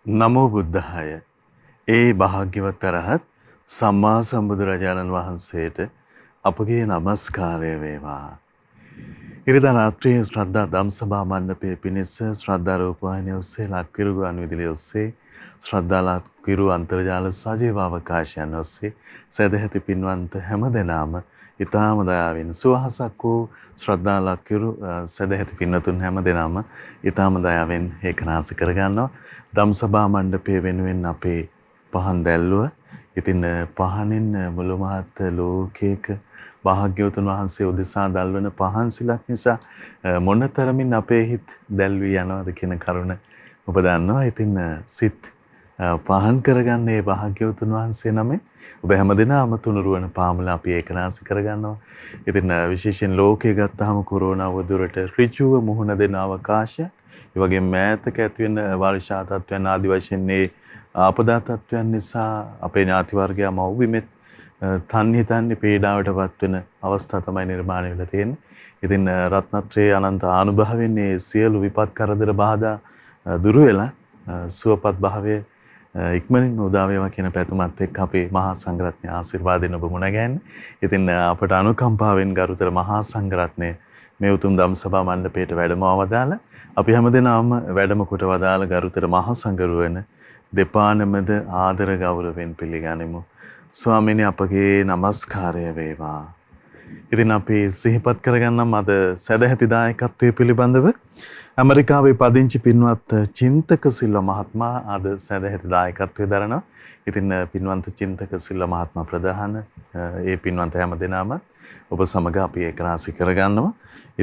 නමෝ බුද්ධාය. ඒ භාග්‍යවත් අරහත් සම්මා සම්බුදුරජාණන් වහන්සේට අපගේ নমස්කාරය වේවා. ඉරිදා රාත්‍රියේ ශ්‍රද්ධා ධම්සභා මණ්ඩපයේ පිණිස ශ්‍රද්ධා රූපවාහිනිය ඔස්සේ ලක්විරු ගුවන් විදුලිය ඔස්සේ ශ්‍රද්ධා ලක්විරු අන්තර්ජාල සජීව අවකාශයන් ඔස්සේ සදැහැති පින්වන්ත හැමදෙනාම ඊ타ම දයාවෙන් සුවහසක් වූ ශ්‍රද්ධා ලක්විරු සදැහැති පින්වතුන් හැමදෙනාම ඊ타ම දයාවෙන් ඒකනාස කරගන්නවා. ධම්සභා මණ්ඩපයේ වෙනුවෙන් අපේ පහන් දැල්ලුව. ඉතින් පහනින් මුළු මහත් ලෝකයක භාග්‍යවතුන් වහන්සේ උදෙසා දල්වන පහන් සිලක් නිසා මොනතරමින් අපේ හිත දැල්වී යනවද කියන කරුණ ඔබ දන්නවා. ඉතින් සිත් පහන් කරගන්නේ භාග්‍යවතුන් වහන්සේ නමෙන් ඔබ හැමදෙනාම තුනුරුවන පාමුල අපි ඒකනාසි කරගන්නවා. ඉතින් විශේෂයෙන් ලෝකයේ ගත්තාම කොරෝනා වදුරට ඍජුව මුහුණ දෙන අවකාශය, ඒ වගේම මෑතක ඇති වෙන වර්ෂා තත්ත්වයන් ආදි වශයෙන් මේ ආපදා තත්ත්වයන් නිසා අපේ ඥාති වර්ගයා මව්බිමෙත් තන්නේ පීඩාවටපත් වෙන අවස්ථා තමයි නිර්මාණය වෙලා තියෙන්නේ. ඉතින් රත්නත්‍රයේ අනන්ත ආනුභාවයෙන් මේ සියලු විපත් කරදර බාධා දුරු වෙලා සුවපත් භාවයේ ඉක්මනින් උදා වේවා කියන පැතුමත් එක්ක අපේ මහා සංඝරත්නය ආශිර්වාදයෙන් ඔබ මුණ ගැහෙන්නේ. ඉතින් අපට අනුකම්පාවෙන් ගරුතර මහා සංඝරත්නය මේ උතුම් ධම්සභා මණ්ඩපයට වැඩම අවදාලා අපි හැමදෙනාම වැඩම කොට වදාළ ගරුතර මහා සංඝරුවන දෙපා නමද ආදර ගෞරවයෙන් පිළිගනිමු. ස්වාමීනි අපගේ নমස්කාරය වේවා. ඉතින් අපි සිහිපත් කරගන්නම් අද සදැහැති දායකත්වයේ පිළිබඳව ඇමරිකාවේ පදිංචි පින්වත් චින්තක සිල්වා මහත්මයා අද සදැහැති දායකත්වයේ දරනවා. ඉතින් පින්වන්ත චින්තක සිල්වා මහත්මයා ප්‍රධාන ඒ පින්වන්ත හැමදෙනාම ඔබ සමග අපි ඒක රාශි කරගන්නවා.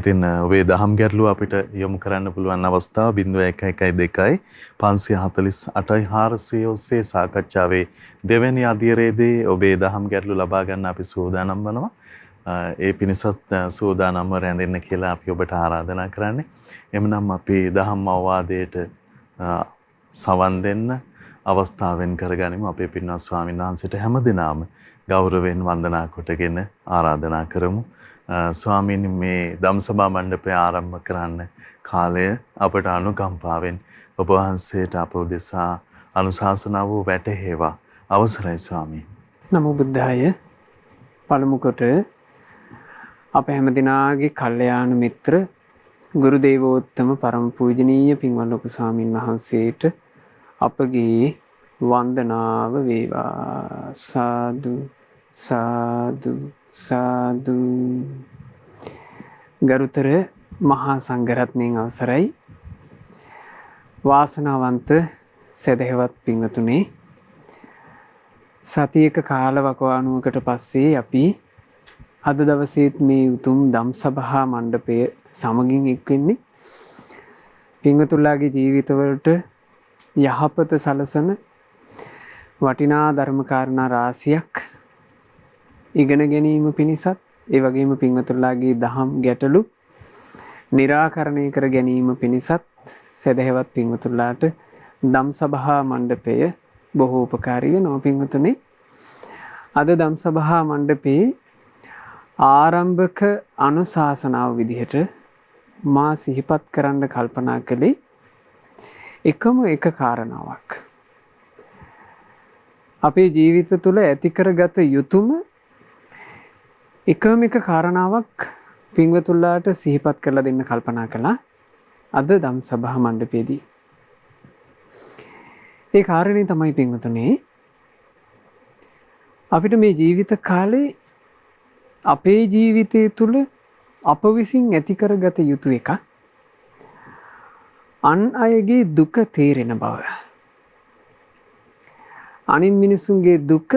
ඉතින් ඔබේ දහම් ගැටලුව අපිට යොමු කරන්න පුළුවන් අවස්ථාව 0112 548 400 ඔස්සේ සාකච්ඡාවේ දෙවැනි අධීරයේදී ඔබේ දහම් ගැටලු ලබා ගන්න අපි සූදානම් වෙනවා. ඒ පිණිසත් සූදානම්ව රැඳෙන්න කියලා අපි ඔබට ආරාධනා කරන්නේ. එමනම් අපි දහම් අවවාදයට සවන් දෙන්න අවස්ථාවෙන් කරගනිමු. අපේ පින්වත් ස්වාමීන් වහන්සේට හැමදෙනාම ගෞරවයෙන් වන්දනා කොටගෙන ආරාධනා කරමු. ස්වාමීන් මේ ධම්සභා මණ්ඩපය ආරම්භ කරන්න කාලය අපට අනුකම්පාවෙන් ඔබ වහන්සේට අප උදෙසා අනුශාසනාව වැටහෙවා. අවසරයි ස්වාමීන්. නමෝ බුද්ධාය. පළමු කොට අප හැමදිනාගේ කල්යාණ මිත්‍ර ගුරු දේවෝත්තම පරම පූජනීය පින්වත් ලොකු ස්වාමින් වහන්සේට අපගේ වන්දනාව වේවා. සාදු සාදු සාදු. ගරුතර මහා සංඝරත්නයන් අවසරයි. වාසනාවන්ත සදහෙවත් පින්වතුනි, සතියක කාලවකවානුවකට පස්සේ අපි අද දවසේත් මේ උතුම් ධම්සභා මණ්ඩපය සමගින් එක්වෙන්නේ පින්වතුන්ලාගේ ජීවිතවලට යහපත සලසන වටිනා ධර්මකාරණා රාශියක් ඉගෙන ගැනීම පිණිසත්, ඒ වගේම පින්වතුන්ලාගේ දහම් ගැටලු निराකරණය කර ගැනීම පිණිසත් සදහෙවත් පින්වතුන්ලාට ධම්සභා මණ්ඩපය බොහෝ උපකාරී වෙනවා. පින්වතුනි, අද ධම්සභා මණ්ඩපයේ ආරම්භක අනුශාසනාව විදිහට මා සිහිපත් කරන්න කල්පනා කළේ එකම එක කාරණාවක්. අපේ ජීවිත තුළ ඇති කරගත යුතුම එකම එක කාරණාවක් පින්වතුන්ලාට සිහිපත් කරලා දෙන්න කල්පනා කළා අද ධම්සභා මණ්ඩපයේදී. ඒ කාරණේ තමයි පින්වතුනේ, අපිට මේ ජීවිත කාලේ අපේ ජීවිතය තුළ අප විසින් ඇති කරගත යුතු එක අන් අයගේ දුක තේරෙන බව. අනින් මිනිසුන්ගේ දුක,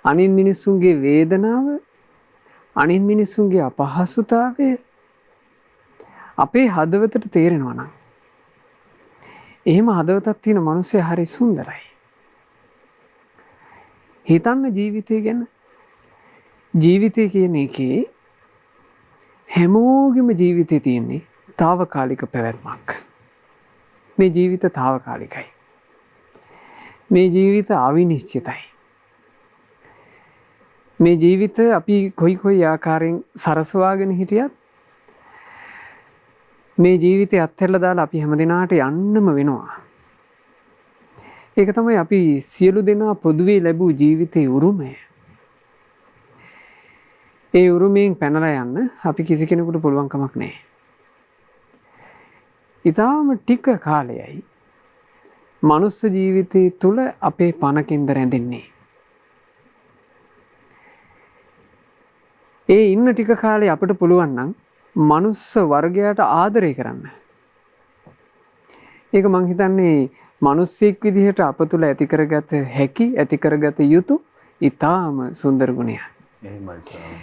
අනින් මිනිසුන්ගේ වේදනාව, අනින් මිනිසුන්ගේ අපහසුතාවය අපේ හදවතට තේරෙනවා නම්, එහෙම හදවතක් තියෙන මිනිස්සු හරි සුන්දරයි. හිතන්න ජීවිතය ගැන. ජීවිතය කියන එකේ හැමෝගෙම ජීවිතේ තියෙන්නේ తాවකාලික පැවැත්මක්. මේ ජීවිත తాවකාලිකයි. මේ ජීවිත අවිනිශ්චිතයි. මේ ජීවිත අපි කොයි ආකාරයෙන් සරසවාගෙන හිටියත් මේ ජීවිතය අත්හැරලා දාලා අපි හැමදිනාට යන්නම වෙනවා. ඒක තමයි අපි සියලු දෙනා පොදුවේ ලැබූ ජීවිතයේ උරුමය. ඒ උරුමයෙන් පැනලා යන්න අපි කිසි කෙනෙකුට පුළුවන් කමක් නැහැ. ඊටාම ටික කාලයයි මනුස්ස ජීවිතය තුළ අපේ පණකින්ද රැඳෙන්නේ. ඒ ඉන්න ටික කාලේ අපිට පුළුවන් නම් මනුස්ස වර්ගයට ආදරය කරන්න. ඒක මං හිතන්නේ මිනිස්සෙක් විදිහට අප තුළ ඇති කරගත හැකි, ඇති කරගත යුතු ඊටාම සුන්දර ගුණයක්. එහෙමයි ස්වාමී.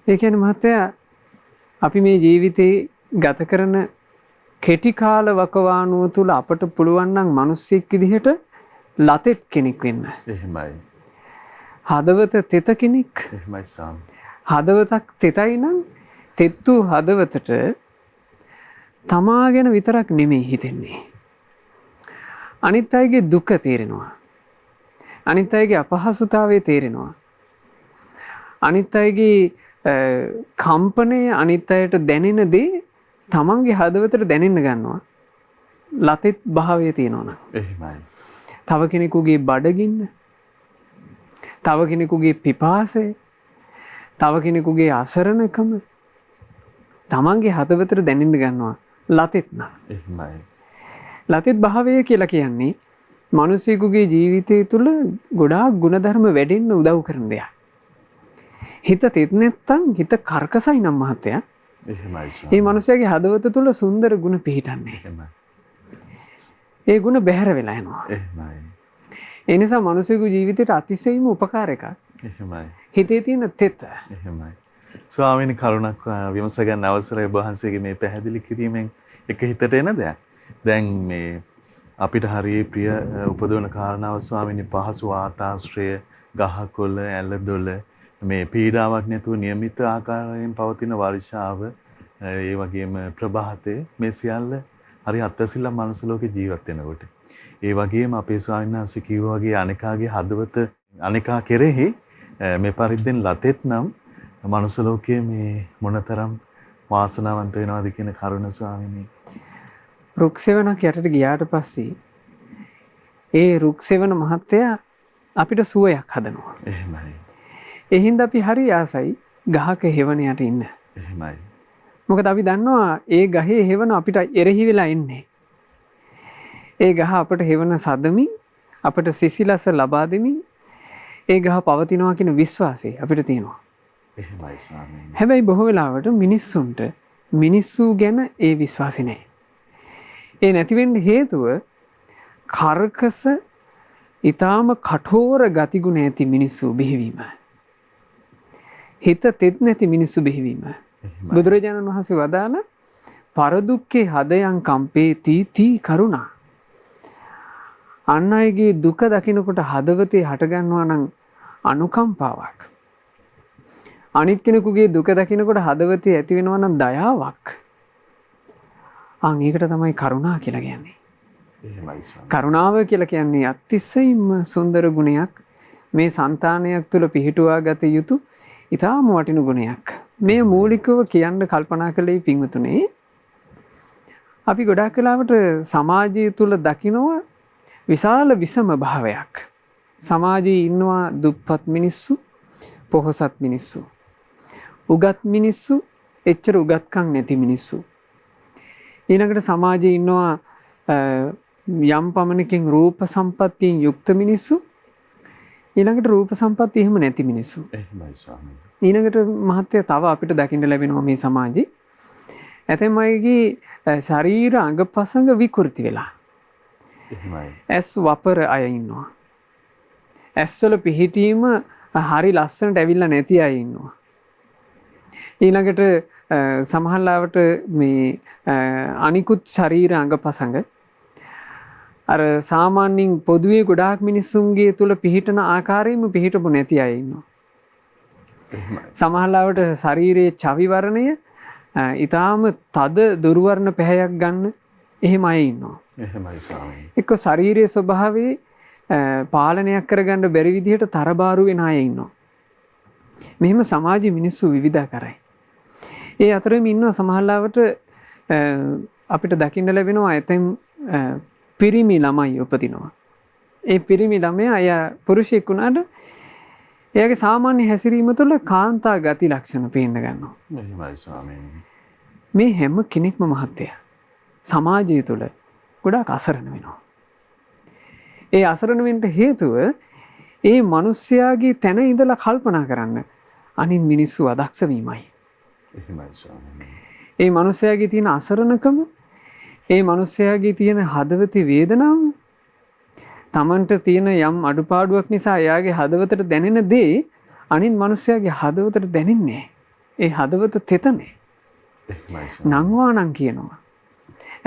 ඒ කියන්නේ මහත්තයා අපි මේ ජීවිතේ ගත කරන කෙටි කාල වකවානුව තුළ අපට පුළුවන් නම් මිනිස්සෙක් විදිහට ලතෙත් කෙනෙක් වෙන්න. එහෙමයි. හදවත තෙත කෙනෙක්. එහෙමයි ස්වාමී. හදවතක් තෙතයි නම් තෙත්තු හදවතට තමා ගැන විතරක් නෙමෙයි හිතෙන්නේ. අනිත් අයගේ දුක තේරෙනවා. අනිත් අයගේ අපහසුතාවය තේරෙනවා. අනිත් අයගේ කම්පනය අනිත් අයට දැනෙන දේ තමන්ගේ හදවතට දැනෙන්න ගන්නවා. ලතෙත් භාවය තියෙනවා නම්. එහෙමයි. තව කෙනෙකුගේ බඩගින්න, තව කෙනෙකුගේ පිපාසය, තව කෙනෙකුගේ අසරණකම තමන්ගේ හදවතට දැනෙන්න ගන්නවා. ලතෙත් නම්. එහෙමයි. ලතෙත් භාවය කියලා කියන්නේ මිනිසෙකුගේ ජීවිතය තුළ ගොඩාක් ගුණධර්ම වැඩෙන්න උදව් කරන දෙයක්. හිත තෙත් නැත්තම් හිත කර්කසයි නම් මහත්තයා. එහෙමයි ස්වාමී. මේ මිනිසයාගේ හදවත තුළ සුන්දර ගුණ පිහිටන්නේ. එහෙමයි. ඒ ගුණ බැහැර වෙලා යනවා. එහෙමයි. ඒ නිසා මිනිසෙකු ජීවිතයට අතිශයින්ම උපකාර එකක්. එහෙමයි. හිතේ තියෙන තෙත. එහෙමයි. ස්වාමීනි කරුණක් විමස ගන්න අවසරයි ඔබ වහන්සේගේ මේ පැහැදිලි කිරීමෙන් එක හිතට එන දෙයක්. දැන් මේ අපිට හරිය ප්‍රිය උපදවන කාරණාව ස්වාමීනි පහසු වාතාශ්‍රය ගහකොළ ඇලදොළ මේ පීඩාවක් නැතුව નિયમિત ආකාරයෙන් පවතින වර්ෂාව ඒ වගේම ප්‍රභාතේ මේ සියල්ල හරි අත්‍යසිල්ල මනුස්ස ලෝකේ ජීවත් වෙනකොට ඒ වගේම අපේ ස්වාමීන් වහන්සේ කිව්වා වගේ අනිකාගේ හදවත අනිකා කෙරෙහි මේ පරිද්දෙන් ලතෙත් නම් මනුස්ස ලෝකයේ මේ මොනතරම් වාසනාවන්ත වෙනවද කියන කරුණ ස්වාමීනි. රුක් සෙවණක් යටට ගියාට පස්සේ ඒ රුක් සෙවණ මහත්තයා අපිට සුවයක් හදනවා. එහෙමයි. ඒ හින්දා අපි හරි ආසයි ගහක හෙවණ යට ඉන්න. එහෙමයි. මොකද අපි දන්නවා ඒ ගහේ හෙවණ අපිට එරෙහි වෙලා ඉන්නේ. ඒ ගහ අපට හෙවණ සදමින් අපට සිසිලස ලබා දෙමින් ඒ ගහ පවතිනවා කියන විශ්වාසය අපිට තියෙනවා. එහෙමයි ස්වාමීනි. හැබැයි බොහෝ වෙලාවට මිනිස්සුන්ට මිනිස්සු ගැන ඒ විශ්වාසය නැහැ. ඒ නැති වෙන්න හේතුව කර්කස ඊටාම කඨෝර ගතිගුණ ඇති මිනිස්සු බිහිවීම. හිත තෙත් නැති මිනිස්සු බිහිවීම. බුදුරජාණන් වහන්සේ වදාළ පරදුක්කේ හදයන් කම්පේ තීති කරුණා. අන් අයගේ දුක දකිනකොට හදවතේ හටගන්නවා නම් අනුකම්පාවක්. අනිත් කෙනෙකුගේ දුක දකිනකොට හදවතේ ඇති වෙනවා නම් දයාවක්. අන් ඒකට තමයි කරුණා කියලා කියන්නේ. එහෙමයි ස්වාමී. කරුණාව කියලා කියන්නේ අතිශයින්ම සුන්දර ගුණයක්. මේ సంతානයක් තුළ පිහිටුවා ගත යුතු ඊටාම වටින ගුණයක්. මේ මූලිකව කියන්න කල්පනා කළේ පින්වතුනේ අපි ගොඩාක් වෙලාවට සමාජය තුළ දකිනවා විශාල විසම භාවයක්. සමාජයේ ඉන්නවා දුප්පත් මිනිස්සු, පොහොසත් මිනිස්සු, උගත් මිනිස්සු, එච්චර උගත්කම් නැති මිනිස්සු. ඊළඟට සමාජයේ ඉන්නවා යම් පමණකින් රූප සම්පත්තියෙන් යුක්ත මිනිස්සු, ඊළඟට රූප සම්පත්තිය එහෙම නැති මිනිස්සු. එහෙමයි ස්වාමීනි. ඊළඟට මහත්තයා තව අපිට දකින්න ලැබෙනවා මේ සමාජයේ ඇතැම් අයගේ ශරීර අංගපසංග විකෘති වෙලා. එහෙමයි. ඇස් වපර අය ඉන්නවා. ඇස්වල පිහිටීම හරි ලස්සනට ඇවිල්ලා නැති අය ඉන්නවා. ඊළඟට සමහරවිට මේ අනිකුත් ශරීර අංගපසංග අර සාමාන්‍යයෙන් පොදුවේ ගොඩාක් මිනිස්සුන්ගේ තුල පිහිටන ආකාරයෙන්ම පිහිටපු නැති අය ඉන්නවා. සමහරවිට ශරීරයේ චවි වර්ණය ඊටාම තද දුර්වර්ණ පැහැයක් ගන්න එහෙම අය ඉන්නවා. එහෙමයි ස්වාමීනි. එක්ක ශාරීරික ස්වභාවයේ පාලනයක් කරගන්න බැරි විදිහට තරබාරු වෙන අය ඉන්නවා. මෙහෙම සමාජයේ මිනිස්සු විවිධාකාරයි. ඒ අතරෙම ඉන්න සමහරවිට අපිට දකින්න ලැබෙනවා ඇතැම් පිරිමි ළමයි උපදිනවා. ඒ පිරිමි ළමයා අය පුරුෂයෙක් වුණාට එයාගේ සාමාන්‍ය හැසිරීම තුළ කාන්තා ගති ලක්ෂණ පේන්න ගන්නවා. එහෙමයි ස්වාමීනි. මේ හැම කෙනෙක්ම මහත්තය සමාජය තුළ ගොඩාක් අසරණ වෙනවා. ඒ අසරණ වෙන්න හේතුව ඒ මිනිස්යාගේ තැන ඉඳලා කල්පනා කරන්න අනිත් මිනිස්සු අදක්ෂ වීමයි. එහෙමයි ස්වාමීනි. ඒ මිනිස්යාගේ තියෙන අසරණකම, ඒ මිනිස්යාගේ තියෙන හදවතේ වේදනාව, තමන්ට තියෙන යම් අඩුපාඩුවක් නිසා එයාගේ හදවතට දැනෙන දේ අනිත් මිනිස්යාගේ හදවතට දැනෙන්නේ නැහැ. ඒ හදවත තෙතනේ. එහෙමයි ස්වාමීනි. නංවානම් කියනවා.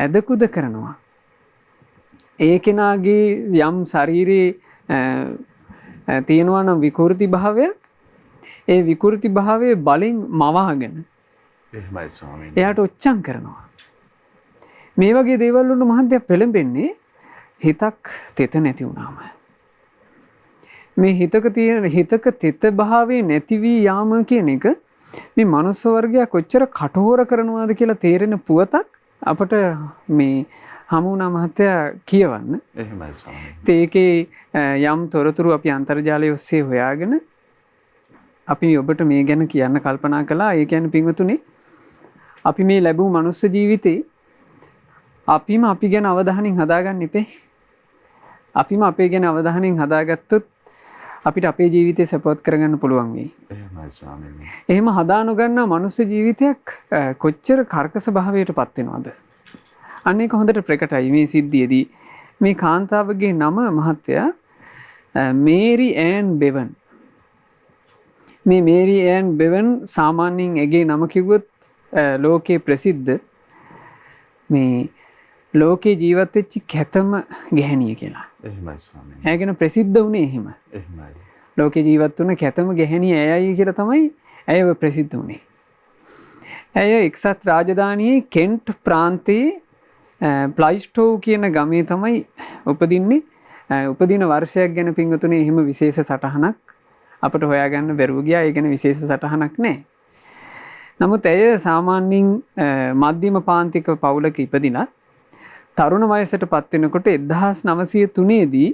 ඇදකුද කරනවා. ඒ කෙනාගේ යම් ශරීරයේ තියෙනවා නම් විකෘති භාවයක්, ඒ විකෘති භාවයේ බලෙන් මවාගෙන එහෙමයි ස්වාමීනි. එයාට ඔච්චම් කරනවා. මේ වගේ දේවල් වලට මහන්තය පෙළඹෙන්නේ හිතක් තෙත නැති වුණාම. මේ හිතක තෙත භාවයේ නැති වී යාම කියන එක මේ මනුස්ස වර්ගයා කොච්චර කටහොර කරනවාද කියලා තේරෙන පුවතක් අපට මේ හමුණා මහත්තයා කියවන්න. එහෙමයි ස්වාමීනි. ඒකේ යම් තොරතුරු අපි අන්තර්ජාලය ඔස්සේ හොයාගෙන අපි ඔබට මේ ගැන කියන්න කල්පනා කළා. ඒ කියන්නේ පින්වතුනි, අපි මේ ලැබූ මනුස්ස ජීවිතේ අපිම අපි ගැන අවධානයෙන් හදාගන්න ඉපේ. අපිම අපේ ගැන අවධානයෙන් හදාගත්තොත් අපිට අපේ ජීවිතය සපෝට් කරගන්න පුළුවන් වෙයි. එහෙමයි ස්වාමීනි. එහෙම හදා නොගන්නා මනුස්ස ජීවිතයක් කොච්චර කර්කස භාවයට පත් වෙනවද? අන්න ඒක හොඳට ප්‍රකටයි මේ සිද්ධියේදී. මේ කාන්තාවගේ නම මහත්තයා මේරි ඇන් බෙවන්. මේ මේරි ඇන් බෙවන් සාමාන්‍යයෙන් ඇගේ නම කිව්වොත් ලෝකේ ප්‍රසිද්ධ මේ ලෝකේ ජීවත් වෙච්ච කැතම ගැහණිය කියලා. එහෙමයි ස්වාමීනි. ඇය ගැන ප්‍රසිද්ධ වුණේ එහෙම. එහෙමයි. ලෝකේ ජීවත් වුණ කැතම ගැහණිය ඇයයි කියලා තමයි ඇයව ප්‍රසිද්ධ වුණේ. ඇය එක්සත් රාජධානියේ කෙන්ට් ප්‍රාන්තයේ ප්ලයිස්ටෝව් කියන ගමේ තමයි උපදින්නේ. උපදින වර්ෂයක් ගැන පින්වතුනි එහෙම විශේෂ සටහනක් අපට හොයාගන්න බැරුව ගියා. ඒ ගැන විශේෂ සටහනක් නැහැ. නමුත් ඇය සාමාන්‍යයෙන් මධ්‍යම පාන්තික පවුලක ඉපදිලා තරුණ වයසට පත් වෙනකොට 1903 දී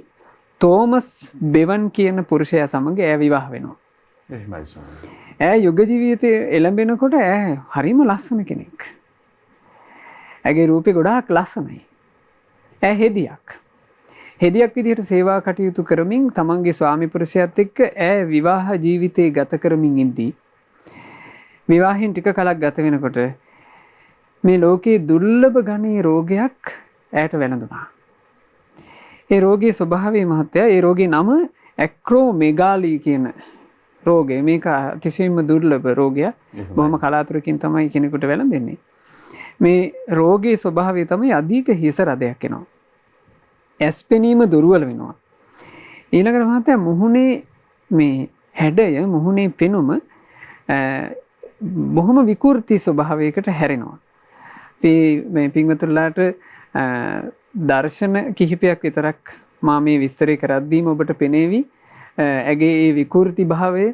තෝමස් බෙවන් කියන පුරුෂයා සමග ඇය විවාහ වෙනවා. එහෙමයි ස්වාමීනි. ඇය යුග ජීවිතයේ එළඹෙනකොට ඇය හරිම ලස්සන කෙනෙක්. ඇගේ රූපේ ගොඩාක් ලස්සනයි. ඇය හෙදියක්. හෙදියක් විදිහට සේවා කටයුතු කරමින් තමන්ගේ ස්වාමි පුරුෂයාත් එක්ක ඇය විවාහ ජීවිතේ ගත කරමින් ඉඳී විවාහයෙන් ටික කලක් ගත වෙනකොට මේ ලෝකයේ දුර්ලභ ගණයේ රෝගයක් ඇයට වැළඳුණා. ඒ රෝගයේ ස්වභාවය මහත්තයා, ඒ රෝගේ නම ඇක්‍රෝමෙගාලී කියන රෝගය. මේක අතිශයින්ම දුර්ලභ රෝගයක්. බොහොම කලාතුරකින් තමයි කෙනෙකුට වැළඳෙන්නේ. මේ රෝගයේ ස්වභාවය තමයි අධික හිස රදයක් එනවා. ඇස් පෙනීම දුර්වල වෙනවා. ඊළඟට මහත්තයා මුහුණේ මේ හැඩය, මුහුණේ පෙනුම බොහොම විකෘති ස්වභාවයකට හැරෙනවා. මේ පින්වතුන්ලාට දර්ශන කිහිපයක් විතරක් මා මේ විස්තරය කරද්දීම ඔබට පෙනේවි. ඇගේ ඒ විකෘති භාවය,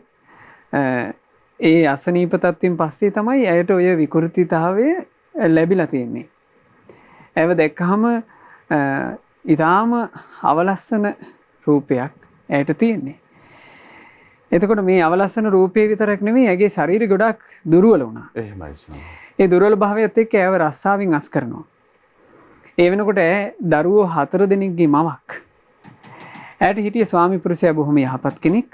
ඒ අසනීප තත්ත්වයෙන් පස්සේ තමයි ඇයට ඔය විකෘතිතාවය ලැබිලා තියෙන්නේ. ඇව දැක්කහම ඊටාම අවලස්සන රූපයක් ඇයට තියෙන්නේ. එතකොට මේ අවලස්සන රූපේ විතරක් නෙමෙයි, ඇගේ ශරීරය ගොඩක් දුර්වල වුණා. එහෙමයි ස්වාමීනි. ඒ දුර්වල භාවයත් එක්ක ඇව රස්සාවෙන් අස් කරනවා. ඒ වෙනකොට ඇය දරුවෝ 4 දෙනෙක්ගේ මවක්. ඇයට හිටිය ස්වාමි පුරුෂයා බොහොම යහපත් කෙනෙක්.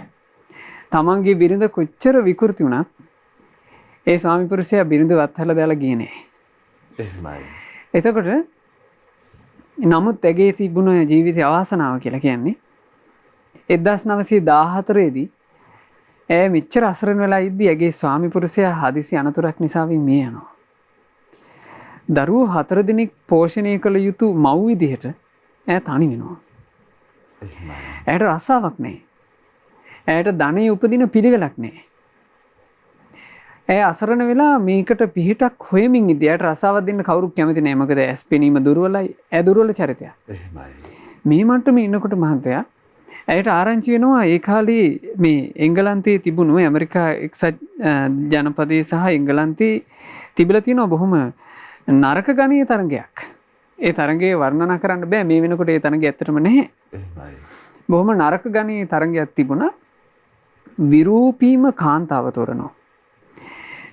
තමන්ගේ බිරිඳ කොච්චර විකෘති වුණත් ඒ ස්වාමි පුරුෂයා බිරිඳ වත්හලා දාලා ගියේ නෑ. එහෙමයි. එතකොට නමුත් ඇගේ තිබුණ ජීවිත අවාසනාව කියලා කියන්නේ 1914 දී ඇය මෙච්චර අසරණ වෙලා ඉද්දි ඇගේ ස්වාමි පුරුෂයා හදිසි අනතුරක් නිසා මේ යනවා. දරුවෝ 4 දෙනෙක් පෝෂණය කළ යුතු මව් විදිහට ඇය තනි වෙනවා. එහෙමයි. ඇයට රස්සාවක් නැහැ. ඇයට ධනෙ උපදින පිළිවෙලක් නැහැ. ඇය අසරණ වෙලා මේකට පිහිටක් හොයමින් ඉඳී. ඇයට රස්සාවක් දෙන්න කවුරුත් කැමති නැහැ. මොකද ඇස් පෙනීම දුර්වලයි. ඇය දුර්වල චරිතයක්. එහෙමයි. මේ මට්ටමේ ඉන්නකොට මහත්තයා ඇයට ආරංචි වෙනවා ඒ කාලේ මේ එංගලන්තයේ තිබුණු ඇමරිකා එක්සත් ජනපදයේ සහ එංගලන්තයේ තිබිලා තියෙන බොහොම නරක ගණීය තරඟයක්. ඒ තරඟේ වර්ණනා කරන්න බෑ. මේ වෙනකොට ඒ තරඟය ඇත්තටම නැහැ. එහෙමයි. බොහොම නරක ගණයේ තරගයක් තිබුණා. විරූපීම කාන්තාව තොරනවා.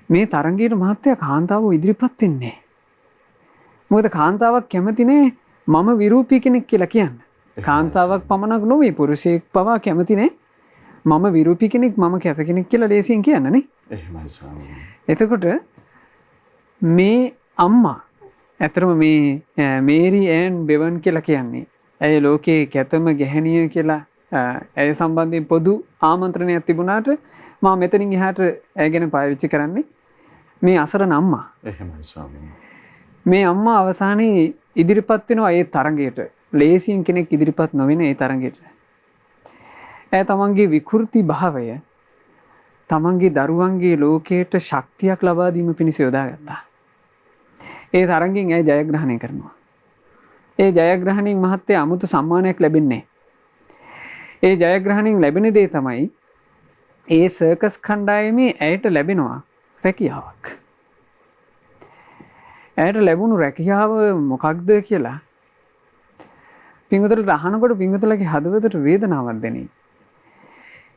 මේ තරගයට මහත්තයා කාන්තාව ඉදිරිපත් වෙන්නේ. මොකද කාන්තාවක් කැමති නෑ මම විරූපී කෙනෙක් කියලා කියන්න. කාන්තාවක් පමණක් නොවේ පුරුෂයෙක් පවා කැමති නෑ මම විරූපී කෙනෙක් මම කැත කෙනෙක් කියලා ලේසියෙන් කියන්නනේ. එහෙමයි ස්වාමීනි. එතකොට මේ අම්මා ඇතරම මේ මේරි ඇන් බෙවන් කියලා කියන්නේ ඇය ලෝකයේ කැතම ගැහැණිය කියලා ඇය සම්බන්ධයෙන් පොදු ආමන්ත්‍රණයක් තිබුණාට මම මෙතනින් එහාට ඇය ගැන පාවිච්චි කරන්නේ මේ අසරණ අම්මා. එහෙමයි ස්වාමීනි. මේ අම්මා අවසානයේ ඉදිරිපත් වෙනවා ඒ තරගයට. ලේසියෙන් කෙනෙක් ඉදිරිපත් නොවෙන ඒ තරගයට. ඇය තමන්ගේ විකෘති භාවය තමන්ගේ දරුවන්ගේ ලෝකයට ශක්තියක් ලබා දීම පිණිස යොදාගත්තා. ඒ තරගයෙන් ඇය ජයග්‍රහණය කරනවා. ඒ ජයග්‍රහණයෙන් මහත්තයා අමුතු සම්මානයක් ලැබෙන්නේ. ඒ ජයග්‍රහණයෙන් ලැබෙන දේ තමයි ඒ සර්කස් කණ්ඩායමේ ඇයට ලැබෙනවා රැකියාවක්. ඇයට ලැබුණු රැකියාව මොකක්ද කියලා පිංගුතුලට අහනකොට පිංගුතුලගේ හදවතට වේදනාවක් දැනේ.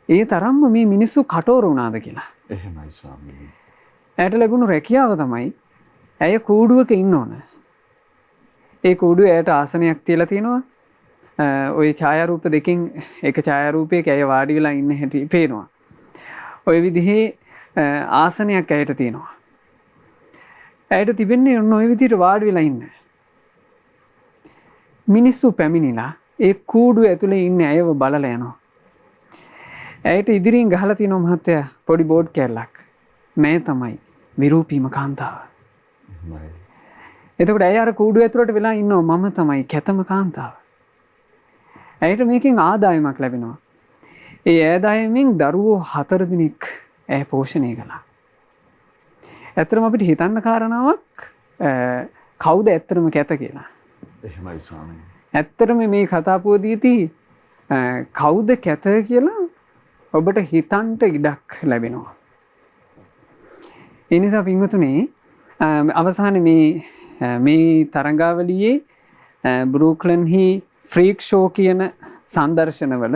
ඒ තරම්ම මේ මිනිස්සු කටෝර වුණාද කියලා. එහෙමයි ස්වාමීනි. ඇයට ලැබුණු රැකියාව තමයි ඇය කූඩුවක ඉන්න ඕන. ඒ කූඩුවේ ඇයට ආසනයක් තියලා තියෙනවා. ওই ඡායාරූප දෙකෙන් එක ඡායාරූපයක ඇය වාඩි වෙලා ඉන්න හැටි පේනවා. ওই විදිහේ ආසනයක් ඇයට තියෙනවා. ඇයට තිබෙන්නේ ඔන්න ওই විදිහට වාඩි වෙලා ඉන්න. මිනිස්සු පැමිණිලා ඒ කූඩුව ඇතුලේ ඉන්න ඇයව බලලා යනවා. ඇයට ඉදිරියෙන් ගහලා තියෙනවා මහත්තයා පොඩි බෝඩ් කෑල්ලක්. මේ තමයි විරූපීම කාන්තාව. එතකොට ඇය අර කූඩුව ඇතුලට වෙලා ඉන්නවා මම තමයි කැතම කාන්තාව. ඇයට මේකෙන් ආදායමක් ලැබෙනවා. ඒ ආදායමෙන් දරුවෝ 4 දෙනෙක් ඇය පෝෂණය කළා. ඇත්තටම අපිට හිතන්න කාරණාවක් කවුද ඇත්තටම කැත කියලා. එහෙමයි ස්වාමීනි. ඇත්තටම මේ කතා පුවතේදී කවුද කැත කියලා ඔබට හිතන්න ඉඩක් ලැබෙනවා. ඒ නිසා පින්වතුනි අවසානයේ මේ තරඟාවලියේ බ්‍රූක්ලන්හි ෆ්‍රීක් ෂෝ කියන සංදර්ශනවල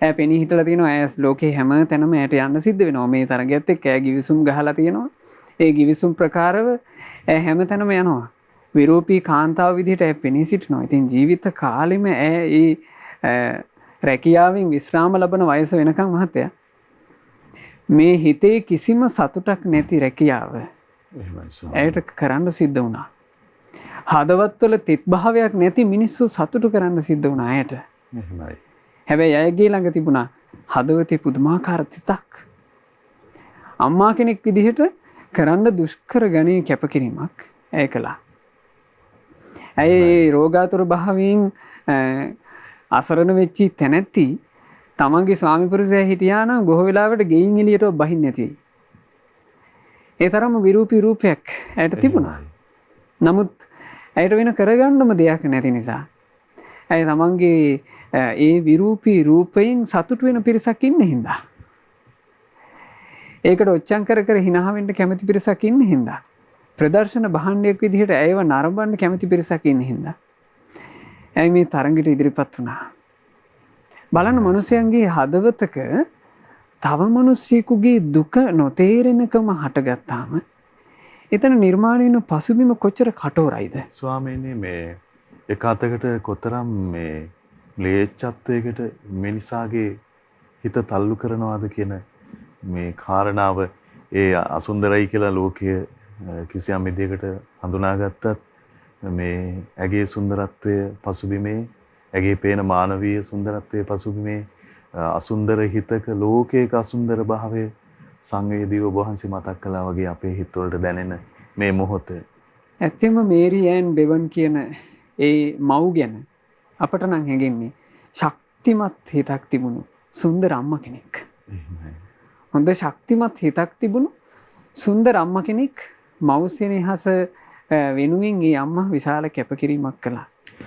ඇය පෙනී හිටලා තියෙනවා. ඇය ලෝකේ හැම තැනම ඇයට යන්න සිද්ධ වෙනවා. මේ තරගයත් එක්ක ඇය ගිවිසුම් ගහලා තියෙනවා. ඒ ගිවිසුම් ප්‍රකාරව ඇය හැම තැනම යනවා. විරූපී කාන්තාව විදිහට ඇය පෙනී සිටිනවා. ඉතින් ජීවිත කාලෙම ඇය ඒ රැකියාවෙන් විශ්‍රාම ලබන වයස වෙනකන් මහත්තයා මේ හිතේ කිසිම සතුටක් නැති රැකියාව ඇයට කරන්න සිද්ධ වුණා. හදවත්වල තෙත් භාවයක් නැති මිනිස්සු සතුටු කරන්න සිද්ධ වුණා ඇයට. එහෙමයි. හැබැයි ඇයගේ ළඟ තිබුණා හදවතේ පුදුමාකාර තිතක්. අම්මා කෙනෙක් විදිහට කරන්න දුෂ්කර ගණයේ කැපකිරීමක් ඇය කළා. ඇය රෝගාතුර භාවයෙන් අසරණ වෙච්චි තැනැත්ති තමන්ගේ ස්වාමි පුරුෂයා හිටියා නම් බොහෝ වෙලාවට ගෙයින් එළියට බහින්නේ නැති. ඒ තරම්ම විරූපී රූපයක් ඇයට තිබුණා. නමුත් ඇයට වෙන කරගන්නම දෙයක් නැති නිසා ඇය තමන්ගේ ඒ විරූපී රූපයෙන් සතුටු වෙන පිරිසක් ඉන්න හින්දා. ඒකට ඔච්චම් කර කර hina වෙන්න කැමති පිරිසක් ඉන්න හින්දා. ප්‍රදර්ශන භාණ්ඩයක් විදිහට ඇයව නරඹන්න කැමති පිරිසක් ඉන්න හින්දා. ඇයි මේ තරඟට ඉදිරිපත් වුණා. බලන්න මිනිසයන්ගේ හදවතක තව මිනිස්සෙකුගේ දුක නොතේරෙනකම හටගත්තාම එතන නිර්මාණය වෙන පසුබිම කොච්චර කටෝරයිද. ස්වාමීනි මේ එක අතකට කොතරම් මේ ම්ලේච්ඡත්වයකට මිනිසාගේ හිත තල්ලු කරනවාද කියන මේ කාරණාව ඒ අසුන්දරයි කියලා ලෝකයේ කිසියම් විදිහකට හඳුනාගත්තත් මේ ඇගේ සුන්දරත්වය පසුබිමේ ඇගේ පේන මානවීය සුන්දරත්වයේ පසුබිමේ අසුන්දර හිතක ලෝකයක අසුන්දර භාවය සංවේදීව ඔබ වහන්සේ මතක් කළා වගේ අපේ හිතවලට දැනෙන මේ මොහොත. ඇත්තම මේරි ඇන් බෙවන් කියන ඒ මව් ගැන අපට නම් හැඟෙන්නේ ශක්තිමත් හිතක් තිබුණු සුන්දර අම්මා කෙනෙක්. හොඳ ශක්තිමත් හිතක් තිබුණු සුන්දර අම්මා කෙනෙක් මව්සෙනෙහස වෙනුවෙන් ඒ අම්මා විශාල කැපකිරීමක් කළා.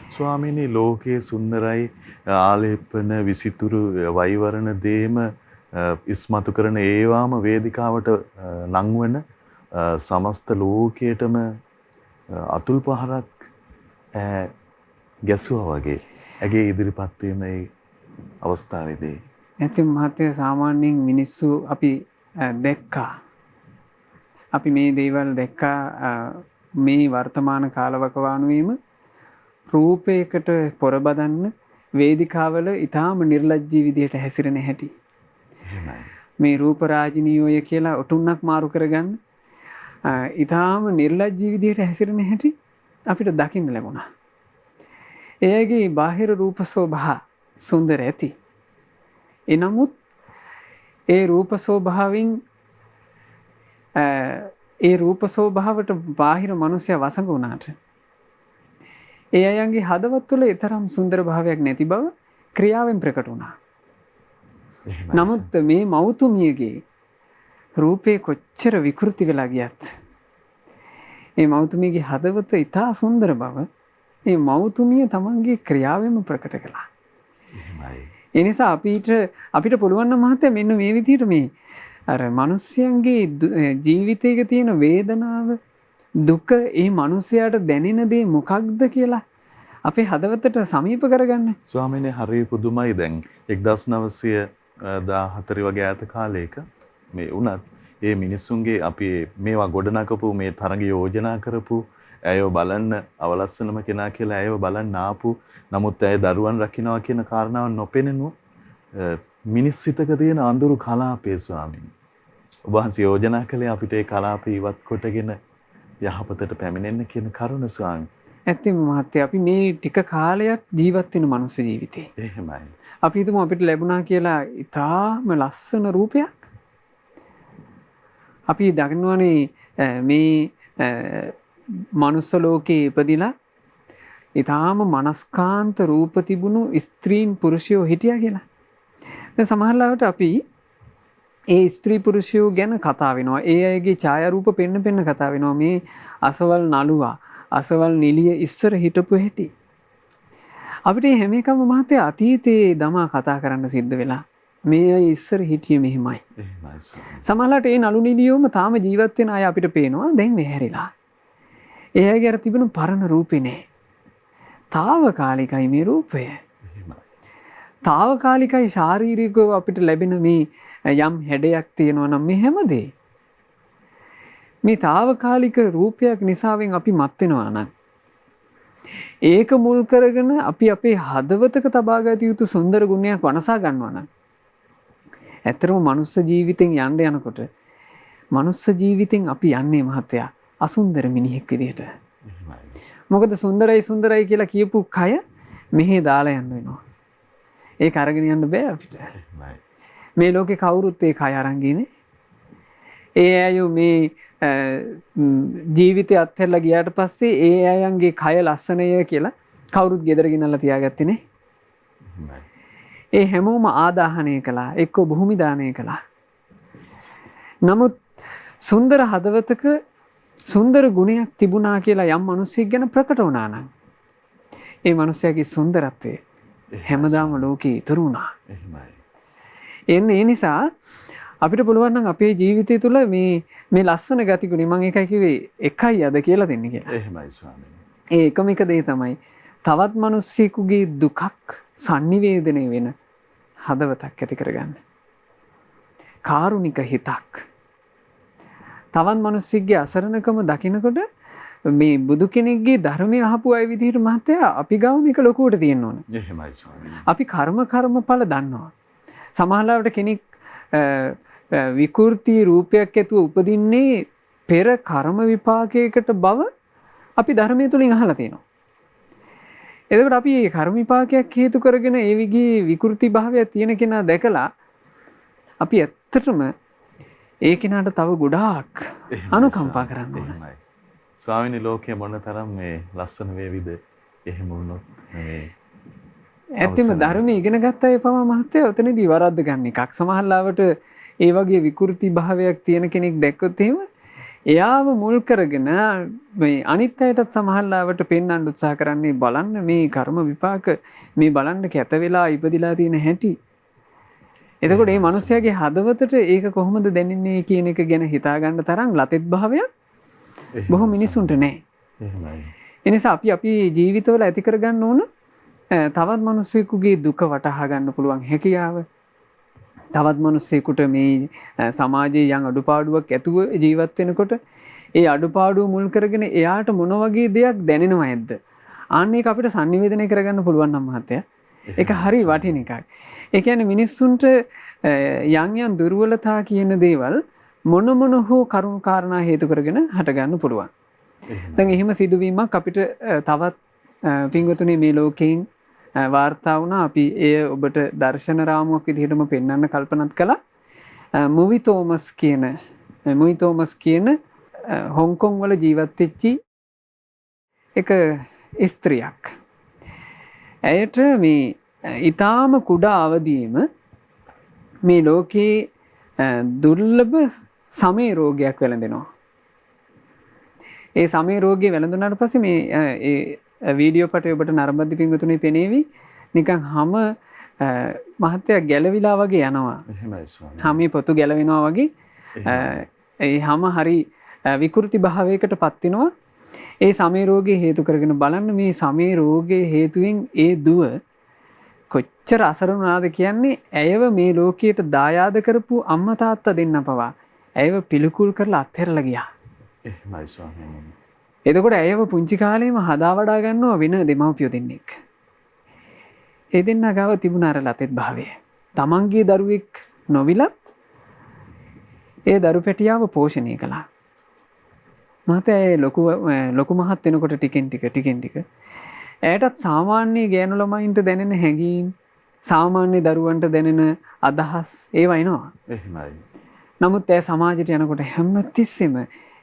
ස්වාමීනි ලෝකයේ සුන්දරයි ආලේපන විසිතුරු වෛවරණ දේම ඉස්මතු කරන ඒවාම වේදිකාවට ලංවන සමස්ත ලෝකයටම අතුල් පහරක් ගැසුවා වගේ ඇගේ ඉදිරිපත් වීම අවස්ථාවේදී ඇති මහත්තය සාමාන්‍යයෙන් මිනිස්සු අපි දැක්කා. අපි මේ දේවල් දැක්කා මේ වර්තමාන කාලවකවානුවීම රූපයකට පොරබදන්න වේදිකාවල ඉතාම නිර්ලජ්ජී විදියට හැසිරෙන හැටි. එහෙමයි. මේ රූපරාජිනියෝය කියලා ඔටුන්නක් මාරු කරගන්න ඉතාම නිර්ලජ්ජී විදියට හැසිරෙන හැටි අපිට දකින්න ලැබුණා. එයගේ බාහිර රූප සෝභා සුන්දර ඇති. එනමුත් ඒ රූප සෝභාවෙන් ඒ රූප සෝභාවට බාහිර මනුස්සයා වසඟ වුණාට ඒ අයගේ හදවත් තුළ එතරම් සුන්දර භාවයක් නැති බව ක්‍රියාවෙන් ප්‍රකට වුණා. නමුත් මේ මෞතුමියගේ රූපේ කොච්චර විකෘති වෙලා ගියත් ඒ මෞතුමියගේ හදවත ඉතා සුන්දර බව ඒ මෞතුමිය තමන්ගේ ක්‍රියාවෙන්ම ප්‍රකට කළා. එනිසා අපිට පුළුවන් නම් මහත්තයා මෙන්න මේ විදිහට මේ අර මිනිස්යන්ගේ ජීවිතයක තියෙන වේදනාව දුක ඒ මිනිසයාට දැනෙන දේ මොකක්ද කියලා අපේ හදවතට සමීප කරගන්න. ස්වාමීනි හරි පුදුමයි. දැන් 1914 වගේ ඈත කාලයක මේ වුණත් ඒ මිනිස්සුන්ගේ අපි මේවා ගොඩනගපු මේ තරඟ යෝජනා කරපු ඇයව බලන්න අවලස්සනම කෙනා කියලා ඇයව බලන්න ආපු නමුත් ඇය දරුවන් රකින්නවා කියන කාරණාව නොපෙනෙනු මිනිස් සිතක තියෙන අඳුරු කලාපයේ ස්වාමීනි. ඔබ වහන්සේ යෝජනා කළේ අපිට ඒ කලාපය ඉවත් කොටගෙන යහපතට පැමිණෙන්න කියන කරුණ ස්වාමීනි. ඇත්තම මහත්තයා අපි මේ ටික කාලයක් ජීවත් වෙන මනුස්ස ජීවිතේ. එහෙමයි. අපි හිතමු අපිට ලැබුණා කියලා ඊටාම ලස්සන රූපයක්. අපි දකින්නවනේ මේ මනුස්ස ලෝකේ ඉපදිලා ඊටාම මනස්කාන්ත රූප තිබුණු ස්ත්‍රීන් පුරුෂයෝ හිටියා කියලා. දැන් සමහරවිට අපි ඒ ස්ත්‍රී පුරුෂයෝ ගැන කතා වෙනවා. ඒ අයගේ ඡායාරූප පෙන්න කතා වෙනවා. මේ අසවල් නළුවා, අසවල් නිලිය ඉස්සර හිටපු හැටි. අපිට හැම එකම මහත්තයා අතීතයේ දමා කතා කරන්න සිද්ධ වෙලා. මේ අය ඉස්සර හිටියේ මෙහෙමයි. සමහරවිට ඒ නළු නිලියෝම තාම ජීවත් වෙන අය අපිට පේනවා. දැන් මෙහැරිලා. ඒ අයගේ අර තිබුණු පරණ රූපේ නෑ. తాවකාලිකයි මේ රූපය. తాවකාලිකයි ශාරීරිකව අපිට ලැබෙන මේ යම් හැඩයක් තියෙනවා නම් මේ හැමදේ මේ తాවකාලික රූපයක් නිසාවෙන් අපි මත් වෙනවා නම් ඒක මුල් කරගෙන අපි අපේ හදවතක තබා ගත යුතු සුන්දර ගුණයක් වනසා ගන්නවා නම් ඇත්තටම මනුස්ස ජීවිතෙන් යන්න යනකොට මනුස්ස ජීවිතෙන් අපි යන්නේ මහත්තයා අසුන්දර මිනිහෙක් විදිහට. මොකද සුන්දරයි කියලා කියපු කය මෙහෙ දාලා යන්න වෙනවා. ඒක අරගෙන යන්න බෑ අපිට. මේ ලෝකේ කවුරුත් ඒ කය අරන් ගියේ. ඒ අය මේ ජීවිතය අත්හැරලා ගියාට පස්සේ ඒ අයන්ගේ කය ලස්සනය කියලා කවුරුත් ගෙදර ගෙනල්ලා තියාගත්තේ නේ. ඒ හැමෝම ආදාහනය කළා, එක්ක භූමි දානය කළා. නමුත් සුන්දර හදවතක සුන්දර ගුණයක් තිබුණා කියලා යම් මිනිසෙක් ගැන ප්‍රකට වුණා නම් ඒ මිනිසයාගේ සුන්දරත්වය හැමදාම ලෝකේ ඉතුරු වුණා. ඒ නිසා අපිට පුළුවන් නම් අපේ ජීවිතය තුළ මේ ලස්සන ගතිගුණ මම ඒකයි කිව්වේ එකයි අද කියලා දෙන්න කියලා. එහෙමයි ස්වාමීනි. ඒ එකම එක දේ තමයි තවත් මිනිස්සෙකුගේ දුකක් sannivedanaya වෙන හදවතක් ඇති කරගන්න. කාරුණික හිතක්. තවත් මිනිස්සෙක්ගේ අසරණකම දකිනකොට මේ බුදු කෙනෙක්ගේ ධර්මය අහපු අය විදිහට මහත්තයා අපි ගාව මේක ලොකුවට තියෙන්න ඕන. එහෙමයි ස්වාමීනි. අපි කර්මඵල දන්නවා. සමහරවිට කෙනෙක් විකෘති රූපයක් ඇතුව උපදින්නේ පෙර කර්ම විපාකයකට බව අපි ධර්මයේ තුලින් අහලා තියෙනවා. එතකොට අපි මේ කර්ම විපාකයක් හේතු කරගෙන ඒ විගේ විකෘති භාවය තියෙන කෙනා දැකලා අපි ඇත්තටම ඒ කෙනාට තව ගොඩාක් අනුකම්පා කරන්න ඕනේ. ස්වාමීනි ලෝකයේ මොනතරම් මේ ලස්සන වේවිද එහෙම වුණොත් මේ ඇත්තම ධර්මයේ ඉගෙන ගත්ත අය පවා මහත්තයා ඔතනදී වරද්ද ගන්න එකක්. සමහරවිට ඒ වගේ විකෘති භාවයක් තියෙන කෙනෙක් දැක්කොත් එහෙම එයාව මුල් කරගෙන මේ අනිත් අයටත් සමහරවිට පෙන්වන්න උත්සාහ කරන්නේ බලන්න මේ කර්ම විපාක මේ බලන්න කැත වෙලා ඉපදිලා තියෙන හැටි. එතකොට මේ මිනිස්යාගේ හදවතට ඒක කොහොමද දැනෙන්නේ කියන එක ගැන හිතා ගන්න තරම් ලතෙත් භාවයක් බොහෝ මිනිසුන්ට නැහැ. එහෙමයි. ඒ නිසා අපි ජීවිතවල ඇති කරගන්න ඕන තවත් මිනිස්සෙකුගේ දුක වටහා ගන්න පුළුවන් හැකියාව, තවත් මිනිස්සෙකුට මේ සමාජයේ යම් අඩුපාඩුවක් ඇතුව ජීවත් වෙනකොට ඒ අඩුපාඩුව මුල් කරගෙන එයාට මොන වගේ දෙයක් දැනෙනව ඇද්ද? අන්න ඒක අපිට sannivedanaya කරගන්න පුළුවන් නම් මහත්තයා. ඒක හරි වටින එකක්. ඒ කියන්නේ මිනිස්සුන්ට යම් දුර්වලතා කියන දේවල් මොන හෝ කරුණු කාරණා හේතු කරගෙන හට ගන්න පුළුවන්. දැන් එහෙම සිදුවීමක් අපිට තවත් පින්වතුනි මේ ලෝකයෙන් වාර්තා වුණා. අපි එය ඔබට දර්ශන රාමුවක් විදිහටම පෙන්වන්න කල්පනාත් කළා. මුවි තෝමස් කියන හොංකොං වල ජීවත් වෙච්චි එක ස්ත්‍රියක්. ඇයට මේ ඊටාම කුඩා අවදියේම මේ ලෝකේ දුර්ලභ සමේ රෝගයක් වැළඳෙනවා. ඒ සමේ රෝගය වැළඳුණාට පස්සේ මේ ඒ වීඩියෝ පටේ ඔබට නරඹද්දි පින්වතුනි පෙනේවි නිකන් හැම මහත්තයා ගැලවිලා වගේ යනවා. එහෙමයි ස්වාමී. හැමේ පොතු ගැලවෙනවා වගේ ඒ හැම හරි විකෘති භාවයකටපත් වෙනවා. ඒ සමේ රෝගයේ හේතු කරගෙන බලන්න මේ සමේ රෝගයේ හේතුවෙන් ඒ දුව කොච්චර අසරණුනාද කියන්නේ ඇයව මේ ලෝකයට දායාද කරපු අම්මා තාත්තා දෙන්න පවා ඇයව පිළිකුල් කරලා අත්හැරලා ගියා. එහෙමයි ස්වාමීනි. එතකොට ඇයව පුංචි කාලේම හදා වඩා ගන්නවා වෙන දෙමව්පියෝ දෙන්නෙක්. ඒ දෙන්නා ගාව තිබුණ අර ලතෙත් භාවය. තමන්ගේ දරුවෙක් නොවිලත් ඒ දරු පැටියාව පෝෂණය කළා. මහත්තයා ලොකු මහත් වෙනකොට ටිකෙන් ටික ඇයටත් සාමාන්‍ය ගෑනු ළමයින්ට දැනෙන හැඟීම්, සාමාන්‍ය දරුවන්ට දැනෙන අදහස් ඒවා එනවා. එහෙමයි. නමුත් ඇය සමාජයට යනකොට හැමතිස්සෙම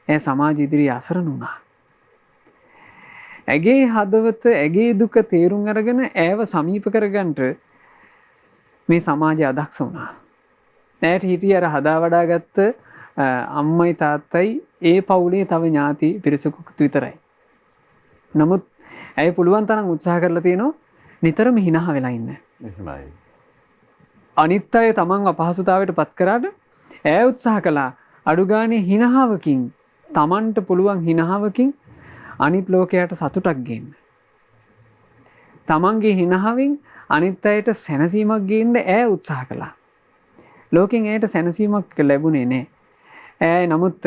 ඇය සමාජ ඉදිරියේ අසරණ වුණා. ඇගේ හදවත, ඇගේ දුක තේරුම් අරගෙන ඇයව සමීප කරගන්නට මේ සමාජය අදක්ෂ වුණා. ඇයට හිටිය අර හදා වඩාගත්ත අම්මයි තාත්තයි ඒ පවුලේ තව ඥාති පිරිසකුත් විතරයි. නමුත් ඇය පුළුවන් තරම් උත්සාහ කරලා තියෙනවා නිතරම hina වෙලා ඉන්න. එහෙමයි. අනිත් අය තමන්ව අපහසුතාවයට පත් කරාට ඇය උත්සාහ කළා අඩු ගානේ හිනහාවකින්, තමන්ට පුළුවන් හිනහාවකින් අනිත් ලෝකයට සතුටක් ගේන්න. තමන්ගේ හිනහාවෙන් අනිත් අයට සැනසීමක් ගේන්න ඇය උත්සාහ කළා. ලෝකෙන් ඇයට සැනසීමක් ලැබුණේ නැහැ. ඇය නමුත්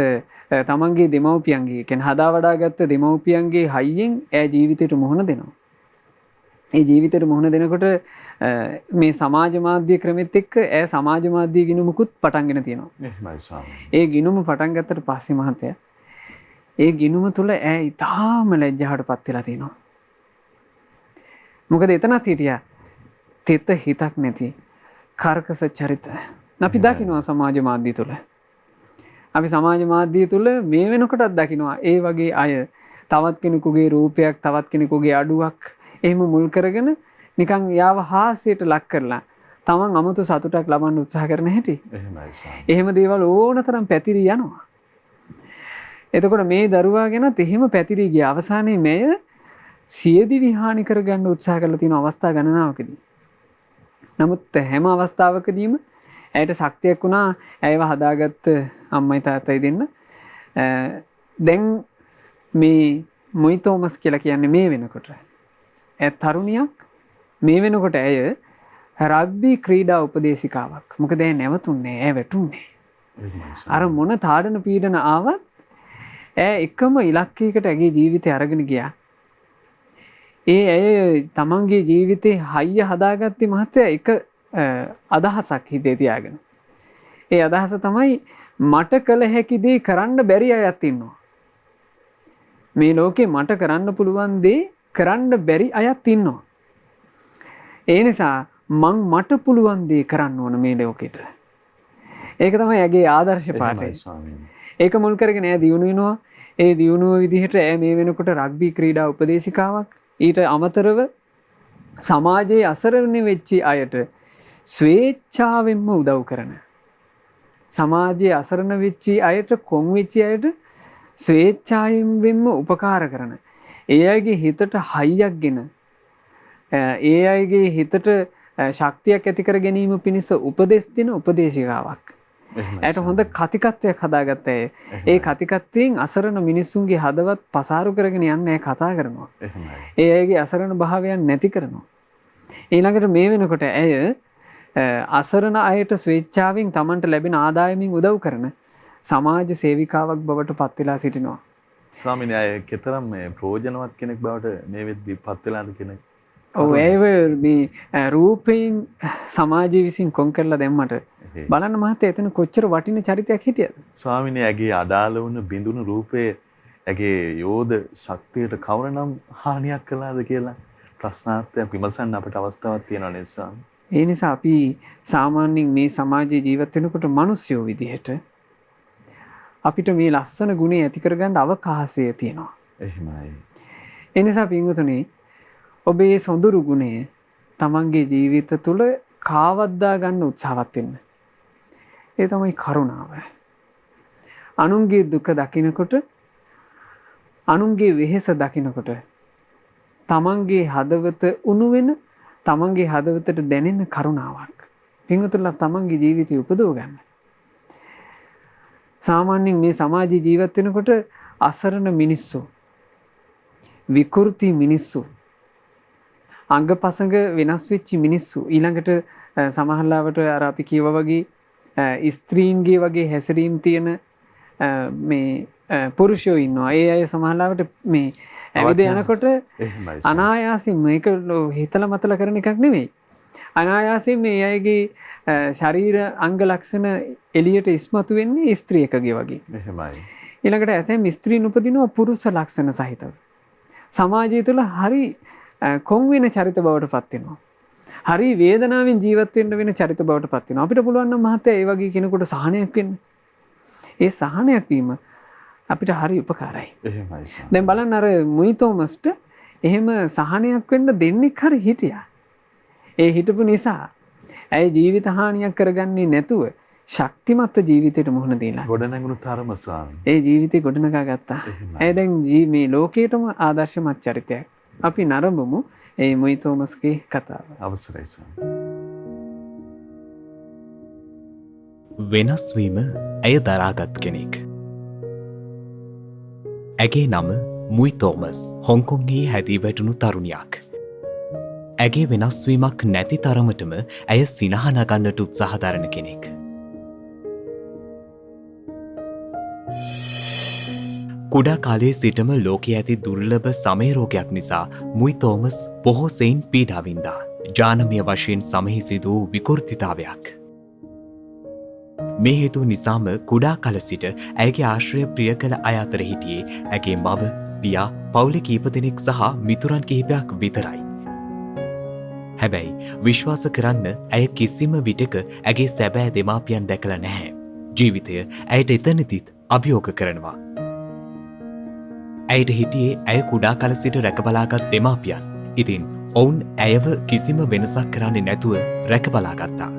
තමන්ගේ දෙමව්පියන්ගේ කියන්නේ හදා වඩාගත්ත දෙමව්පියන්ගේ හයියෙන් ඇය ජීවිතයට මුහුණ දෙනවා. ඒ ජීවිතයට මුහුණ දෙනකොට මේ සමාජ මාධ්‍ය ක්‍රමෙත් එක්ක ඇය සමාජ මාධ්‍ය ගිණුමකුත් පටන්ගෙන තියෙනවා. එහෙමයි ස්වාමී. ඒ ගිණුම පටන් ගත්තට පස්සේ මහත්තයා ඒ ගිණුම තුල ඇය ඊටාම ලැජ්ජාවටපත් වෙලා තියෙනවා. මොකද එතනත් හිටියා තෙත හිතක් නැති කර්කස චරිත. අපි දකිනවා සමාජ මාධ්‍ය තුල. අපි සමාජ මාධ්‍ය තුල මේ වෙනකොටත් දකිනවා ඒ වගේ අය තවත් කෙනෙකුගේ රූපයක්, තවත් කෙනෙකුගේ අඩුවක් එහෙම මුල් කරගෙන නිකන් යාව හාස්‍යයට ලක් කරලා තමන් අමුතු සතුටක් ලබන්න උත්සාහ කරන හැටි. එහෙමයි ස්වාමී. එහෙම දේවල් ඕනතරම් පැතිරී යනවා. එතකොට මේ දරුවා ගැනත් එහෙම පැතිරී ගිය අවසානයේ මෙය සියදිවි හානි කරගන්න උත්සාහ කරලා තියෙන අවස්ථා ගණනාවකදී. නමුත් හැම අවස්ථාවකදීම ඇයට ශක්තියක් වුණා ඇයව හදාගත්ත අම්මයි තාත්තයි දෙන්න. දැන් මේ මුයි තෝමස් කියලා කියන්නේ මේ වෙනකොට ඇය තරුණියක්. මේ වෙනකොට ඇය රග්බි ක්‍රීඩා උපදේශිකාවක්. මොකද ඇය නැවතුන්නේ, ඇය වැටුන්නේ. අර මොන තාඩන පීඩන ආවත් ඇය එකම ඉලක්කයකට ඇගේ ජීවිතය අරගෙන ගියා. ඒ ඇය තමන්ගේ ජීවිතේ හයිය හදාගත්තේ මහත්තයා එක අදහසක් හිතේ තියාගෙන. ඒ අදහස තමයි මට කළ හැකි දේ කරන්න බැරි අයත් ඉන්නවා. මේ ලෝකේ මට කරන්න පුළුවන් දේ කරන්න බැරි අයත් ඉන්නවා. ඒ නිසා මට පුළුවන් දේ කරන්න ඕන මේ ලෝකෙට. ඒක තමයි ඇගේ ආදර්ශ පාඨය. ඒක මුල් කරගෙන ඇය දියුණු වෙනවා. ඒ දියුණුව විදිහට ඇය මේ වෙනකොට රග්බි ක්‍රීඩා උපදේශිකාවක්. ඊට අමතරව සමාජයේ අසරණ වෙච්ච අයට ස්වේච්ඡාවෙන්ම උදව් කරන, සමාජයේ අසරණ වෙච්ච අයට, කොන් වෙච්ච අයට ස්වේච්ඡාවෙන්ම උපකාර කරන, ඒ අයගේ හිතට හයියක්ගෙන, ඒ අයගේ හිතට ශක්තියක් ඇති කර ගැනීම පිණිස උපදෙස් දෙන උපදේශිකාවක්. ඇයට හොඳ කතිකත්වයක් හදාගත්ත අය. ඒ කතිකත්වයෙන් අසරණ මිනිස්සුන්ගේ හදවත් පසාරු කරගෙන යන්න ඇය කතා කරනවා. ඒ අයගේ අසරණ භාවයන් නැති කරනවා. ඊළඟට මේ වෙනකොට ඇය අසරණ අයට ස්වේච්ඡාවෙන් තමන්ට ලැබෙන ආදායමින් උදව් කරන සමාජ සේවිකාවක් බවට පත් වෙලා සිටිනවා. ස්වාමීනි අය කෙතරම් මේ ප්‍රයෝජනවත් කෙනෙක් බවට මේ වෙද්දී පත් වෙලාද කෙනෙක්. ඔව් ඒව මේ රූපයෙන් සමාජය විසින් කොන් කරලා දැම්මට බලන්න මහත්තයා එතන කොච්චර වටින චරිතයක් හිටියද? ස්වාමීනි ඇගේ අඩාල වුණ බිඳුණු රූපයේ ඇගේ යෝධ ශක්තියට කවරනම් හානියක් කළාද කියලා ප්‍රශ්නාර්ථයක් විමසන්න අපට අවස්ථාවක් තියෙනවා නේද ස්වාමී? ඒ නිසා අපි සාමාන්‍යයෙන් මේ සමාජයේ ජීවත් වෙනකොට මිනිස්සුયો විදිහට අපිට මේ ලස්සන ගුණය ඇති කරගන්න අවකාශය තියෙනවා. එහෙමයි. ඒ නිසා පින්වතුනි ඔබේ සොඳුරු ගුණය තමන්ගේ ජීවිත තුළ කාවද්දා ගන්න උත්සාහවත් වෙන්න. ඒ තමයි කරුණාව. අනුන්ගේ දුක දකිනකොට අනුන්ගේ වෙහෙස දකිනකොට තමන්ගේ හදවත උණු වෙන තමන්ගේ හදවතට දැනෙන කරුණාවක් පින්වතුන්ලා තමන්ගේ ජීවිතය උපදව ගන්න. සාමාන්‍යයෙන් මේ සමාජයේ ජීවත් වෙනකොට අසරණ මිනිස්සු විකෘති මිනිස්සු අංගපසංග වෙනස් වෙච්ච මිනිස්සු ඊළඟට සමහරවිට අර අපි කියවා වගේ ස්ත්‍රීන්ගේ වගේ හැසිරීම් තියෙන මේ පුරුෂයෝ ඉන්නවා. ඒ අය සමහරවිට මේ ඇවිද යනකොට අනායාසයෙන් මේක හිතලා මතලා කරන එකක් නෙවෙයි. අනායාසයෙන් මේ අයගේ ශරීර අංග ලක්ෂණ එළියට ඉස්මතු වෙන්නේ ස්ත්‍රියකගේ වගේ. එහෙමයි. ඊළඟට ඇතැම් ස්ත්‍රීන් උපදිනවා පුරුෂ ලක්ෂණ සහිතව. සමාජය තුළ හරි කොන් වෙන චරිත බවට පත් වෙනවා. හරි වේදනාවෙන් ජීවත් වෙන්න වෙන චරිත බවට පත් වෙනවා. අපිට පුළුවන් නම් මහත්තයා ඒ වගේ කෙනෙකුට සහනයක් වෙන්න. ඒ සහනයක් වීම අපිට හරි උපකාරයි. එහෙමයි සර්. දැන් බලන්න අර මුයි තෝමස්ට එහෙම සහනයක් වෙන්න දෙන්නෙක් හරි හිටියා. ඒ හිටපු නිසා ඇය ජීවිත හානියක් කරගන්නේ නැතුව ශක්තිමත් ජීවිතයට මුහුණ දීලා ගොඩනැගුණු තරම ස්වාමී. ඒ ජීවිතේ ගොඩනගා ගත්තා. ඇය දැන් මේ ලෝකයටම ආදර්ශමත් චරිතයක්. අපි නරඹමු ඒ මුයි තෝමස්ගේ කතාව. අවසරයි ස්වාමී. වෙනස් වීම ඇය දරාගත් කෙනෙක්. ඇගේ නම මුයි තෝමස් හොංකොන්ගේ හැදී වැටුණු තරුණියක්. ඇගේ වෙනස්වීමක් නැති තරමටම ඇය සිනහනගන්නට උත්සාහ දරන කෙනෙක්. කුඩා කාලයේ සිටම ලෝකයේ ඇති දුර්ලභ සමයරෝගයක් නිසා මුයි තෝමස් බොහෝ සෙයින් පීඩාවින්දා. ජානමය වශයෙන් සමහි සිදු වූ විකෘතිතාවයක්. මේ හේතු නිසාම කුඩා කල සිට ඇයගේ ආශ්‍රය ප්‍රිය කළ අය අතර හිටියේ ඇගේ මව, පියා, පවුලේ කීප දෙනෙක් සහ මිතුරන් කිහිපයක් විතරයි. හැබැයි විශ්වාස කරන්න ඇය කිසිම විටක ඇගේ සැබෑ දෙමාපියන් දැකලා නැහැ. ජීවිතය ඇයට එතනදිත් අභියෝග කරනවා. ඇයට හිටියේ ඇය කුඩා කල සිට රැකබලාගත් දෙමාපියන්. ඉතින් ඔවුන් ඇයව කිසිම වෙනසක් කරන්නේ නැතුව රැකබලාගත්තා.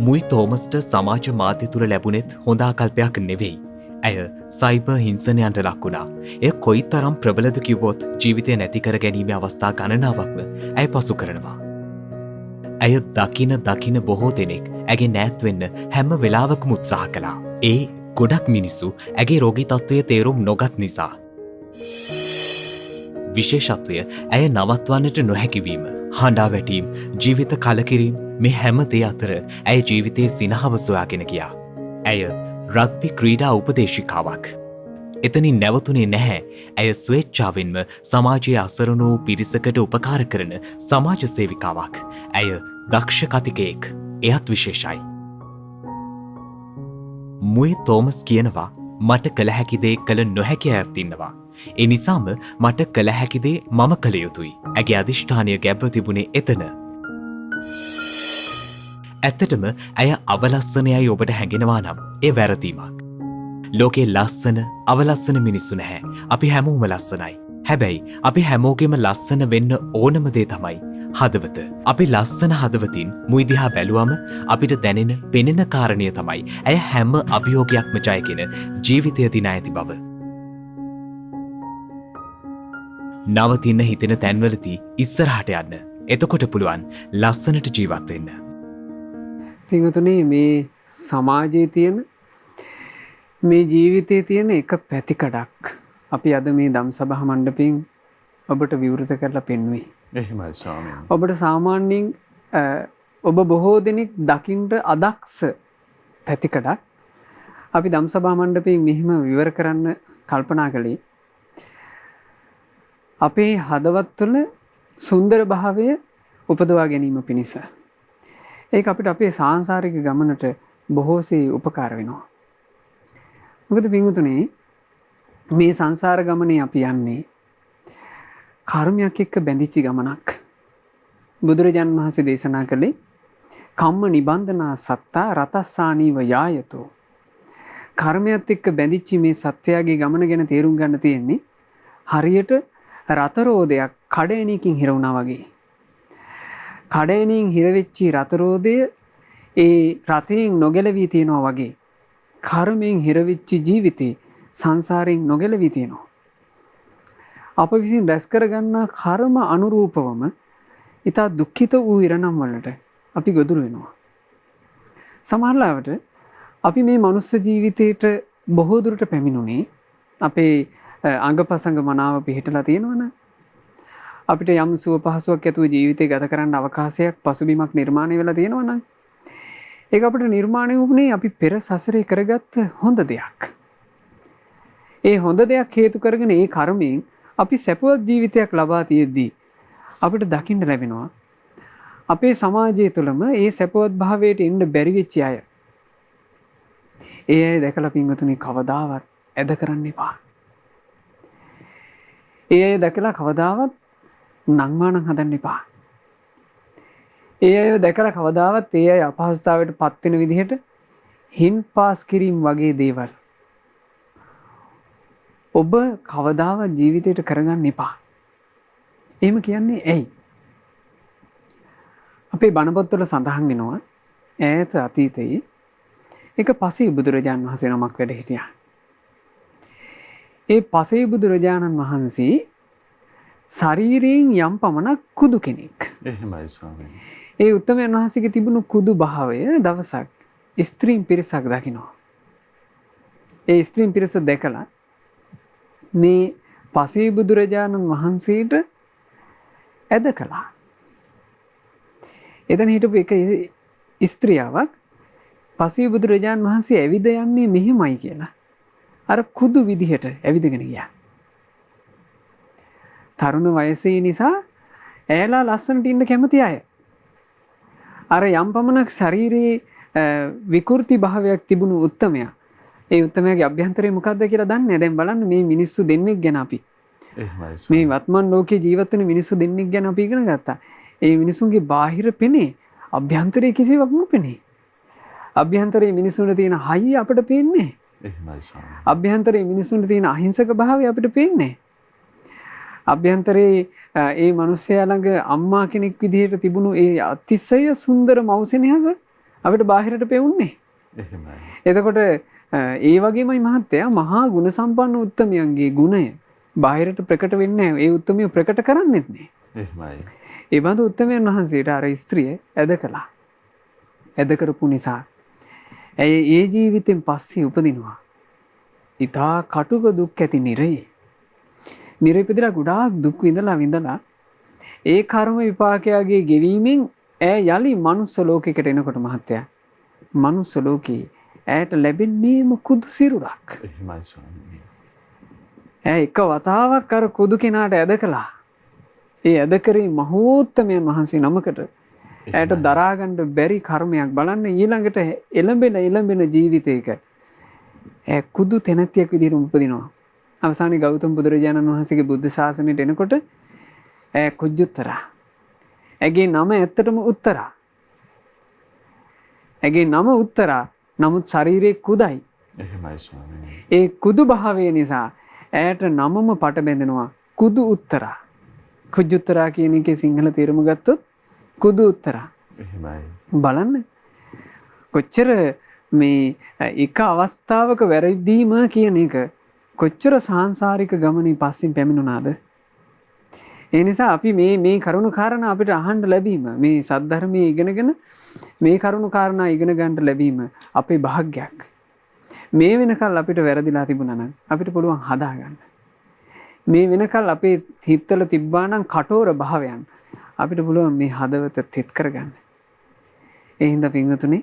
මුයි තෝමස්ට සමාජ මාධ්‍ය තුළ ලැබුණෙත් හොඳ ආකල්පයක් නෙවෙයි. ඇය සයිබර් හිංසනයන්ට ලක් වුණා. එය කොයි තරම් ප්‍රබලද කිව්වොත් ජීවිතය නැති කර ගැනීමේ අවස්ථා ගණනාවක්ම ඇය පසු කරනවා. ඇය දකින බොහෝ දෙනෙක් ඇගේ නෑත් වෙන්න හැම වෙලාවකම උත්සාහ කළා. ඒ ගොඩක් මිනිස්සු ඇගේ රෝගී තත්ත්වය තේරුම් නොගත් නිසා. විශේෂත්වය ඇය නවත්වන්නට නොහැකිවීම, හඬා වැටීම්, ජීවිත කලකිරීම මේ හැම දේ අතර ඇය ජීවිතයේ සිනහව සොයාගෙන ගියා. ඇය රග්බි ක්‍රීඩා උපදේශිකාවක්. එතනින් නැවතුනේ නැහැ. ඇය ස්වේච්ඡාවෙන්ම සමාජයේ අසරණ වූ පිරිසකට උපකාර කරන සමාජ සේවිකාවක්. ඇය දක්ෂ කතිකයෙක්. එයත් විශේෂයි. මුයි තෝමස් කියනවා මට කළ හැකි දේ කළ නොහැකි අයත් ඉන්නවා. ඒ නිසාම මට කළ හැකි දේ මම කළ යුතුයි. ඇගේ අධිෂ්ඨානය ගැබ්ව තිබුණේ එතන. ඇත්තටම ඇය අවලස්සනයයි ඔබට හැඟෙනවා නම් ඒ වැරදීමක්. ලෝකේ ලස්සන අවලස්සන මිනිස්සු නැහැ. අපි හැමෝම ලස්සනයි. හැබැයි අපි හැමෝගෙම ලස්සන වෙන්න ඕනම දේ තමයි හදවත. අපි ලස්සන හදවතින් මුයි දිහා බැලුවම අපිට දැනෙන පෙනෙන කාරණය තමයි ඇය හැම අභියෝගයක්ම ජයගෙන ජීවිතය දිනා ඇති බව. නවතින්න හිතෙන තැන්වලදී ඉස්සරහට යන්න. එතකොට පුළුවන් ලස්සනට ජීවත් වෙන්න. පින්වතුනි මේ සමාජයේ තියෙන මේ ජීවිතයේ තියෙන එක පැතිකඩක් අපි අද මේ දම්සභා මණ්ඩපයෙන් ඔබට විවෘත කරලා පෙන්වුවේ. එහෙමයි ස්වාමීනි. ඔබට සාමාන්‍යයෙන් ඔබ බොහෝ දෙනෙක් දකින්ට අදක්ෂ පැතිකඩක් අපි දම්සභා මණ්ඩපයෙන් මෙහිම විවර කරන්න කල්පනා කළේ අපේ හදවත් තුළ සුන්දර භාවය උපදවා ගැනීම පිණිස. ඒක අපිට අපේ සාංසාරික ගමනට බොහෝසේ උපකාර වෙනවා. මොකද පින්වතුනි මේ සංසාර ගමනේ අපි යන්නේ කර්මයක් එක්ක බැඳිච්ච ගමනක්. බුදුරජාණන් වහන්සේ දේශනා කළේ කම්ම නිබන්ධනා සත්තා රතස්සානීව යායතෝ. කර්මයත් එක්ක බැඳිච්ච මේ සත්‍යයගේ ගමන ගැන තේරුම් ගන්න තියෙන්නේ හරියට රතරෝදයක් කඩේණියකින් හිර වුණා වගේ. කඩේණියෙන් හිරවෙච්චි රතරෝදය ඒ රතයෙන් නොගැලවී තියෙනවා වගේ. කර්මයෙන් හිරවෙච්චි ජීවිතේ සංසාරයෙන් නොගැලවී තියෙනවා. අප විසින් රැස් කරගන්නා කර්ම අනුරූපවම ඉතා දුක්ඛිත වූ ඉරණම් වලට අපි ගොදුරු වෙනවා. සමහරවිට අපි මේ මනුස්ස ජීවිතේට බොහෝ දුරට පැමිණුනේ අපේ අංගපසංග මනාව පිහිටලා තියෙනවනේ. අපිට යම් සුව පහසුවක් ඇතුව ජීවිතය ගත කරන්න අවකාශයක් පසුබිමක් නිර්මාණය වෙලා තියෙනවනම් ඒක අපිට නිර්මාණය වුණේ අපි පෙර සසරේ කරගත්ත හොඳ දෙයක්. ඒ හොඳ දෙයක් හේතු කරගෙන ඒ කර්මයෙන් අපි සැපවත් ජීවිතයක් ලබා තියෙද්දී අපිට දකින්න ලැබෙනවා අපේ සමාජය තුළම ඒ සැපවත් භාවයට එන්න බැරි වෙච්ච අය. ඒ අය දැකලා පින්වතුනි කවදාවත් ඇද කරන්න එපා. ඒ අය දැකලා කවදාවත් නංවානම් හදන්න එපා. ඒ අය දැකලා කවදාවත් ඒ අය අපහසුතාවයට පත් වෙන විදිහට හින් පාස් කිරීම වගේ දේවල් ඔබ කවදාවත් ජීවිතයට කරගන්න එපා. එහෙම කියන්නේ ඇයි? අපේ බණ පොත්වල සඳහන් වෙනවා ඈත අතීතයේ එක පසේ බුදුරජාණන් වහන්සේ නමක් වැඩ හිටියා. ඒ පසේ බුදුරජාණන් වහන්සේ ශරීරයෙන් යම් පමණක් කුදු කෙනෙක්. එහෙමයි ස්වාමීනි. ඒ උත්තමයන් වහන්සේගේ තිබුණු කුදු භාවය දවසක් ස්ත්‍රීන් පිරිසක් දකිනවා. ඒ ස්ත්‍රීන් පිරිස දැකලා මේ පසේ බුදුරජාණන් වහන්සේට ඇද කළා. එතන හිටපු එක ස්ත්‍රියාවක් පසේ බුදුරජාණන් වහන්සේ ඇවිද යන්නේ මෙහෙමයි කියලා අර කුදු විදිහට ඇවිදගෙන ගියා. තරුණ වයසේ නිසා ඇයලා ලස්සනට ඉන්න කැමති අය. අර යම් පමණක් ශරීරයේ විකෘති භාවයක් තිබුණු උත්තමයා ඒ උත්තමයාගේ අභ්‍යන්තරය මොකක්ද කියලා දන්නේ. දැන් බලන්න මේ මිනිස්සු දෙන්නෙක් ගැන අපි මේ වත්මන් ලෝකේ ජීවත් වෙන මිනිස්සු දෙන්නෙක් ගැන අපි ඉගෙන ගත්තා. ඒ මිනිසුන්ගේ බාහිර පෙනේ අභ්‍යන්තරයේ කිසිවක් නොපෙනේ. අභ්‍යන්තරයේ මිනිසුන්ට තියෙන හයිය අපිට පේන්නේ. අභ්‍යන්තරයේ මිනිසුන්ට තියෙන අහිංසක භාවය අපිට පේන්නේ. අභ්‍යන්තරයේ ඒ මිනිස්සයා ළඟ අම්මා කෙනෙක් විදිහට තිබුණු ඒ අතිශය සුන්දර මෞසෙනහස අපිට බාහිරට පෙවුන්නේ. එතකොට ඒ වගේමයි මහත්තයා මහා ගුණ සම්පන්න උත්තමයන්ගේ ගුණය බාහිරට ප්‍රකට වෙන්නේ නැහැ. ඒ උත්තමිය ප්‍රකට කරන්නේත් නැහැ. ඒ බඳු උත්තමයන් වහන්සේට අර ස්ත්‍රිය ඇද කළා. ඇද කරපු නිසා ඇය ඒ ජීවිතෙන් පස්සේ උපදිනවා. ඊටා කටුක දුක් ඇති නිරයේ. නිරපෙදලා ගොඩාක් දුක් විඳලා ඒ කර්ම විපාකයාගේ ගෙවීමෙන් ඇය යලි මනුස්ස ලෝකයකට එනකොට මහත්තයා මනුස්ස ලෝකේ ඇයට ලැබෙන්නේම කුදු සිරුරක්. ඇය එක වතාවක් අර කුදු කෙනාට ඇද කළා. ඒ ඇද කරේ මහෝත්තමයන් වහන්සේ නමකට ඇයට දරාගන්න බැරි කර්මයක්. බලන්න ඊළඟට එළඹෙන ජීවිතයක ඇය කුදු තැනැත්තියක් විදිහට උපදිනවා. අවසානයේ ගෞතම බුදුරජාණන් වහන්සේගේ බුද්ධ ශාසනයට එනකොට ඇය කුජුත්තරා. ඇගේ නම ඇත්තටම උත්තරා. ඇගේ නම උත්තරා. නමුත් ශරීරයේ කුදයි. ඒ කුදු භාවය නිසා ඇයට නමම පට බැඳෙනවා කුදු උත්තරා. කුජුත්තරා කියන එකේ සිංහල තේරුම ගත්තොත් කුදු උත්තරා. බලන්න කොච්චර මේ එක අවස්ථාවක වැරදීම කියන එක කොච්චර සාංසාරික ගමනේ පස්සෙන් පැමිණුණාද. ඒ නිසා අපි මේ කරුණු කාරණා අපිට අහන්න ලැබීම මේ සද්ධර්මයේ ඉගෙනගෙන මේ කරුණු කාරණා ඉගෙන ගන්න ලැබීම අපේ වාග්යක්. මේ වෙනකල් අපිට වැරදිලා තිබුණා නම් අපිට පුළුවන් හදාගන්න. මේ වෙනකල් අපේ හිතවල තිබ්බා නම් කටෝර භාවයන් අපිට පුළුවන් මේ හදවත තෙත් කරගන්න. ඒ හින්දා පින්වතුනි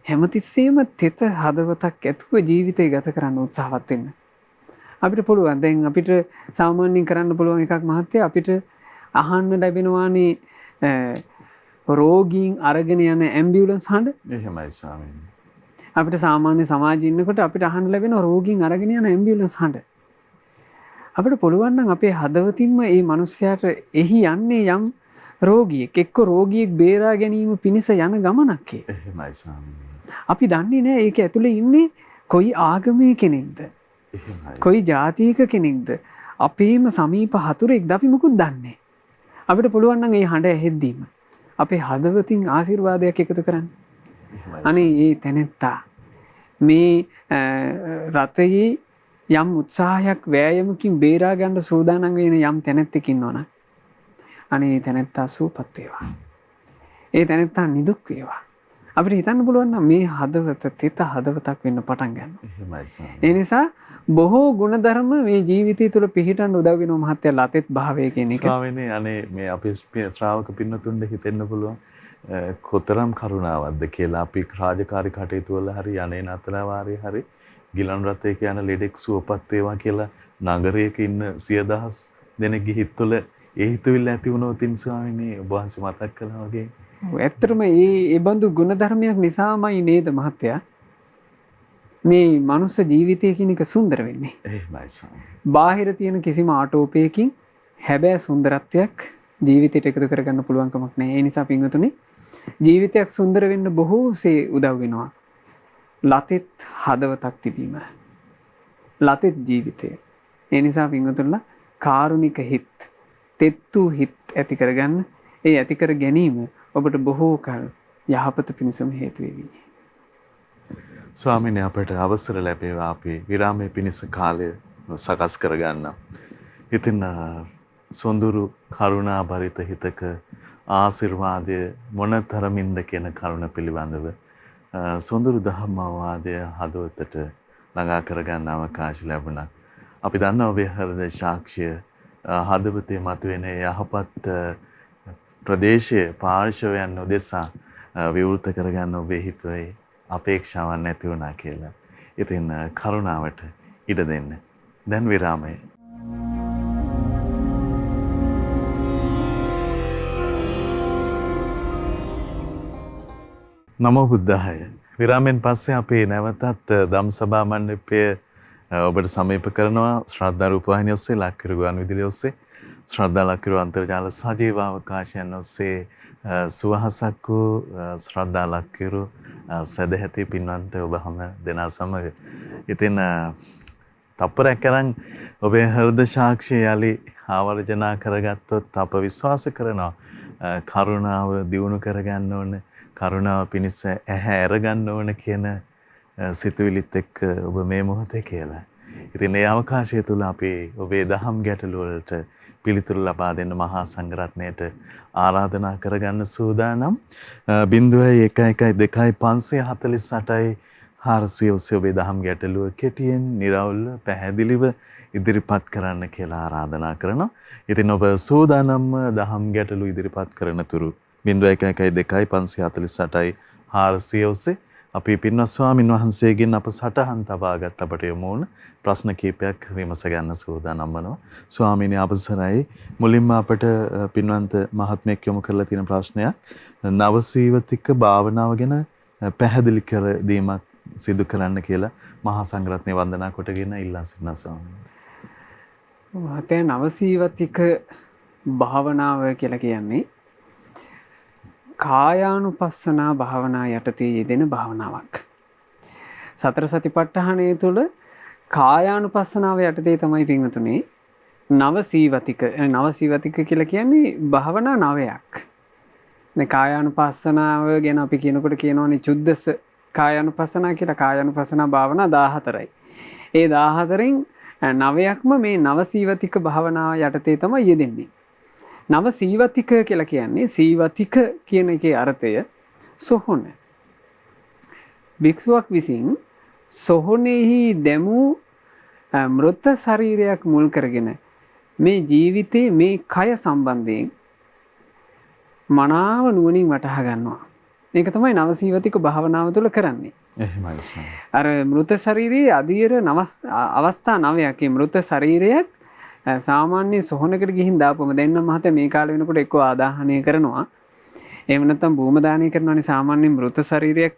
හැමතිස්සෙම තෙත හදවතක් ඇතුව ජීවිතය ගත කරන්න උත්සාහවත් වෙන්න. අපිට පුළුවන් දැන් අපිට සාමාන්‍යයෙන් කරන්න පුළුවන් එකක් මහත්තයා අපිට අහන්න ලැබෙනවානේ රෝගීන් අරගෙන යන ඇම්බියුලන්ස් හඬ. එහෙමයි ස්වාමීනි. අපිට සාමාන්‍ය සමාජයේ ඉන්නකොට අපිට අහන්න ලැබෙන රෝගීන් අරගෙන යන ඇම්බියුලන්ස් හඬ. අපිට පුළුවන් නම් අපේ හදවතින්ම මේ මිනිස්යාට එහි යන්නේ යම් රෝගියෙක් එක්ක රෝගියෙක් බේරා ගැනීම පිණිස යන ගමනක් ඒ. එහෙමයි ස්වාමීනි. අපි දන්නේ නැහැ ඒක ඇතුලේ ඉන්නේ කොයි ආගමේ කෙනෙක්ද? එහෙමයි. කොයි ජාතියක කෙනෙක්ද? අපේම සමීප හතුරෙක්ද අපි මොකුත් දන්නේ. අපිට පුළුවන් නම් මේ හඬ ඇහෙද්දීම අපේ හදවතින් ආශිර්වාදයක් එකතු කරන්න. අනේ මේ තැනැත්තා මේ රතයේ යම් උත්සාහයක් වෑයමකින් බේරා ගන්න සූදානම් වෙන යම් තැනැත්තෙක් ඉන්නවනම් අනේ තැනැත්තා සූපත් වේවා. ඒ තැනැත්තා නිදුක් වේවා. අපිට හිතන්න පුළුවන් නම් මේ හදවත තෙත හදවතක් වෙන්න පටන් ගන්නවා. එහෙමයි ස්වාමීනි. ඒ නිසා බොහෝ ගුණධර්ම මේ ජීවිතය තුළ පිහිටන්න උදව් වෙනවා මහත්තයා ලතෙත් භාවය කියන එක. ස්වාමීනි අනේ මේ අපේ ශ්‍රාවක පින්නතුන්ට හිතෙන්න පුළුවන් කොතරම් කරුණාවක්ද කියලා අපි රාජකාරී කටයුතු වල හරි යන්නේ නතරවාරේ හරි ගිලන් රථයක යන ලෙඩෙක් සුවපත් වේවා කියලා නගරයක ඉන්න 100,000 දෙනෙක්ගේ හිතවල ඒ හිතවිල්ල ඇති වුණොත් ස්වාමීනි ඔබ වහන්සේ මතක් කළා වගේ. ඇත්තටම ඒ බඳු ගුණධර්මයක් නිසාමයි නේද මහත්තයා මේ මනුස්ස ජීවිතය කියන එක සුන්දර වෙන්නේ. එහෙමයි ස්වාමීනි. බාහිර තියෙන කිසිම ආටෝපයකින් හැබැයි සුන්දරත්වයක් ජීවිතයට එකතු කරගන්න පුළුවන් කමක් නැහැ. ඒ නිසා පින්වතුනි ජීවිතයක් සුන්දර වෙන්න බොහෝසේ උදව් වෙනවා. ලතෙත් හදවතක් තිබීම. ලතෙත් ජීවිතය. ඒ නිසා පින්වතුන්ලා කාරුණික හිත්, තෙත්තු හිත් ඇති කරගන්න. ඒ ඇති කර ගැනීම ඔබට බොහෝ කල යහපත පිණිසම හේතු වෙවි. ස්වාමීනි අපට අවසර ලැබේවා අපි විරාමයේ පිණිස කාලය සකස් කරගන්න. ඉතින් සොඳුරු කරුණා බරිත හිතක ආශිර්වාදය මොනතරමින්ද කියන කරුණ පිළිබඳව සොඳුරු දහම් අවවාදය හදවතට ළඟා කරගන්න අවකාශ ලැබුණා. අපි දන්නවා ඔබේ හෘද සාක්ෂිය හදවතේ මතුවෙන යහපත් ප්‍රදේශයේ පාර්ශවයන් උදෙසා විවෘත කරගන්න ඔබේ හිතේ අපේක්ෂාවක් නැති වුණා කියලා. ඉතින් කරුණාවට ඉඩ දෙන්න. දැන් විරාමය. නමෝ බුද්ධාය. විරාමෙන් පස්සේ අපි නැවතත් ධම් සභා මණ්ඩපය ඔබට සමීප කරනවා ශ්‍රද්ධා රූපවාහිනිය ඔස්සේ ලක්කිරු ගුවන් විදුලිය ඔස්සේ ශ්‍රද්ධා ලක්කිරු අන්තර්ජාල සජීව අවකාශයන් ඔස්සේ සුවහසක් වූ ශ්‍රද්ධා ලක්කිරු සදැහැති පින්වන්ත ඔබ හැම දෙනා සමග. ඉතින් තප්පරයක් කරන් ඔබේ හෘද සාක්ෂිය යලි ආවර්ජනා කරගත්තොත් අප විශ්වාස කරනවා කරුණාව දියුණු කරගන්න ඕන, කරුණාව පිණිස ඇහැ අරගන්න ඕන කියන සිතුවිලිත් එක්ක ඔබ මේ මොහොතේ කියලා. ඉතින් මේ අවකාශය තුල අපි ඔබේ දහම් ගැටළු වලට පිළිතුරු ලබා දෙන්න මහා සංඝරත්නයට ආරාධනා කරගන්න සූදානම්. 0112 548 ඔබේ දහම් ගැටළුව කෙටියෙන්, නිරවුල්ව, පැහැදිලිව ඉදිරිපත් කරන්න කියලා ආරාධනා කරනවා. ඉතින් ඔබ සූදානම්ම දහම් ගැටළු ඉදිරිපත් කරන තුරු 0112 548 400 අපි පින්වත් ස්වාමින් වහන්සේගෙන් අප සටහන් තබාගත් අපට යොමු වුණ ප්‍රශ්න කීපයක් විමස ගන්න සූදානම් වෙනවා. ස්වාමීනි අවසරයි. මුලින්ම අපට පින්වන්ත මහත්මයෙක් යොමු කරලා තියෙන ප්‍රශ්නයක් නවසීවතික භාවනාව ගැන පැහැදිලි කර දීමක් සිදු කරන්න කියලා මහා සංඝරත්නය වන්දනා කොටගෙන ඉල්ලා සිටිනවා ස්වාමීනි. මහත්තයා නවසීවතික භාවනාව කියලා කියන්නේ කායානුපස්සනා භාවනා යටතේ යෙදෙන භාවනාවක්. සතර සතිපට්ඨානය තුළ කායානුපස්සනාව යටතේ තමයි පින්වතුනි නවසීවතික කියලා කියන්නේ භාවනා නවයක්. මේ කායානුපස්සනාව ගැන අපි කියනකොට කියනවනේ චුද්දස කායානුපස්සනා කියලා. කායානුපස්සනා භාවනා 14යි. ඒ 14න් 9ක්ම මේ නවසීවතික භාවනාව යටතේ තමයි යෙදෙන්නේ. නව සීවතික කියලා කියන්නේ සීවතික කියන එකේ අර්ථය සොහොන. භික්ෂුවක් විසින් සොහොනෙහි දැමූ මෘත ශරීරයක් මුල් කරගෙන මේ ජීවිතේ මේ කය සම්බන්ධයෙන් මනාව නුවණින් වටහා ගන්නවා. මේක තමයි නවසීවතික භාවනාව තුළ කරන්නේ. එහෙමයි ස්වාමී. අර මෘත ශරීරයේ අධීර අවස්ථා 9ක්. මේ මෘත ශරීරයක් සාමාන්‍ය සොහනකට ගිහින් දාපුවම දැන් නම් මහත්තයා මේ කාලේ වෙනකොට එක්ක ආදාහනය කරනවා. එහෙම නැත්නම් භූම දානය කරනවානේ සාමාන්‍ය මෘත ශරීරයක්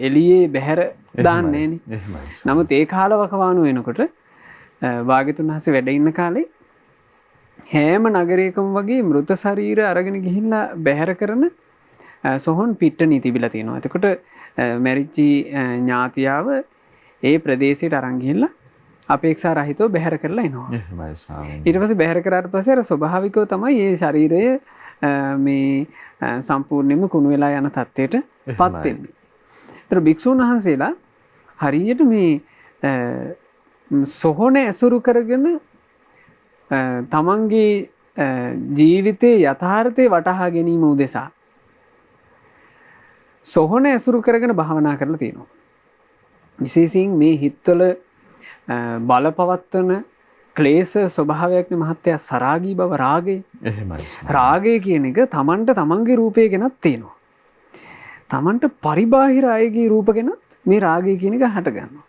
එළියේ බැහැර දාන්නේ නේ. නමුත් ඒ කාලවකවානු වෙනකොට භාග්‍යතුන් වහන්සේ වැඩ ඉන්න කාලේ හැම නගරයකම වගේ මෘත ශරීර අරගෙන ගිහිල්ලා බැහැර කරන සොහොන් පිට්ටනිය තිබිලා තියෙනවා. එතකොට මැරිච්චි ඥාතියාව ඒ ප්‍රදේශයට අරන් ගිහිල්ලා අපේක්ෂා රහිතව බැහැර කරලා එනවා. එහෙමයි ස්වාමී. ඊට පස්සේ බැහැර කරාට පස්සේ අර ස්වභාවිකව තමයි මේ ශරීරය මේ සම්පූර්ණයෙන්ම කුණු වෙලා යන තත්ත්වයට පත් වෙන්නේ. ඒතර භික්ෂුන් වහන්සේලා හරියට මේ සොහොන ඇසුරු කරගෙන තමන්ගේ ජීවිතයේ යථාර්ථය වටහා ගැනීම උදෙසා සොහොන ඇසුරු කරගෙන භාවනා කරලා තියෙනවා. විශේෂයෙන් මේ හිත්වල බලපවත්වන ක්ලේශ ස්වභාවයක්නේ මහත්තයා සරාගී බව රාගය. එහෙමයි. රාගය කියන එක තමන්ට තමන්ගේ රූපය ගැනත් තියෙනවා. තමන්ට පරිබාහිර අයගේ රූප ගැනත් මේ රාගය කියන එක හට ගන්නවා.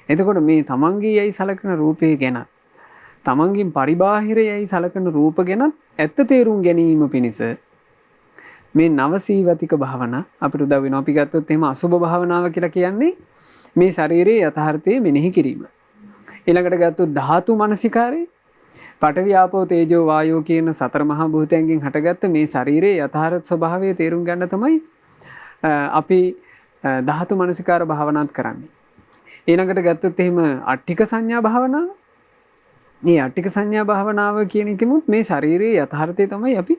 එතකොට මේ තමන්ගේ යයි සලකන රූපය ගැනත් තමන්ගෙන් පරිබාහිර යයි සලකන රූප ගැනත් ඇත්ත තේරුම් ගැනීම පිණිස මේ නවසීවතික භාවනා අපිට උදව් වෙනවා. අපි ගත්තොත් එහෙම අසුබ භාවනාව කියලා කියන්නේ මේ ශරීරයේ යථාර්ථය මෙනෙහි කිරීම. ඊළඟට ගත්තොත් ධාතු මනසිකාරය, පඨවි ආපෝ තේජෝ වායෝ කියන සතර මහා භූතයන්ගෙන් හටගත්ත මේ ශරීරයේ යථාර්ථ ස්වභාවය තේරුම් ගන්න තමයි අපි ධාතු මනසිකාර භාවනාත් කරන්නේ. ඊළඟට ගත්තොත් එහෙම අට්ඨික සංඥා භාවනාව. මේ අට්ඨික සංඥා භාවනාව කියන එකෙමුත් මේ ශරීරයේ යථාර්ථය තමයි අපි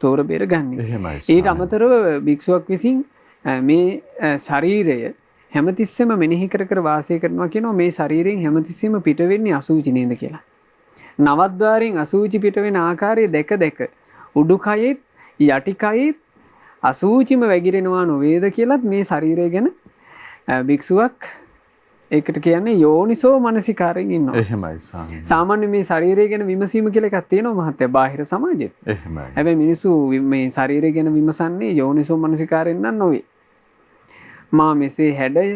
තෝර බේර ගන්නෙ. ඊට අමතරව භික්ෂුවක් විසින් මේ ශරීරය හැමතිස්සෙම මෙනෙහි කර කර වාසය කරනවා කියනවා. මේ ශරීරයෙන් හැමතිස්සෙම පිට වෙන්නේ අසුචි නේද කියලා. නවද්වාරයෙන් අසුචි පිට වෙන ආකාරය දැක දැක උඩුකයෙත් යටිකයෙත් අසුචිම වැగిරෙනවා නොවේද කියලත් මේ ශරීරය ගැන භික්ෂුවක් ඒකට කියන්නේ යෝනිසෝ මනසිකාරයෙන් ඉන්නවා. එහෙමයි ස්වාමී. සාමාන්‍ය මේ ශරීරය ගැන විමසීම කියලා එකක් තියෙනවා මහත්තයා බාහිර සමාජෙත්. එහෙමයි. හැබැයි මිනිස්සු මේ ශරීරය ගැන විමසන්නේ යෝනිසෝ මනසිකාරයෙන් නම් නොවේ. මා මෙසේ හැඩය,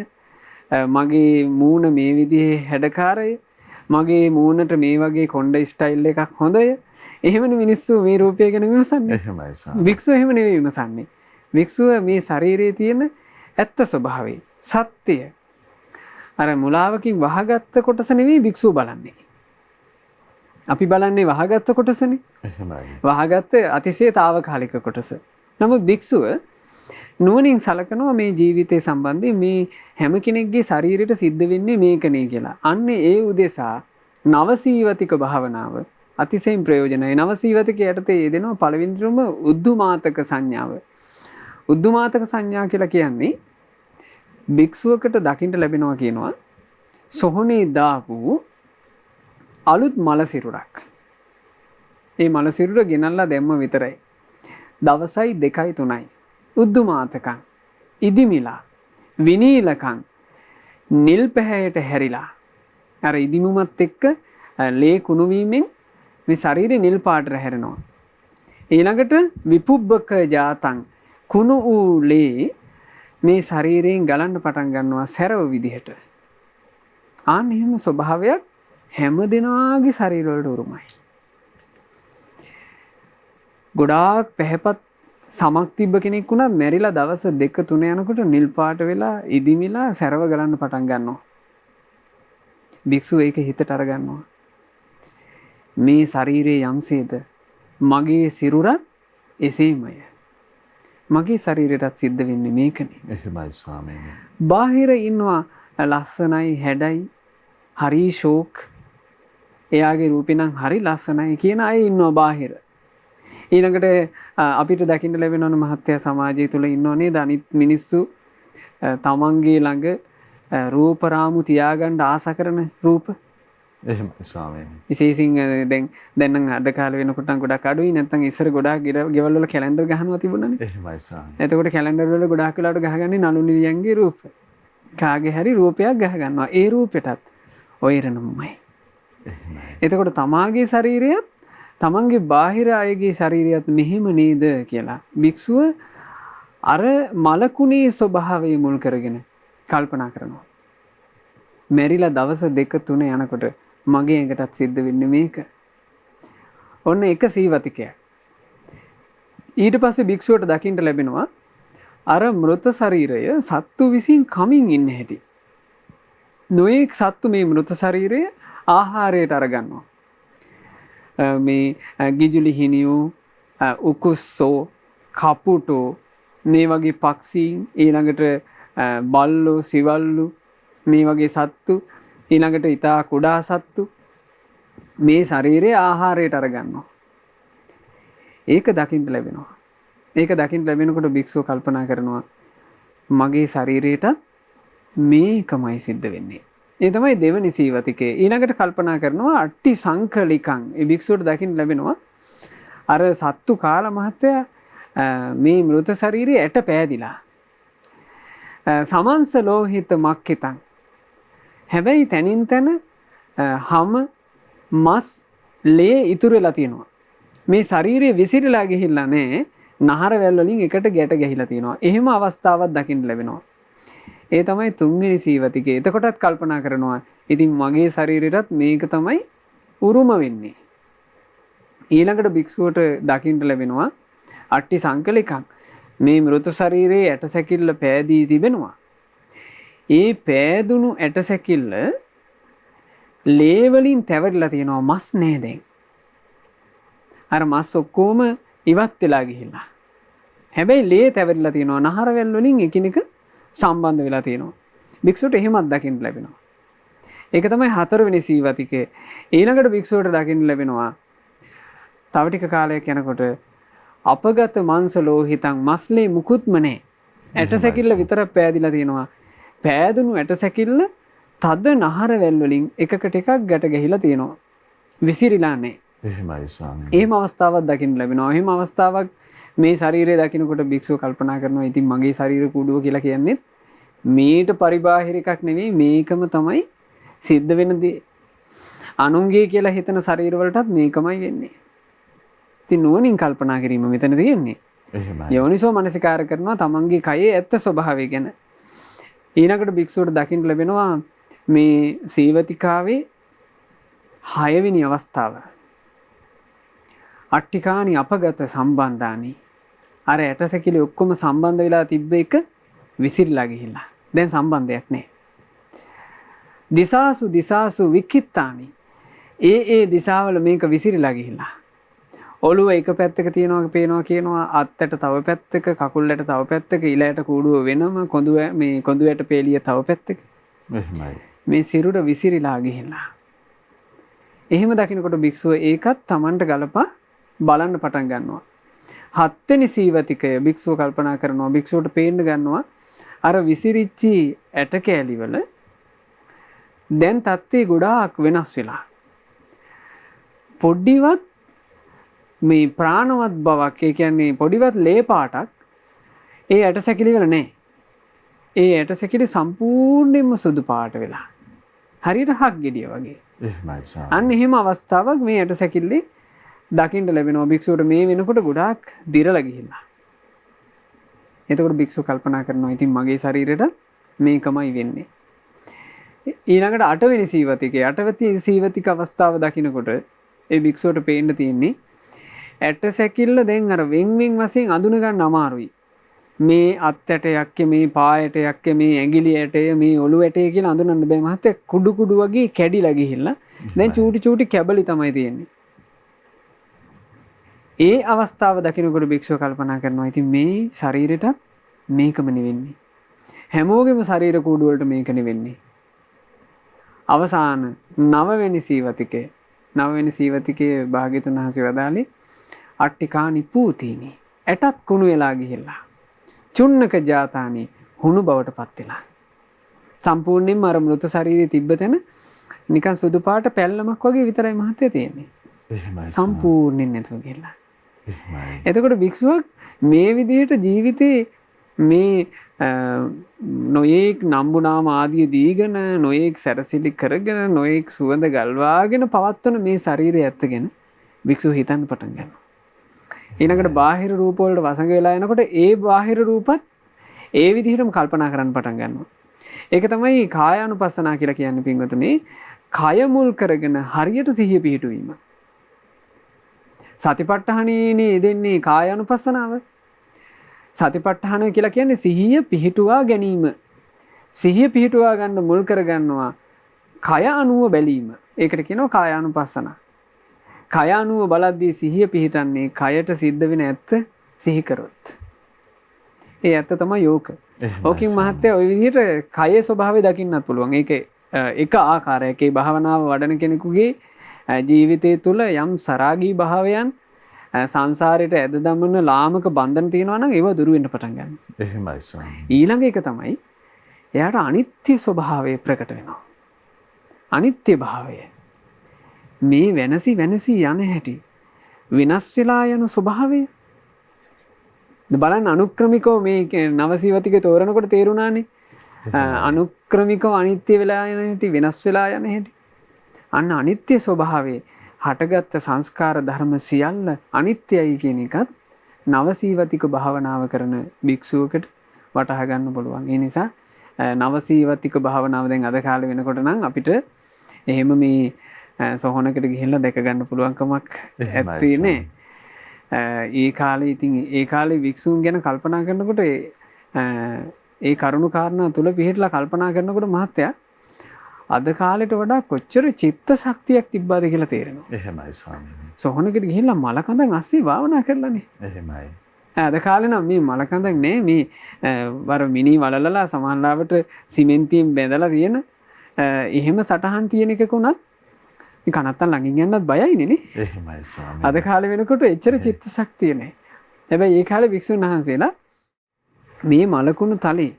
මගේ මූණ මේ විදිහේ හැඩකාරය, මගේ මූණට මේ වගේ කොණ්ඩ ස්ටයිල් එකක් හොඳය. එහෙමනේ මිනිස්සු මේ රූපය ගැන විමසන්නේ. එහෙමයි ස්වාමී. භික්ෂුව එහෙම නෙවෙයි විමසන්නේ. භික්ෂුව මේ ශරීරයේ තියෙන ඇත්ත ස්වභාවය, සත්‍යය අර මුලාවකින් වහගත්ත කොටස නෙවෙයි භික්ෂුව බලන්නේ. අපි බලන්නේ වහගත්ත කොටසනේ. එහෙමයි. වහගත්ත අතිශය తాවකාලික කොටස. නමුත් භික්ෂුව නුවණින් සලකනවා මේ ජීවිතය සම්බන්ධයෙන් මේ හැම කෙනෙක්ගේ ශරීරයට සිද්ධ වෙන්නේ මේකනේ කියලා. අන්න ඒ උදෙසා නවසීවතික භාවනාව අතිශයින් ප්‍රයෝජනයි. නවසීවතික යටතේ යෙදෙනවා පළවෙනිටම උද්ධමාතක සංඥාව. උද්ධමාතක සංඥා කියලා කියන්නේ භික්ෂුවකට දකින්න ලැබෙනවා කියනවා සොහොනේ දාපු අලුත් මල සිරුරක්. ඒ මල සිරුර ගෙනල්ලා දැම්ම විතරයි. දවසයි 2යි 3යි උද්ධමාතකං ඉදිමිලා විනීලකං නිල් පැහැයට හැරිලා අර ඉදිමුමත් එක්ක ලේ කුණු වීමෙන් මේ ශරීරේ නිල් පාටට හැරෙනවා. ඊළඟට විපුබ්බක ජාතං කුණු වූ ලේ මේ ශරීරයෙන් ගලන්න පටන් ගන්නවා සැරව විදිහට. ආන් එහෙම ස්වභාවයක් හැම දිනාගේ ශරීරවලට උරුමයි. ගොඩාක් පැහැපත් සමක් තිබ්බ කෙනෙක් වුණත් මැරිලා දවස් 2-3 යනකොට නිල් පාට වෙලා ඉදිමිලා සැරව ගලන්න පටන් ගන්නවා. භික්ෂුව ඒක හිතට අරගන්නවා. මේ ශරීරයේ යම්සේද මගේ සිරුරත් එසේමය. මගේ ශරීරයටත් සිද්ධ වෙන්නේ මේකනේ. එහෙමයි ස්වාමීනි. බාහිර ඉන්නවා ලස්සනයි හැඩයි හරි ෂෝක්. එයාගේ රූපේ නම් හරි ලස්සනයි කියන අය ඉන්නවා බාහිර. ඊළඟට අපිට දකින්න ලැබෙනවන මහත්ය සමාජය තුළ ඉන්නව නේද අනිත් මිනිස්සු තමන්ගේ ළඟ රූප රාමු තියාගන්න ආස කරන රූප. එහෙමයි ස්වාමීනි. විශේෂයෙන් දැන් නම් අද කාලේ වෙනකොට නම් ගොඩක් අඩුයි. නැත්නම් ඉස්සර ගොඩාක් ගෙවල් වල කැලෙන්ඩර් ගහනවා තිබුණානේ. එහෙමයි ස්වාමීනි. එතකොට කැලෙන්ඩර් වල ගොඩාක් වෙලාවට ගහගන්නේ නළු නිලියන්ගේ රූප. කාගේ හරි රූපයක් ගහ ගන්නවා. ඒ රූපෙටත් ඔය ඉරණමයි. එහෙමයි. එතකොට තමාගේ ශරීරයත් තමන්ගේ බාහිර අයගේ ශරීරයත් මෙහෙම නේද කියලා භික්ෂුව අර මලකුණේ ස්වභාවය මුල් කරගෙන කල්පනා කරනවා. මැරිලා දවස් 2-3 යනකොට මගේ ඇඟටත් සිද්ධ වෙන්නේ මේක. ඔන්න එක සීවතිකයක්. ඊට පස්සේ භික්ෂුවට දකින්න ලැබෙනවා අර මෘත ශරීරය සත්තු විසින් කමින් ඉන්න හැටි. නොඑක් සත්තු මේ මෘත ශරීරය ආහාරයට අරගන්නවා. මේ ගිජුලි හිනියෝ, උකුස්සෝ, කපුටෝ මේ වගේ පක්ෂීන්, ඊළඟට බල්ලෝ, සිවල්ලු මේ වගේ සත්තු, ඊළඟට ඊටා කුඩා සත්තු මේ ශරීරයේ ආහාරයට අරගන්නවා. ඒක දකින්න ලැබෙනවා. ඒක දකින්න ලැබෙනකොට භික්ෂුව කල්පනා කරනවා මගේ ශරීරයට මේකමයි සිද්ධ වෙන්නේ. ඒ තමයි දෙවනි සීවතිකේ. ඊළඟට කල්පනා කරනවා අට්ටි සංකලිකං. ඒ භික්ෂුවට දකින්න ලැබෙනවා අර සත්තු කාල මහත්තයා මේ මෘත ශරීරයේ ඇට පෑදිලා. සමංස ලෝහිත මක්කිතං. හැබැයි තනින් තන හම මස් ලේ ඉතුරු වෙලා තියෙනවා. මේ ශරීරය විසිරලා ගිහිල්ලා නැහැ. නහර වැල් වලින් එකට ගැට ගැහිලා තියෙනවා. එහෙම අවස්ථාවක් දකින්න ලැබෙනවා. ඒ තමයි තුන්වෙනි සීවතිකේ. එතකොටත් කල්පනා කරනවා ඉතින් මගේ ශරීරයටත් මේක තමයි උරුම වෙන්නේ. ඊළඟට භික්ෂුවට දකින්න ලැබෙනවා අට්ටි සංකලිකං. මේ මෘත ශරීරයේ ඇටසැකිල්ල පෑදී තිබෙනවා. ඒ පෑදුණු ඇටසැකිල්ල ලේ වලින් තැවරිලා තියෙනවා. මස් නෑ දැන්. අර මස් ඔක්කොම ඉවත් වෙලා ගිහිල්ලා. හැබැයි ලේ තැවරිලා තියෙනවා. නහර වැල් වලින් එකිනෙක සම්බන්ධ වෙලා තියෙනවා. භික්ෂුවට එහෙමත් දකින්න ලැබෙනවා. ඒක තමයි හතරවෙනි සීවතිකේ. ඊළඟට භික්ෂුවට දකින්න ලැබෙනවා තව ටික කාලයක් යනකොට අපගත මංස ලෝහිතං. මස්ලේ මුකුත්ම නැහැ. ඇටසැකිල්ල විතරක් පෑදිලා තියෙනවා. පෑදුණු ඇටසැකිල්ල තද නහර වැල් වලින් එකකට එකක් ගැට ගැහිලා තියෙනවා. විසිරිලා නැහැ. එහෙමයි ස්වාමී. එහෙම අවස්ථාවක් දකින්න ලැබෙනවා. එහෙම අවස්ථාවක් මේ ශරීරය දකින්නකොට භික්ෂුව කල්පනා කරනවා ඉතින් මගේ ශරීර කුඩුව කියලා කියන්නේ මේට පරිබාහිර එකක් නෙවෙයි, මේකම තමයි සිද්ධ වෙන දේ. අනුන්ගේ කියලා හිතන ශරීර වලටත් මේකමයි වෙන්නේ. ඉතින් නුවණින් කල්පනා කිරීම මෙතන තියෙන්නේ. එහෙමයි. යෝනිසෝ මනසිකාර කරනවා තමන්ගේ කයේ ඇත්ත ස්වභාවය ගැන. ඊළඟට භික්ෂුවට දකින්න ලැබෙනවා මේ සීවතිකාවේ 6 වෙනි අවස්ථාව. අට්ටිකානි අපගත සම්බන්ධානි. අර ඇටසැකිලි ඔක්කොම සම්බන්ධ වෙලා තිබ්බ එක විසිරලා ගිහිල්ලා. දැන් සම්බන්ධයක් නැහැ. දිසාසු විකිත්තානි. ඒ දිසාවල මේක විසිරලා ගිහිල්ලා. ඔළුව එක පැත්තක තියනවා පේනවා කියනවා, අත්තට තව පැත්තක, කකුල්ලට තව පැත්තක, ඉලයට කූඩුව වෙනම, කොඳුයට පේලිය තව පැත්තක. එහෙමයි. මේ සිරුර විසිරලා ගිහිල්ලා. එහෙම දකින්නකොට භික්ෂුව ඒකත් Tamanට ගලපා බලන්න පටන් ගන්නවා. 7 වෙනි සීවතිකය භික්ෂුව කල්පනා කරනවා. භික්ෂුවට පේන්න ගන්නවා අර විසිරිච්චි ඇට කෑලිවල දැන් තත්ත්වය ගොඩාක් වෙනස් වෙලා. පොඩිවත් මේ ප්‍රාණවත් බවක්, ඒ කියන්නේ පොඩිවත් ලේ පාටක් ඒ ඇටසැකිලි වල නැහැ. ඒ ඇටසැකිලි සම්පූර්ණයෙන්ම සුදු පාට වෙලා. හරියට හක් ගෙඩිය වගේ. එහෙමයි ස්වාමී. අන්න එහෙම අවස්ථාවක් මේ ඇටසැකිල්ලේ දකින්න ලැබෙනවා. භික්ෂුවට මේ වෙනකොට ගොඩාක් දිරලා ගිහිල්ලා. එතකොට භික්ෂුව කල්පනා කරනවා ඉතින් මගේ ශරීරෙට මේකමයි වෙන්නේ. ඊළඟට 8 වෙනි සීවතිකේ 8 වෙනි සීවතික අවස්ථාව දකින්නකොට ඒ භික්ෂුවට පේන්න තියෙන්නේ ඇටසැකිල්ල දැන් අර වෙන් වශයෙන් අඳුන ගන්න අමාරුයි. මේ අත් ඇටයක්, මේ පා ඇටයක්, මේ ඇඟිලි ඇටය, මේ ඔළුව ඇටය කියලා අඳුනන්න බෑ මහත්තයා. කුඩු කුඩු වගේ කැඩිලා ගිහිල්ලා දැන් චූටි කැබලි තමයි තියෙන්නේ. ඒ අවස්ථාව දකින්නකොට භික්ෂුව කල්පනා කරනවා ඉතින් මේ ශරීරෙට මේකම නෙවෙන්නේ. හැමෝගෙම ශරීර කූඩු වලට මේක නෙවෙන්නේ. අවසාන 9 වෙනි සීවතිකේ භාග්‍යතුන් වහන්සේ වදාළේ අට්ටිකානි පූතීනි. ඇටත් කුණු වෙලා ගිහිල්ලා. චුන්නක ජාතානි හුණු බවට පත් වෙලා. සම්පූර්ණයෙන්ම අර මෘත ශරීරයේ තිබ්බ තැන නිකන් සුදු පාට පැල්ලමක් වගේ විතරයි මහත්තයා තියෙන්නේ. එහෙමයි. සම්පූර්ණයෙන් නැතුව ගිහිල්ලා. එහෙමයි. එතකොට භික්ෂුවක් මේ විදිහට ජීවිතේ මේ නොයෙක් නම්බුනාම ආදිය දීගෙන, නොයෙක් සැරසිලි කරගෙන, නොයෙක් සුවඳ ගල්වාගෙන පවත්වන මේ ශරීරය ඇත්තගෙන භික්ෂුව හිතන්න පටන් ගන්නවා. ඊළඟට බාහිර රූප වලට වසඟ වෙලා යනකොට ඒ බාහිර රූපත් ඒ විදිහටම කල්පනා කරන්න පටන් ගන්නවා. ඒක තමයි කායානුපස්සනා කියලා කියන්නේ පින්වතුනි. කය මුල් කරගෙන හරියට සිහිය පිහිටුවීම. සතිපට්ඨානෙනේ දෙන්නේ කායානුපස්සනාව. සතිපට්ඨාන කියලා කියන්නේ සිහිය පිහිටුවා ගැනීම. සිහිය පිහිටුවා ගන්න මුල් කරගන්නවා කය අනුව බැලීම. ඒකට කියනවා කායානුපස්සන. කය අනුව බලද්දී සිහිය පිහිටන්නේ කයට සිද්ධ වෙන ඇත්ත සිහි කරොත්. ඒ ඇත්ත තමයි යෝක. ඕකින් මහත්තයා ওই විදිහට කයේ ස්වභාවය දකින්නත් පුළුවන්. ඒක එක ආකාරයක ඒ භාවනාව වඩන කෙනෙකුගේ ජීවිතය තුළ යම් සරාගී භාවයන් සංසාරයට ඇද දමන ලාමක බන්ධන තියෙනවා නම් ඒව දුරු වෙන්න පටන් ගන්නවා. එහෙමයි ස්වාමී. ඊළඟ එක තමයි එයාට අනිත්‍ය ස්වභාවය ප්‍රකට වෙනවා. අනිත්‍ය භාවය. මේ වෙනසි යන හැටි විනාශ වෙලා යන ස්වභාවය. බලන්න අනුක්‍රමිකව මේ නවසීවතික තෝරනකොට තේරුණානේ. අනුක්‍රමිකව අනිත්‍ය වෙලා යන හැටි වෙනස් වෙලා යන හැටි. අන්න අනිත්‍ය ස්වභාවයේ හටගත්ත සංස්කාර ධර්ම සියල්ල අනිත්‍යයි කියන එකත් නවසීවතික භාවනාව කරන භික්ෂුවකට වටහා ගන්න පුළුවන්. ඒ නිසා නවසීවතික භාවනාව දැන් අද කාලේ වෙනකොට නම් අපිට එහෙම මේ සොහොනකට ගිහිල්ලා දැක ගන්න පුළුවන්කමක් ඇත්තේ නෑ. ඒ කාලේ ඉතින් ඒ කාලේ වික්ෂුන් ගැන කල්පනා කරනකොට ඒ කරුණු කාරණා තුල පිළිහිట్లా කල්පනා කරනකොට මහත්තයා අද කාලෙට වඩා කොච්චර චිත්ත ශක්තියක් තිබ්බද කියලා තේරෙනවා. එහෙමයි ස්වාමීනි. සොහොනකට ගිහිල්ලා මලකඳන් අස්සේ භාවනා කරලානේ. එහෙමයි. අද කාලේ නම් මේ මලකඳක් නෑ මේ වර මිනි වලලලා සමහරවට සිමෙන්තියෙන් බැඳලා තියෙන එහෙම සටහන් තියෙන එකක උනත් මේ කනත්තන් ළඟින් යන්නත් බයයිනේ නේ. එහෙමයි ස්වාමීනි. අද කාලේ වෙනකොට එච්චර චිත්ත ශක්තිය නෑ. හැබැයි ඒ කාලේ වික්ෂුන් වහන්සේලා මේ මලකුණු තලේ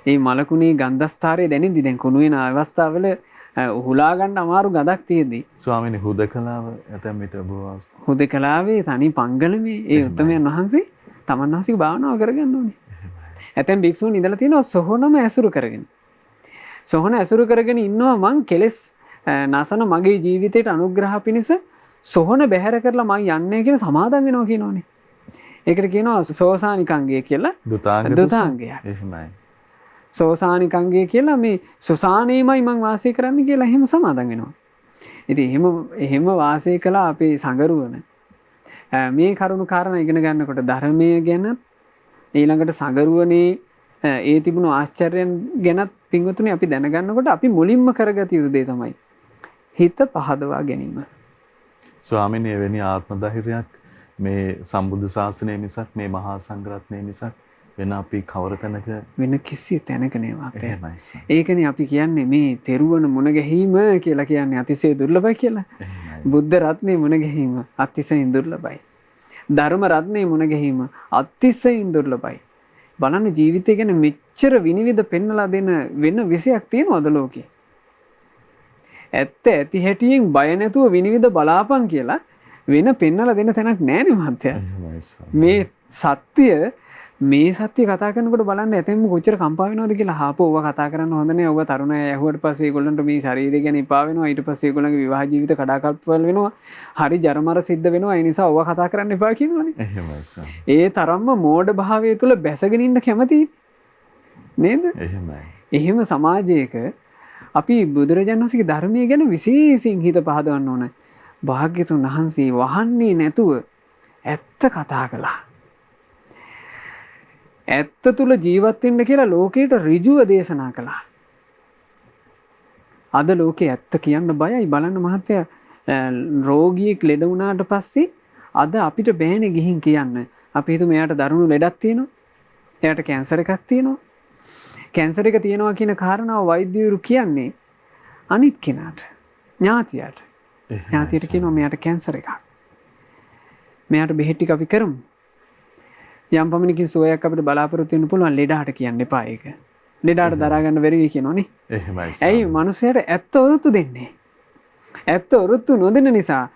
ඒ මලකුණේ ගන්ධස්තරය දැනෙද්දි දැන් කුණු වෙන අවස්ථාවල උහුලා ගන්න අමාරු ගඳක් තියෙද්දි ස්වාමීනි හුදකලාව ඇතැම් විට බොහෝ හුදකලාවේ තනි පංගලමේ ඒ උත්තමයන් වහන්සේ තමන් වහන්සේගේ භාවනාව කරගන්න ඕනේ. ඇතැම් භික්ෂුන් ඉඳලා තියෙනවා සොහොනම ඇසුරු කරගෙන. සොහොන ඇසුරු කරගෙන ඉන්නවා මං කෙලස් නසන මගේ ජීවිතයට අනුග්‍රහ පිණිස සොහොන බැහැර කරලා මං යන්නේ කියලා සමාදන් වෙනවා කියනෝනේ. ඒකට කියනවා සෝසානිකංගය කියලා. දුතාංගය. එහෙමයි. සෝසානිකංගය කියලා මේ සුසානේමයි මං වාසය කරන්න කියලා එහෙම සමාදන් වෙනවා. ඉතින් එහෙම වාසය කළා අපේ සංගරුවන. මේ කරුණු කාරණා ඉගෙන ගන්නකොට ධර්මය ගැන ඊළඟට සංගරුවනේ ඒ තිබුණු ආශ්චර්යයන් ගැනත් පින්වතුනි අපි දැනගන්නකොට අපි මුලින්ම කරගත යුතු දේ තමයි හිත පහදවා ගැනීම. ස්වාමීනි එවැනි ආත්ම ධෛර්යයක් මේ සම්බුද්ධ ශාසනය මිසක් මේ මහා සංඝරත්නය මිසක් වෙන අපි කවර තැනක වෙන කිසි තැනක නේ මාතේ. එහෙමයි ස්වාමී. ඒකනේ අපි කියන්නේ මේ තෙරුවන මුණ ගැහිම කියලා කියන්නේ අතිශය දුර්ලභයි කියලා. එහෙමයි. බුද්ධ රත්නේ මුණ ගැහිම අතිශයින් දුර්ලභයි. ධර්ම රත්නේ මුණ ගැහිම අතිශයින් දුර්ලභයි. බලන්න ජීවිතය ගැන මෙච්චර විනිවිද පෙන්වලා දෙන වෙන විෂයක් තියෙනවද ලෝකේ? ඇත්ත ඇති හැටියෙන් බය නැතුව විනිවිද බලාපන් කියලා වෙන පෙන්වලා දෙන තැනක් නෑනේ මහත්තයා. මේ සත්‍ය මේ සත්‍ය කතා කරනකොට බලන්න ඇතෙම කොච්චර කම්පා වෙනවද කියලා. හාපෝ ඔව කතා කරන්න හොඳ නෑ. ඔව තරුණය ඇහුවට පස්සේ ඒගොල්ලන්ට මේ ශරීරය ගැන එපා වෙනවා. ඊට පස්සේ ඒගොල්ලන්ගේ විවාහ ජීවිත කඩාකප්පල් වෙනවා. හරි ජරමර සිද්ධ වෙනවා. ඒ නිසා ඔව කතා කරන්න එපා කියනවනේ. එහෙමයි සර්. ඒ තරම්ම මෝඩ භාවය තුල බැසගෙන ඉන්න කැමතියි. නේද? එහෙමයි. එහෙම සමාජයක අපි බුදුරජාණන් වහන්සේගේ ධර්මය ගැන විශේෂයෙන් හිත පහදවන්න ඕන. භාග්‍යතුන් වහන්සේ වහන්නේ නැතුව ඇත්ත කතා කළා. ඇත්ත තුල ජීවත් වෙන්න කියලා ලෝකයට ඍජුව දේශනා කළා. අද ලෝකේ ඇත්ත කියන්න බයයි. බලන්න මහත්තයා රෝගියෙක් ලෙඩ වුණාට පස්සේ අද අපිට බෑනේ ගිහින් කියන්න. අපි හිතමු එයාට දරුණු ලෙඩක් තියෙනවා. එයාට කැන්සර් එකක් තියෙනවා. කැන්සර් එක තියෙනවා කියන කාරණාව වෛද්‍යවරු කියන්නේ අනිත් කෙනාට, ඥාතියට. ඥාතියට කියනවා මෙයාට කැන්සර් එකක්. මෙයාට බෙහෙත් ටික අපි කරමු. යම් පමණකින් සුවයක් අපිට බලාපොරොත්තු වෙන්න පුළුවන්. ලෙඩාට කියන්න එපා ඒක. ලෙඩාට දරා ගන්න බැරි වෙයි කියනෝනේ. එහෙමයි. ඇයි මිනිස්සයාට ඇත්ත ඔරුත්තු දෙන්නේ? ඇත්ත ඔරුත්තු නොදෙන නිසා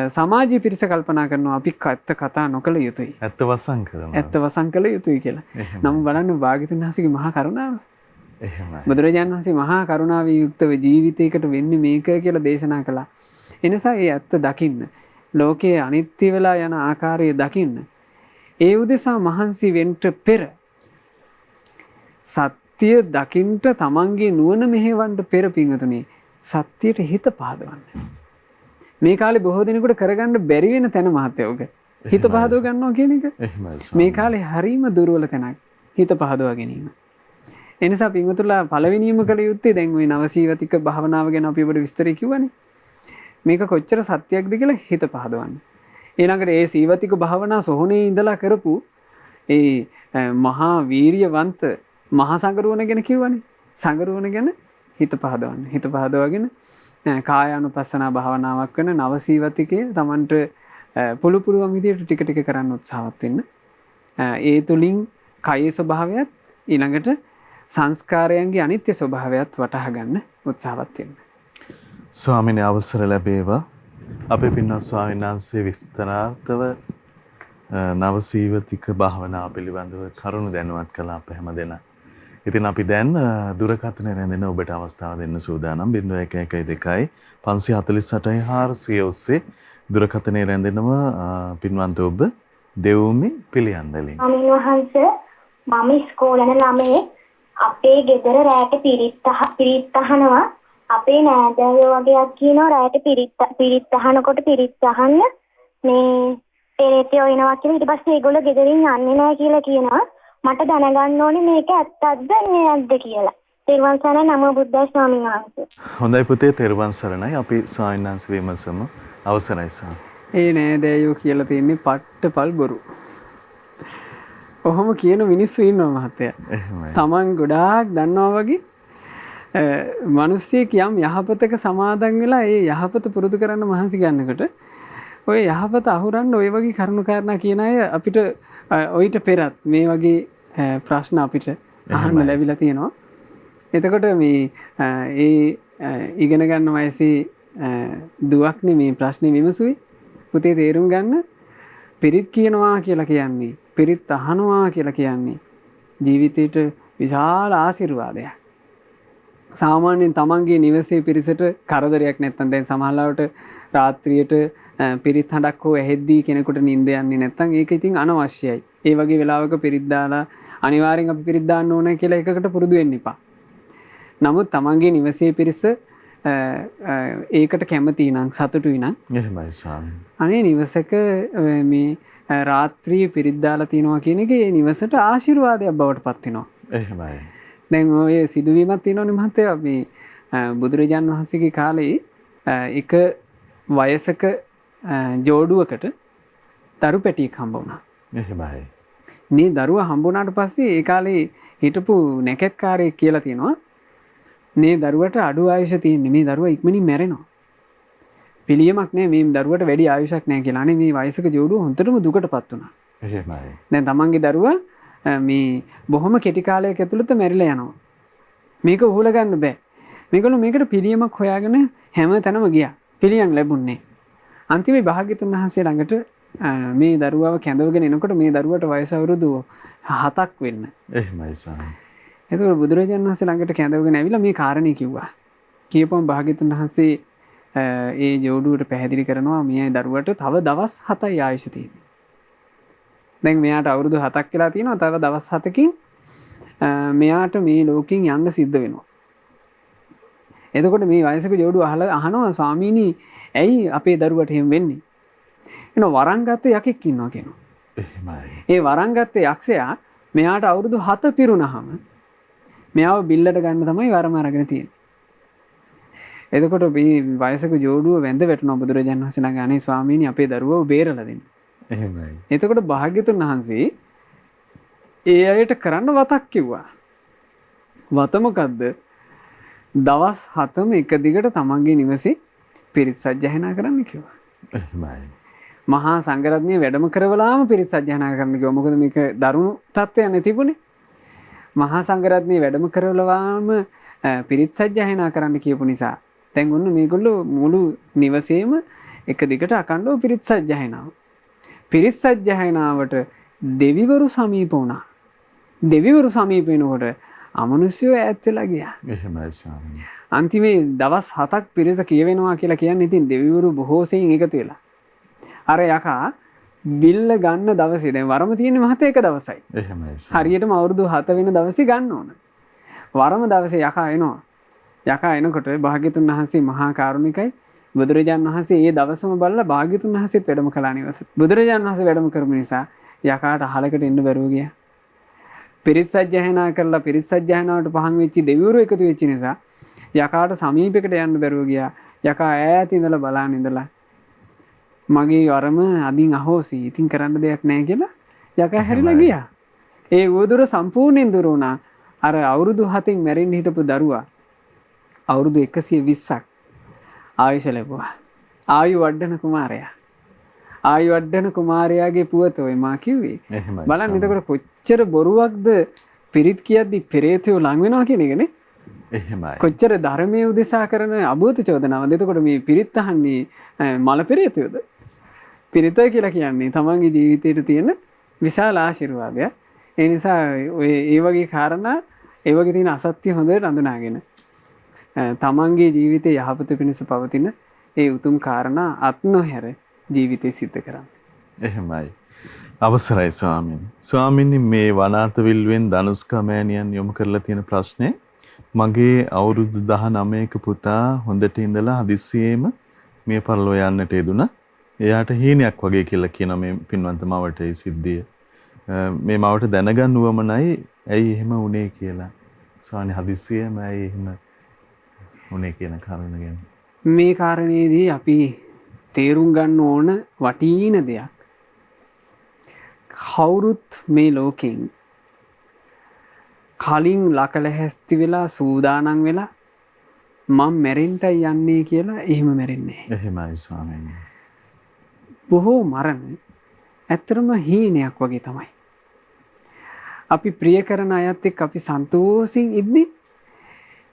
සමාජීය පිරිස කල්පනා කරනවා අපි ඇත්ත කතා නොකළ යුතුයි. ඇත්ත වසන් කරනවා. ඇත්ත වසන් කළ යුතුයි කියලා. නම් බලන්න භාග්‍යතුන් වහන්සේගේ මහා කරුණාව. එහෙමයි. බුදුරජාණන් වහන්සේ මහා කරුණාවේ යුක්තව ජීවිතයකට වෙන්නේ මේක කියලා දේශනා කළා. එනිසා ඒ ඇත්ත දකින්න ලෝකයේ අනිත්‍ය වෙලා යන ආකාරය දකින්න ඒ උදෙසා මහන්සි වෙන්න පෙර සත්‍ය දකින්ට තමන්ගේ නුවණ මෙහෙවන්න පෙර පිංගතුනේ සත්‍යයට හිත පහදවන්න. මේ කාලේ බොහෝ දෙනෙකුට කරගන්න බැරි වෙන තැන මහත්යෝග හිත පහදව ගන්නවා කියන එක. මේ කාලේ හරීම දුර්වල තැනක් හිත පහදවා ගැනීම. එනිසා පිංගතුලා පළවෙනියම කළ යුත්තේ දැන් ওই නවසීවතික භාවනාව ගැන අපි ඔබට විස්තර කිව්වනේ. මේක කොච්චර සත්‍යයක්ද කියලා හිත පහදවන්න. ඊළඟට ඒ සීවතික භාවනා සොහොනේ ඉඳලා කරපු ඒ මහා වීරියවන්ත මහා සංගරුවන ගැන කිව්වනේ. සංගරුවන ගැන හිත පහදවන්න. හිත පහදවගෙන කායානුපස්සනා භාවනාවක් කරන නවසීවතිකයේ Tamanට පුළු පුළුවන් විදිහට ටික ටික කරන්න උත්සාහවත් වෙන්න. ඒ තුලින් කයේ ස්වභාවයත් ඊළඟට සංස්කාරයන්ගේ අනිත්‍ය ස්වභාවයත් වටහා ගන්න උත්සාහවත් වෙන්න. ස්වාමීන් අවසර ලැබේවා. අපේ පින්වත් ස්වාමීන් වහන්සේ විස්තරාර්ථව නවසීවතික භාවනාව පිළිබඳව කරුණු දැනුවත් කළා අප හැමදෙනා. ඉතින් අපි දැන් දුරකථනය රැඳෙන ඔබට අවස්ථාව දෙන්න සූදානම් 0112 548 400 ඔස්සේ දුරකථනය රැඳෙනම පින්වන්ත ඔබ දෙවුමි පිළියන්දලින්. ස්වාමීන් වහන්සේ මම ඉස්කෝලේ යන ළමයේ අපේ ගෙදර රැට පිරිත් අහනවා. අපේ නෑදෑයෝ වගේක් කියනවා රැට පිරිත් අහනකොට පිරිත් අහන්න මේ පෙරේතයෝ එනවා කියලා. ඊට පස්සේ ඒගොල්ලෝ ගෙදරින් යන්නේ නැහැ කියලා කියනවා. මට දැනගන්න ඕනේ මේක ඇත්තක්ද නැද්ද කියලා. තෙරුවන් සරණයි නමෝ බුද්දයි ස්වාමීන් වහන්සේ. හොඳයි පුතේ තෙරුවන් සරණයි. අපි ස්වාමීන් වහන්සේ විමසමු. අවසරයි සාම. ඒ නෑදෑයෝ කියලා තියෙන්නේ පට්ටපල් බොරු. ඔහොම කියන මිනිස්සු ඉන්නවා මහත්තයා. එහෙමයි. Taman ගොඩාක් දන්නවා වගේ මිනිස්සෙක් යම් යහපතක සමාදන් වෙලා ඒ යහපත පුරුදු කරන්න මහන්සි ගන්නකොට ඔය යහපත අහුරන්න ඔය වගේ කරුණු කාරණා කියන අය අපිට ඔයිට පෙරත් මේ වගේ ප්‍රශ්න අපිට අහන්න ලැබිලා තියෙනවා. එතකොට මේ ඒ ඉගෙන ගන්න වයසේ දුවක්නේ මේ ප්‍රශ්නේ විමසුවේ. පුතේ තේරුම් ගන්න පිරිත් කියනවා කියලා කියන්නේ පිරිත් අහනවා කියලා කියන්නේ ජීවිතේට විශාල ආශිර්වාදයක්. සාමාන්‍යයෙන් තමන්ගේ නිවසේ පිරිසට කරදරයක් නැත්තම් දැන් සමහරවිට රාත්‍රියට පිරිත් හඬක් හෝ ඇහෙද්දී කෙනෙකුට නිින්ද යන්නේ නැත්තම් ඒක ඉතින් අනවශ්‍යයි. ඒ වගේ වෙලාවක පිරිත් දාලා අනිවාර්යෙන් අපි පිරිත් දාන්න ඕන කියලා එකකට පුරුදු වෙන්න එපා. නමුත් තමන්ගේ නිවසේ පිරිස ඒකට කැමති නම් සතුටුයි නම් එහෙමයි ස්වාමී. අනේ නිවසක මේ රාත්‍රියේ පිරිත් දාලා තියනවා කියන එක ඒ නිවසට ආශිර්වාදයක් බවට පත් වෙනවා. එහෙමයි. දැන් ඔය සිදුවීමක් තියෙනවනේ මහත්තයා මේ බුදුරජාන් වහන්සේගේ කාලේ එක වයසක ජෝඩුවකට දරු පැටියෙක් හම්බ වුණා. එහෙමයි. මේ දරුවා හම්බ වුණාට පස්සේ ඒ කාලේ හිටපු නැකත්කාරයෙක් කියලා තියෙනවා මේ දරුවට අඩු ආයුෂ තියෙන්නේ මේ දරුවා ඉක්මනින් මැරෙනවා. පිළියමක් නෑ මේ දරුවට වැඩි ආයුෂක් නෑ කියලා. අනේ මේ වයසක ජෝඩුව හොඳටම දුකටපත් වුණා. එහෙමයි. දැන් තමන්ගේ දරුවා මේ බොහොම කෙටි කාලයක ඇතුළත මැරිලා යනවා. මේක උහුල ගන්න බෑ. මේගොල්ලෝ මේකට පිළියමක් හොයාගෙන හැම තැනම ගියා. පිළියම් ලැබුණේ. අන්තිමේ භාග්‍යතුන් වහන්සේ ළඟට මේ දරුවව කැඳවගෙන එනකොට මේ දරුවට වයස අවුරුදු 7ක් වෙන්න. එහෙමයි ස්වාමී. එතකොට බුදුරජාණන් වහන්සේ ළඟට කැඳවගෙන ඇවිල්ලා මේ කාරණේ කිව්වා. කියපුවම භාග්‍යතුන් වහන්සේ ඒ ජෝඩුවට පැහැදිලි කරනවා මේ දරුවට තව දවස් 7යි ආයුෂ තියෙන්නේ. දැන් මෙයාට අවුරුදු 7ක් කියලා තියෙනවා. තව දවස් 7කින් මෙයාට මේ ලෝකෙන් යන්න සිද්ධ වෙනවා. එතකොට මේ වයසක ජෝඩුව අහනවා ස්වාමීනි ඇයි අපේ දරුවට එහෙම වෙන්නේ? එන වරන් ගත්ත යකෙක් ඉන්නවා කියනවා. එහෙමයි. ඒ වරන් ගත්ත යක්ෂයා මෙයාට අවුරුදු 7 පිරුණාම මෙයාව බිල්ලට ගන්න තමයි වරම අරගෙන තියෙන්නේ. එතකොට මේ වයසක ජෝඩුව වැඳ වැටුණා බුදුරජාණන් වහන්සේ ළඟ අනේ ස්වාමීනි අපේ දරුවව බේරලා දෙන්න. එහෙමයි. එතකොට භාග්‍යතුන් වහන්සේ ඒ අයට කරන්න වතක් කිව්වා. වත මොකද්ද? දවස් 7ම එක දිගට තමන්ගේ නිවසේ පිරිත් සජ්ජායනා කරන්න කිව්වා. එහෙමයි. මහා සංඝරත්නය වැඩම කරවලාම පිරිත් සජ්ජායනා කරන්න කිව්වා. මොකද මේක දරුණු තත්ත්වයක් නැතිබුණේ. මහා සංඝරත්නය වැඩම කරවලාම පිරිත් සජ්ජායනා කරන්න කියපු නිසා දැන් ඔන්න මේගොල්ලෝ මුළු නිවසේම එක දිගට අකණ්ඩව පිරිත් සජ්ජායනාව. පිරිත් සජ්ජායනාවට දෙවිවරු සමීප වුණා. දෙවිවරු සමීප වෙනකොට අමනුෂ්‍යෝ ඈත් වෙලා ගියා. එහෙමයි ස්වාමී. අන්තිමේ දවස් 7ක් පිරිස කියවෙනවා කියලා කියන්නේ ඉතින් දෙවිවරු බොහෝ සෙයින් එකතු වෙලා. අර යකා බිල්ල ගන්න දවසේ දැන් වරම තියෙන්නේ මහත්තයා එක දවසයි. එහෙමයි. හරියටම අවුරුදු 7 වෙන දවසේ ගන්න ඕන. වරම දවසේ යකා එනවා. යකා එනකොට භාග්‍යතුන් වහන්සේ මහා කරුණිකයි. බුදුරජාණන් වහන්සේ ඒ දවසම බලලා භාග්‍යතුන් වහන්සේත් වැඩම කළා නිවස. බුදුරජාණන් වහන්සේ වැඩම කරපු නිසා යකාට අහලකට එන්න බැරුව ගියා. පිරිත් සජ්ජායනා කරලා පිරිත් සජ්ජායනාවට පහන් වෙච්ච දෙවිවරු එකතු වෙච්ච නිසා යකාට සමීපයකට යන්න බැරුව ගියා. යකා ඈත ඉඳලා බලන් ඉඳලා මගේ වරම අදින් අහෝසි. ඉතින් කරන්න දෙයක් නැහැ කියලා යකා හැරිලා ගියා. ඒ උවදුර සම්පූර්ණයෙන් දුර වුණා. අර අවුරුදු 7න් මැරෙන්න හිටපු දරුවා අවුරුදු 120ක් ආයුෂ ලැබුවා. ආයු වඩන කුමාරයා. ආයු වඩන කුමාරයාගේ පුවත ඔය මා කිව්වේ. බලන්න එතකොට කොච්චර බොරුවක්ද පිරිත් කියද්දි පෙරේතයෝ ලඟ වෙනවා කියන එකනේ. එහෙමයි. කොච්චර ධර්මයේ උදෙසා කරන අභූත චෝදනාවද. එතකොට මේ පිරිත් අහන්නේ මල පෙරේතයෝද? පිරිත කියලා කියන්නේ තමන්ගේ ජීවිතේට තියෙන විශාල ආශිර්වාදයක්. ඒ නිසා ඔය ඒ වගේ කාරණා ඒ වගේ තියෙන අසත්‍ය හොඳට අඳුනාගෙන තමන්ගේ ජීවිතයේ යහපත පිණිස පවතින ඒ උතුම් කාරණා අත් නොහැර ජීවිතේ සිද්ධ කරන්න. එහෙමයි. අවසරයි ස්වාමීනි. ස්වාමීනි මේ වනාත විල්වෙන් ධනුෂ්කා මෑණියන් යොමු කරලා තියෙන ප්‍රශ්නේ මගේ අවුරුදු 19ක පුතා හොඳට ඉඳලා හදිස්සියෙම මේ පරලෝ යන්නට යෙදුණා. එයාට හීනයක් වගේ කියලා කියන මේ පින්වන්ත මවට ඒ සිද්ධිය. මේ මවට දැනගන්න උවමනයි ඇයි එහෙම වුනේ කියලා. ස්වාමීනි හදිස්සියෙම ඇයි එහෙම වුනේ කියන කාරණා ගැන. මේ කාරණේදී අපි තේරුම් ගන්න ඕන වටින දෙයක්. කවුරුත් මේ ලෝකෙන් කලින් ලකල හැස්ති වෙලා සූදානම් වෙලා මම මැරෙන්නයි යන්නේ කියලා එහෙම මැරෙන්නේ නැහැ. එහෙමයි ස්වාමීනි. බොහෝ මරණ ඇත්තටම හීනයක් වගේ තමයි. අපි ප්‍රිය කරන අයත් එක්ක අපි සන්තෝෂින් ඉද්දි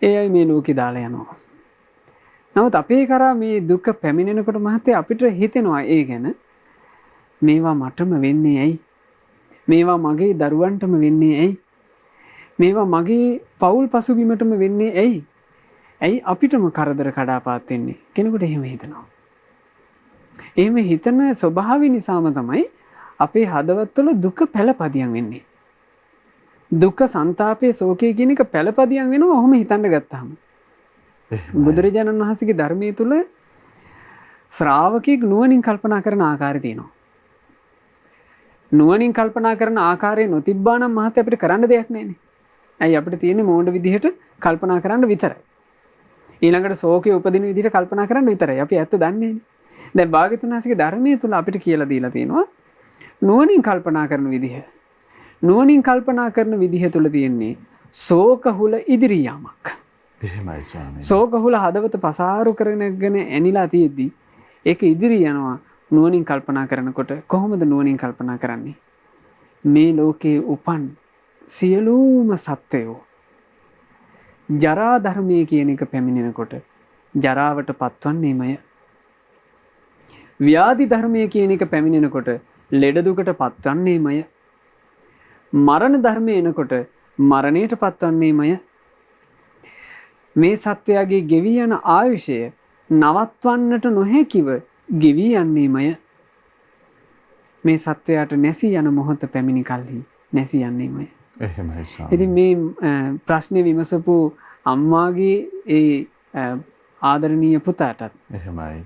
ඒ අය මේ ලෝකේ දාලා යනවා. නමුත් අපේ කරා මේ දුක පැමිණෙනකොට මහත්තයා අපිට හිතෙනවා ඒ ගැන මේවා මටම වෙන්නේ ඇයි? මේවා මගේ දරුවන්ටම වෙන්නේ ඇයි? මේවා මගේ පවුල් පසුබිමටම වෙන්නේ ඇයි? ඇයි අපිටම කරදර කඩාපාත් වෙන්නේ? කෙනෙකුට එහෙම හිතනවා. එහෙම හිතන ස්වභාවය නිසාම තමයි අපේ හදවත්වල දුක පළපදියම් වෙන්නේ. දුක, සංතාපයේ, ශෝකයේ කියන එක පළපදියම් වෙනවා ඔහොම හිතන්න ගත්තාම. බුදුරජාණන් වහන්සේගේ ධර්මයේ තුල ශ්‍රාවකෙක් නුවණින් කල්පනා කරන ආකාරය තියෙනවා. නුවණින් කල්පනා කරන ආකාරය නොතිබ්බා නම් මහත් අපිට කරන්න දෙයක් නැහැනේ. ඇයි අපිට තියෙන්නේ මෝඩ විදිහට කල්පනා කරන්න විතරයි. ඊළඟට ශෝකයේ උපදින විදිහට කල්පනා කරන්න විතරයි. අපි ඇත්ත දන්නේ නැහැනේ. දැන් භාග්‍යතුන් වහන්සේගේ ධර්මයේ තුල අපිට කියලා දීලා තියෙනවා නුවණින් කල්පනා කරන විදිහ. නුවණින් කල්පනා කරන විදිහ තුල තියෙන්නේ ශෝකහුල ඉදිරි යාමක්. එහෙමයි ස්වාමීනි. ශෝකහුල හදවත පසාරු කරගෙන ඇනිලා තියෙද්දි ඒක ඉදිරි යනවා නුවණින් කල්පනා කරනකොට. කොහොමද නුවණින් කල්පනා කරන්නේ? මේ ලෝකේ උපන් සියලුම සත්වයෝ ජරා ධර්මයේ කියන එක පැමිණෙනකොට ජරාවට පත්වන්නේමය. ව්‍යාධි ධර්මයේ කියන එක පැමිණෙනකොට ලෙඩ දුකට පත්වන්නේමය. මරණ ධර්මය එනකොට මරණයට පත්වන්නේමය. මේ සත්වයාගේ ගෙවි යන ආයුෂය නවත්වන්නට නොහැකිව ගෙවි යන්නේමය. මේ සත්වයාට නැසී යන මොහොත පැමිණි කල්හි නැසී යන්නේමය. එහෙමයි ස්වාමීනි. ඉතින් මේ ප්‍රශ්නේ විමසපු අම්මාගේ ඒ ආදරණීය පුතාටත් එහෙමයි.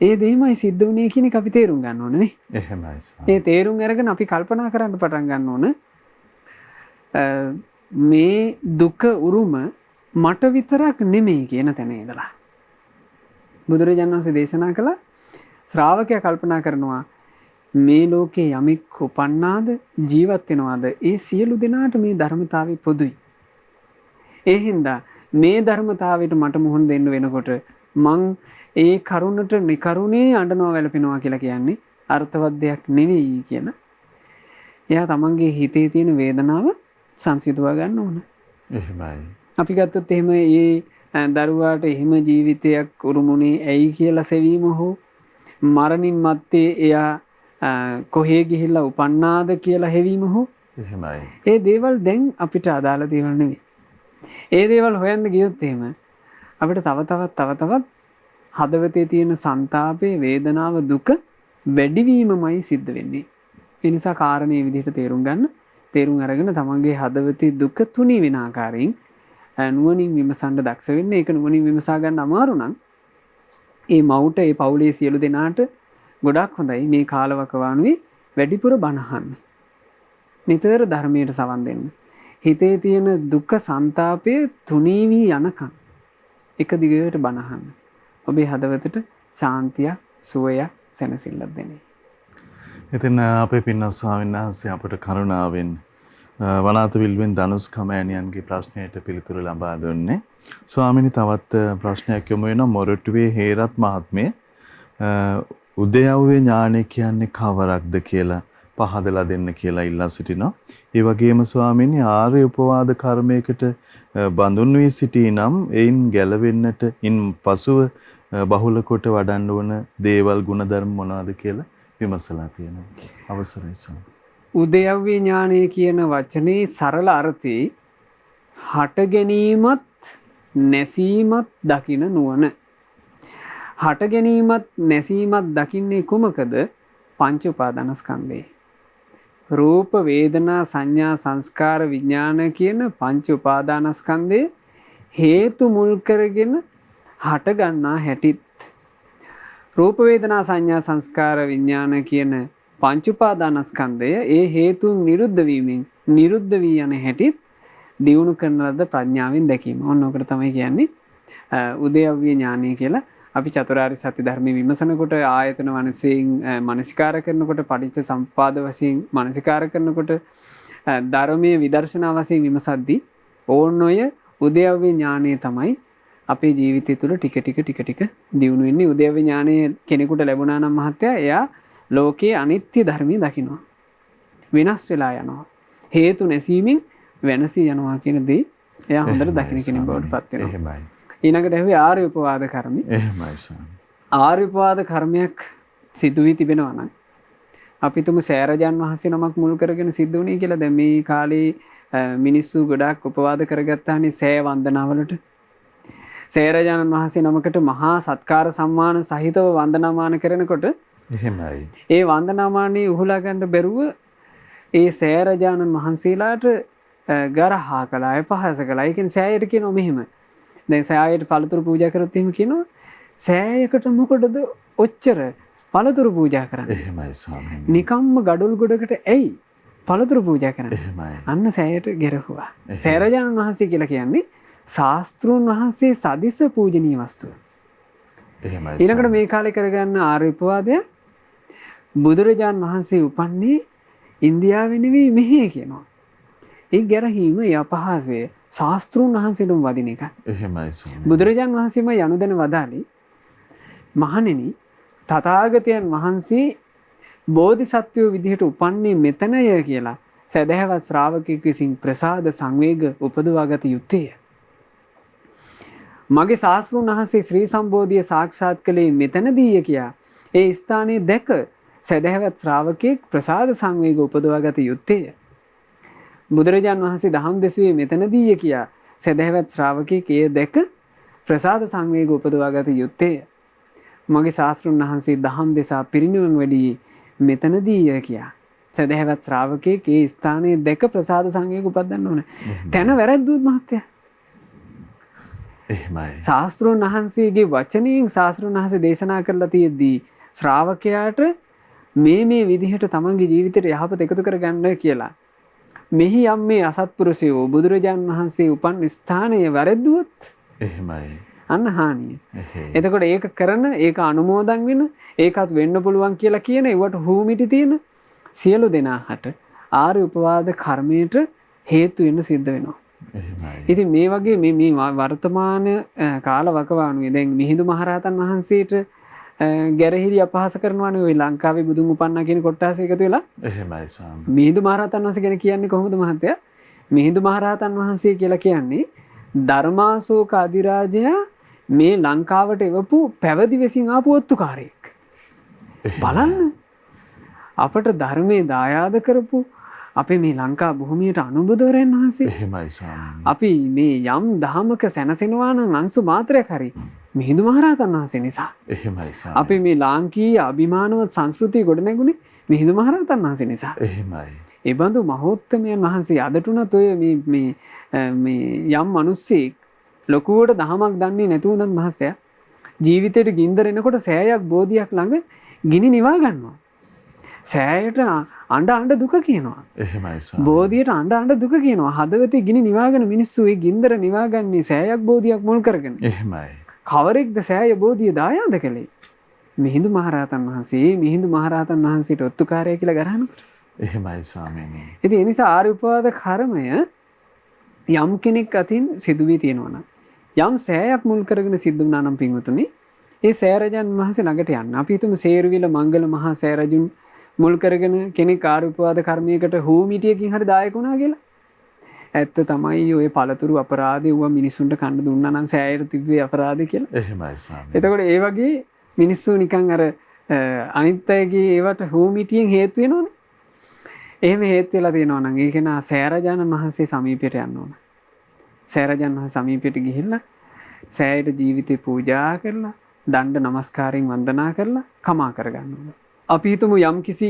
ඒ දෙයමයි සිද්ධ වුණේ කියන එක අපි තේරුම් ගන්න ඕනේ නේ. එහෙමයි ස්වාමීනි. ඒ තේරුම් අරගෙන අපි කල්පනා කරන්න පටන් ගන්න ඕන මේ දුක උරුම මට විතරක් නෙමෙයි කියන තැන ඉඳලා. බුදුරජාණන් වහන්සේ දේශනා කළා ශ්‍රාවකයා කල්පනා කරනවා මේ ලෝකේ යමෙක් උපන්නාද ජීවත් වෙනවාද ඒ සියලු දෙනාට මේ ධර්මතාවය පොදුයි. ඒ හින්දා මේ ධර්මතාවයට මට මුහුණ දෙන්න වෙනකොට මං ඒ කරුණට නිකරුණේ අඬනවා වැළපෙනවා කියලා කියන්නේ අර්ථවත් දෙයක් නෙවෙයි කියන. එයා තමන්ගේ හිතේ තියෙන වේදනාව සංසිඳවා ගන්න ඕන. එහෙමයි. අපි ගත්තොත් එහෙම ඒ දරුවාට එහෙම ජීවිතයක් උරුමුනේ ඇයි කියලා සෙවීම හෝ මරණින් මත්තේ එයා කොහේ ගිහිල්ලා උපන්නාද කියලා හැවීම හෝ එහෙමයි. ඒ දේවල් දැන් අපිට අදාළ දේවල් නෙවෙයි. ඒ දේවල් හොයන්න ගියොත් එහෙම අපිට තව තවත් හදවතේ තියෙන සංතාපේ වේදනාව දුක වැඩිවීමමයි සිද්ධ වෙන්නේ. ඒ නිසා කාරණේ විදිහට තේරුම් ගන්න. තේරුම් අරගෙන තමන්ගේ හදවතේ දුක තුනී වෙන ආකාරයෙන් නුවණින් විමසන්න දක්ෂ වෙන්න. ඒක නුවණින් විමසා ගන්න අමාරු නම් ඒ මවුට ඒ පවුලේ සියලු දෙනාට ගොඩක් හොඳයි මේ කාලවකවානුවේ වැඩිපුර බණ අහන්න. නිතර ධර්මයට සවන් දෙන්න. හිතේ තියෙන දුක සංතාපය තුනී වී යනකම් එක දිගට බණ අහන්න. ඔබේ හදවතට ශාන්තිය, සුවය, සැනසෙල්ලක් දෙන්නේ. ඉතින් අපේ පින්වත් ස්වාමීන් වහන්සේ අපට කරුණාවෙන් වනාත විල්වෙන් ධනුස් කමෑණියන්ගේ ප්‍රශ්නයට පිළිතුරු ලබා දුන්නේ. ස්වාමීනි තවත් ප්‍රශ්නයක් යොමු වෙනවා මොරටුවේ හේරත් මහත්මිය උදයව්වේ ඥානය කියන්නේ කවරක්ද කියලා පහදලා දෙන්න කියලා ඉල්ලා සිටිනවා. ඒ වගේම ස්වාමීනි ආර්ය උපවාද කර්මයකට බඳුන් වී සිටී නම් එයින් ගැලවෙන්නට ඉන් පසුව බහුල කොට වඩන්න ඕන දේවල් ගුණධර්ම මොනවද කියලා විමසලා තියෙනවා. අවසරයි ස්වාමී. උදයව්‍ය ඥානය කියන වචනේ සරල අර්ථය හට ගැනීමත් නැසීමත් දකින නුවණ. හට ගැනීමත් නැසීමත් දකින්නේ කුමකද? පංච උපාදානස්කන්ධේ. රූප වේදනා සංඥා සංස්කාර විඥාන කියන පංච උපාදානස්කන්ධේ හේතු මුල් කරගෙන හට ගන්නා හැටිත් රූප වේදනා සංඥා සංස්කාර විඥාන කියන පංච උපාදානස්කන්ධය ඒ හේතුන් නිරුද්ධ වීමෙන් නිරුද්ධ වී යන හැටිත් දියුණු කරන ලද ප්‍රඥාවෙන් දැකීම. ඔන්න ඔකට තමයි කියන්නේ උදයව්‍ය ඥානය කියලා. අපි චතුරාර්ය සත්‍ය ධර්මයේ විමසනකොට ආයතන වනසෙන් මනසිකාර කරනකොට පටිච්ච සම්පාද වශයෙන් මනසිකාර කරනකොට ධර්මයේ විදර්ශනා වශයෙන් විමසද්දී ඕන්න ඔය උදයව්‍ය ඥානය තමයි අපේ ජීවිතය තුළ ටික ටික දියුණු වෙන්නේ. උදයව්‍ය ඥානය කෙනෙකුට ලැබුණා නම් මහත්තයා එයා ලෝකයේ අනිත්‍ය ධර්මයේ දකිනවා. වෙනස් වෙලා යනවා. හේතු නැසීමෙන් වෙනසී යනවා කියන දේ එයා හොඳට දකින කෙනෙක් බවට පත් වෙනවා. එහෙමයි. ඊළඟට ඇහුවේ ආර්ය උපවාද කර්මය. එහෙමයි ස්වාමී. ආර්ය උපවාද කර්මයක් සිදු වී තිබෙනවා නම් අපි තුමු සෑරජන් වහන්සේ නමක් මුල් කරගෙන සිද්ධ වුණේ කියලා. දැන් මේ කාලේ මිනිස්සු ගොඩාක් උපවාද කරගත්තානේ සෑ වන්දනාවලට. සෑරජානන් වහන්සේ නමකට මහා සත්කාර සම්මාන සහිතව වන්දනාමාන කරනකොට එහෙමයි. ඒ වන්දනාමානයේ උහුලා ගන්න බැරුව ඒ සෑරජානන් වහන්සේලාට ගරහා කළා, පහස කළා. ඒ කියන්නේ සෑයට කියනවා මෙහෙම. දැන් සෑයට පළතුරු පූජා කරොත් එහෙම කියනවා සෑයකට මොකටද ඔච්චර පළතුරු පූජා කරන්නේ? එහෙමයි ස්වාමීනි. නිකම්ම ගඩොල් ගොඩකට ඇයි පළතුරු පූජා කරන්නේ? එහෙමයි. අන්න සෑයට ගෙරහුවා. සෑරජානන් වහන්සේ කියලා කියන්නේ ශාස්ත්‍රූන් වහන්සේ සදිස පූජනීය වස්තුව. එහෙමයි. ඊළඟට මේ කාලේ කරගන්න ආර්ය උපවාදය බුදුරජාන් වහන්සේ උපන්නේ ඉන්දියාවේ නෙවෙයි මෙහි කියනවා. ඒ ගැරහීම යපහාසය ශාස්ත්‍රූන් වහන්සේටම වදින එක. එහෙමයි ස්වාමී. බුදුරජාන් වහන්සේම යනුදෙන වදාළි මහණෙනි තථාගතයන් වහන්සේ බෝධිසත්වයෝ විදිහට උපන්නේ මෙතනය කියලා සදහවත් ශ්‍රාවකෙක් විසින් ප්‍රසාද සංවේග උපදවාගත යුත්තේය. මගේ ශාස්ත්‍රූන් වහන්සේ ශ්‍රී සම්බෝධිය සාක්ෂාත් කළේ මෙතනදීය කියා ඒ ස්ථානයේ දැක සදහවත් ශ්‍රාවකෙක් ප්‍රසාද සංවේග උපදවාගත යුත්තේය. බුදුරජාන් වහන්සේ දහම් දෙසුවේ මෙතනදීය කියා සදහවත් ශ්‍රාවකෙක් එය දැක ප්‍රසාද සංවේග උපදවාගත යුත්තේය. මගේ ශාස්ත්‍රූන් වහන්සේ දහම් දෙසා පිරිනිවන් වැඩියේ මෙතනදීය කියා සදහවත් ශ්‍රාවකෙක් ඒ ස්ථානයේ දැක ප්‍රසාද සංවේග උපදවන්න ඕන. තැන වැරද්දුවොත් මහත්තයා එහෙමයි. ශාස්ත්‍රූන් වහන්සේගේ වචනයෙන් ශාස්ත්‍රූන් වහන්සේ දේශනා කරලා තියෙද්දී ශ්‍රාවකයාට මේ විදිහට තමන්ගේ ජීවිතයට යහපත එකතු කරගන්න කියලා මෙහි යම් මේ අසත්පුරුෂයෝ බුදුරජාන් වහන්සේ උපන් ස්ථානය වැරද්දුවොත් එහෙමයි. අන්න හානිය. එතකොට ඒක කරන ඒක අනුමෝදන් වෙන ඒකත් වෙන්න පුළුවන් කියලා කියන ඒවට හූමිටි තියෙන සියලු දෙනාට ආර්ය උපවාද කර්මයට හේතු වෙන්න සිද්ධ වෙනවා. ඉතින් මේ වගේ මේ වර්තමාන කාල වකවානුවේ දැන් මිහිඳු මහරහතන් වහන්සේට ගැරහිලි අපහාස කරනවානේ ওই ලංකාවේ බුදුන් උපන්නා කියන කොට්ටාස එකතු වෙලා. එහෙමයි ස්වාමී. මිහිඳු මහරහතන් වහන්සේ ගැන කියන්නේ කොහොමද මහත්තයා? මිහිඳු මහරහතන් වහන්සේ කියලා කියන්නේ ධර්මාශෝක අධිරාජයා මේ ලංකාවට එවපු පැවිදි වෙසින් ආපු ඔත්තුකාරයෙක්. බලන්න අපට ධර්මයේ දායාද කරපු අපේ මේ ලංකා භූමියට අනුබුදුරයන් වහන්සේ. එහෙමයි ස්වාමී. අපි මේ යම් දහමක සැනසෙනවා නම් අංශු මාත්‍රයක් හරි මිහිඳු මහරහතන් වහන්සේ නිසා. එහෙමයි ස්වාමී. අපි මේ ලාංකීය අභිමානවත් සංස්කෘතිය ගොඩනැගුණේ මිහිඳු මහරහතන් වහන්සේ නිසා. එහෙමයි. ඒ බඳු මහෝත්තමයන් වහන්සේ අදටුනත් ඔය මේ යම් මිනිස්සෙක් ලොකුවට දහමක් දන්නේ නැති වුණත් මහසයා ජීවිතේට ගින්දර එනකොට සෑයක් බෝධියක් ළඟ ගිනි නිවා ගන්නවා. සෑයට අඬ දුක කියනවා. එහෙමයි ස්වාමී. බෝධියට අඬ දුක කියනවා. හදවතේ ගිනි නිවාගෙන මිනිස්සු ඒ ගින්දර නිවාගන්නේ සෑයක් බෝධියක් මුල් කරගෙන. එහෙමයි. කවරෙක්ද සෑය බෝධිය දායාද කළේ? මිහිඳු මහරහතන් වහන්සේ. මිහිඳු මහරහතන් වහන්සේට ඔත්තුකාරය කියලා ගරහනකොට. එහෙමයි ස්වාමීනි. ඉතින් ඒ නිසා ආර්ය උපවාද කර්මය යම් කෙනෙක් අතින් සිදු වී තියෙනවා නම් යම් සෑයක් මුල් කරගෙන සිද්ධ වුණා නම් පින්වතුනි ඒ සෑරජන් වහන්සේ ළඟට යන්න. අපි හිතමු සේරුවිල මංගල මහා සෑරජුන් මුල් කරගෙන කෙනෙක් ආර්ය උපවාද කර්මයකට හෝමිටියකින් හරි දායක වුණා කියලා. ඇත්ත තමයි ඔය පළතුරු අපරාධය වුණා මිනිසුන්ට කන්න දුන්නා නම් සෑයට තිබ්බේ අපරාධය කියලා. එහෙමයි ස්වාමී. එතකොට ඒ වගේ මිනිස්සු නිකන් අර අනිත් අයගේ ඒවට හෝමිටියෙන් හේතු වෙනවනේ. එහෙම හේතු වෙලා තියෙනවා නම් ඒක නා සෑරජානන් වහන්සේ සමීපයට යන්න ඕන. සෑරජානන් වහන්සේ සමීපයට ගිහිල්ලා සෑයට ජීවිතේ පූජා කරලා දණ්ඩ නමස්කාරයෙන් වන්දනා කරලා කමා කරගන්න ඕන. අපි හිතමු යම්කිසි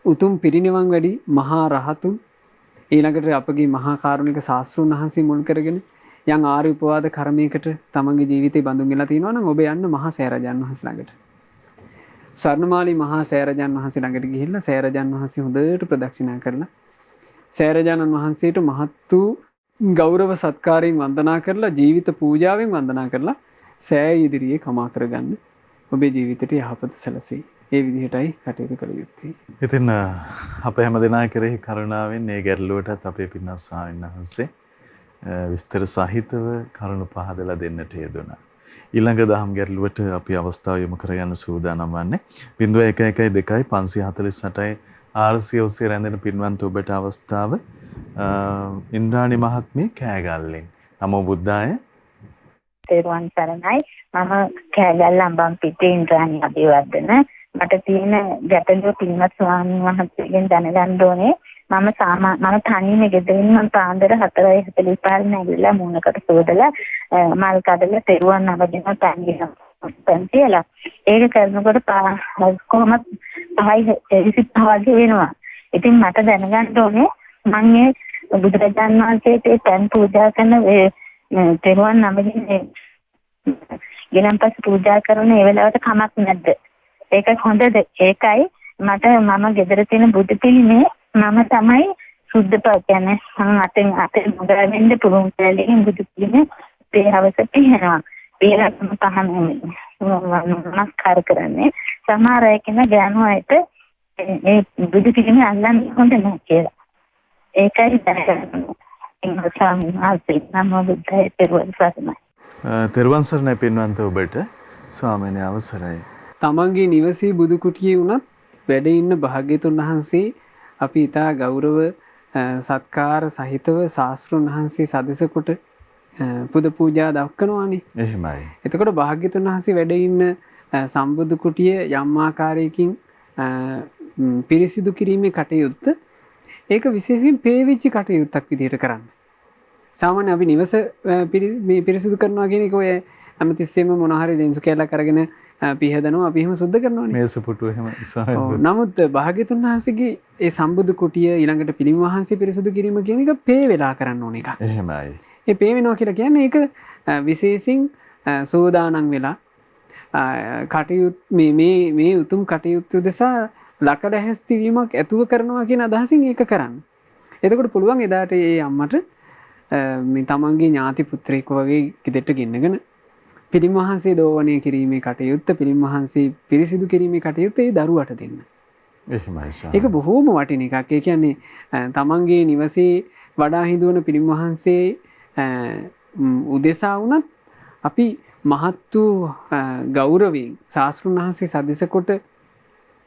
උතුම් පිරිනිවන් වැඩි මහා රහතුන් ඊළඟට අපගේ මහා කාරුණික ශාස්ත්‍රඥ වහන්සේ මුල් කරගෙන යම් ආර්ය උපවාද කර්මයකට තමන්ගේ ජීවිතේ බඳුන් වෙලා තියෙනවා නම් ඔබ යන්න මහා සෑරජානන් වහන්සේ ළඟට. ස්වර්ණමාලී මහා සෑරජානන් වහන්සේ ළඟට ගිහිල්ලා සෑරජානන් වහන්සේ හොඳට ප්‍රදක්ෂිනා කරලා සෑරජානන් වහන්සේට මහත් වූ ගෞරව සත්කාරයෙන් වන්දනා කරලා ජීවිත පූජාවෙන් වන්දනා කරලා සෑ ඉදිරියේ කමා කරගන්න ඔබේ ජීවිතයට යහපත සැලසෙයි. ඒ විදිහටයි කටයුතු කළ යුත්තේ. ඉතින් අප හැම දෙනා කෙරෙහි කරුණාවෙන් මේ ගැටලුවටත් අපේ පින්වත් ස්වාමීන් වහන්සේ විස්තර සහිතව කරුණු පහදලා දෙන්නට යෙදුණා. ඊළඟ දහම් ගැටලුවට අපි අවස්ථාව යොමු කරගන්න සූදානම් වන්නේ 0112 548යි 400 ඔස්සේ රැඳෙන පින්වන්ත ඔබට අවස්ථාව ඉන්ද්‍රාණි මහත්මිය කෑගල්ලෙන්. නමෝ බුද්ධාය. තෙරුවන් සරණයි. මම කෑගල්ල අඹම්පිටිය ඉන්ද්‍රාණි අබේවර්ධන. මට තියෙන ගැටලුව පින්වත් ස්වාමීන් වහන්සේගෙන් දැනගන්න ඕනේ. මම තනියම ගෙදරින් මම පාන්දර 4:45 නැගිටලා මූණකට සෝදලා මල් කඩලා තෙරුවන් නමදින තනියම ඒක කරනකොට කොහොමද 5:25 වගේ වෙනවා. ඉතින් මට දැනගන්න ඕනේ මම මේ බුදුරජාණන් වහන්සේට පෑන් පූජා කරන තෙරුවන් නමදින ගෙනම්පස් පූජා කරන ඒ වෙලාවට කමක් නැද්ද? ඒක හොඳද? ඒකයි මම ගෙදර තියෙන බුදු පිළිමේ මම තමයි සුද්ධ කියන්නේ අතෙන් මුදවෙන්න පුළුවන් කියලා බුදු පිළිමේ පේහවස පිහනවා. පේහම පහම නමස්කාර කරන්නේ. සමහර අය කියන ගෑනු අයට ඒ බුදු පිළිමේ අල්ලන්න හොඳ නැහැ කියලා. ඒකයි දැනගන්න. තෙරුවන් සරණයි පින්වන්ත ඔබට ස්වාමීනි අවසරයි. තමන්ගේ නිවසේ බුදු කුටියේ වුණත් වැඩ ඉන්න භාග්‍යතුන් වහන්සේ අපි ඊටා ගෞරව සත්කාර සහිතව ශාස්ත්‍රඥ වහන්සේ සදෙසකට පුද පූජා දක්වනවානේ. එහෙමයි. එතකොට භාග්‍යතුන් වහන්සේ වැඩ ඉන්න සම්බුදු කුටිය යම් ආකාරයකින් පිරිසිදු කිරීමේ කටයුත්ත ඒක විශේෂයෙන් පේවිච්ච කටයුත්තක් විදිහට කරන්න. සාමාන්‍ය අපි නිවස පිරිසිදු කරනවා කියන එක ඔය හැමතිස්සෙම මොන හරි ලෙන්සු කැලක් අරගෙන පිහදනවා අපි එහෙම සුද්ධ කරනවානේ. මේස පුටු එහෙම නමුත් භාග්‍යතුන් වහන්සේගේ ඒ සම්බුදු කුටිය ඊළඟට පිළිම වහන්සේ පිරිසිදු කිරීම කියන එක පේ වෙලා කරන්න ඕන එකක්. එහෙමයි. ඒ පේ වෙනවා කියලා කියන්නේ ඒක විශේෂයෙන් සෝදානම් වෙලා කටයුතු මේ උතුම් කටයුතු දෙසා ලකඩ හැස්තිවීමක් ඇතුව කරනවා කියන අදහසින් ඒක කරන්න. එතකොට පුළුවන් එදාට ඒ අම්මට මේ තමන්ගේ ඥාති පුත්‍රයෙක් වගේ ගෙදරට ගෙන්නගෙන පිළිම වහන්සේ දෝවණය කිරීමේ කටයුත්ත පිළිම වහන්සේ පිරිසිදු කිරීමේ කටයුත්ත ඒ දරුවට දෙන්න. එහෙමයි සර්. ඒක බොහෝම වටින එකක්. ඒ කියන්නේ තමන්ගේ නිවසේ වඩා හිඳුවන පිළිම වහන්සේ උදෙසා වුණත් අපි මහත් වූ ගෞරවයෙන් ශාස්ත්‍රඥ වහන්සේ සදෙසකොට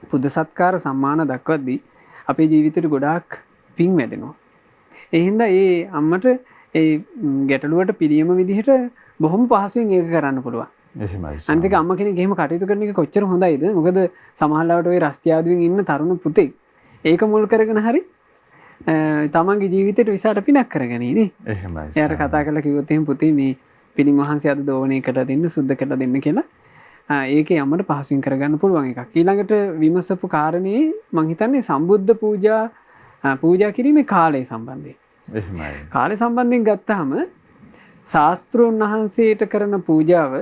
පුද සත්කාර සම්මාන දක්වද්දී අපේ ජීවිතේට ගොඩාක් පිං වැඩෙනවා. ඒ හින්දා ඒ අම්මට ඒ ගැටලුවට පිළියම විදිහට බොහොම පහසුවෙන් ඒක කරන්න පුළුවන්. එහෙමයි. අනිත් එක අම්මා කෙනෙක් එහෙම කටයුතු කරන එක කොච්චර හොඳයිද? මොකද සමහරවිට ওই රස්තියාදුවෙන් ඉන්න තරුණ පුතෙක් ඒක මුල් කරගෙන හරි තමන්ගේ ජීවිතේට විසාට පිනක් කරගනී නේ. එහෙමයි. එයාට කතා කරලා කිව්වොත් එහෙම පුතේ මේ පිළිම වහන්සේ අද දෝවණය කරලා දෙන්න සුද්ධ කරලා දෙන්න කියලා ඒකේ යමට පහසුවෙන් කරගන්න පුළුවන් එකක්. ඊළඟට විමසපු කාරණේ මං හිතන්නේ සම්බුද්ධ පූජා කිරීමේ කාලය සම්බන්ධයෙන්. එහෙමයි. කාලය සම්බන්ධයෙන් ගත්තාම ශාස්ත්‍රෝන් වහන්සේට කරන පූජාව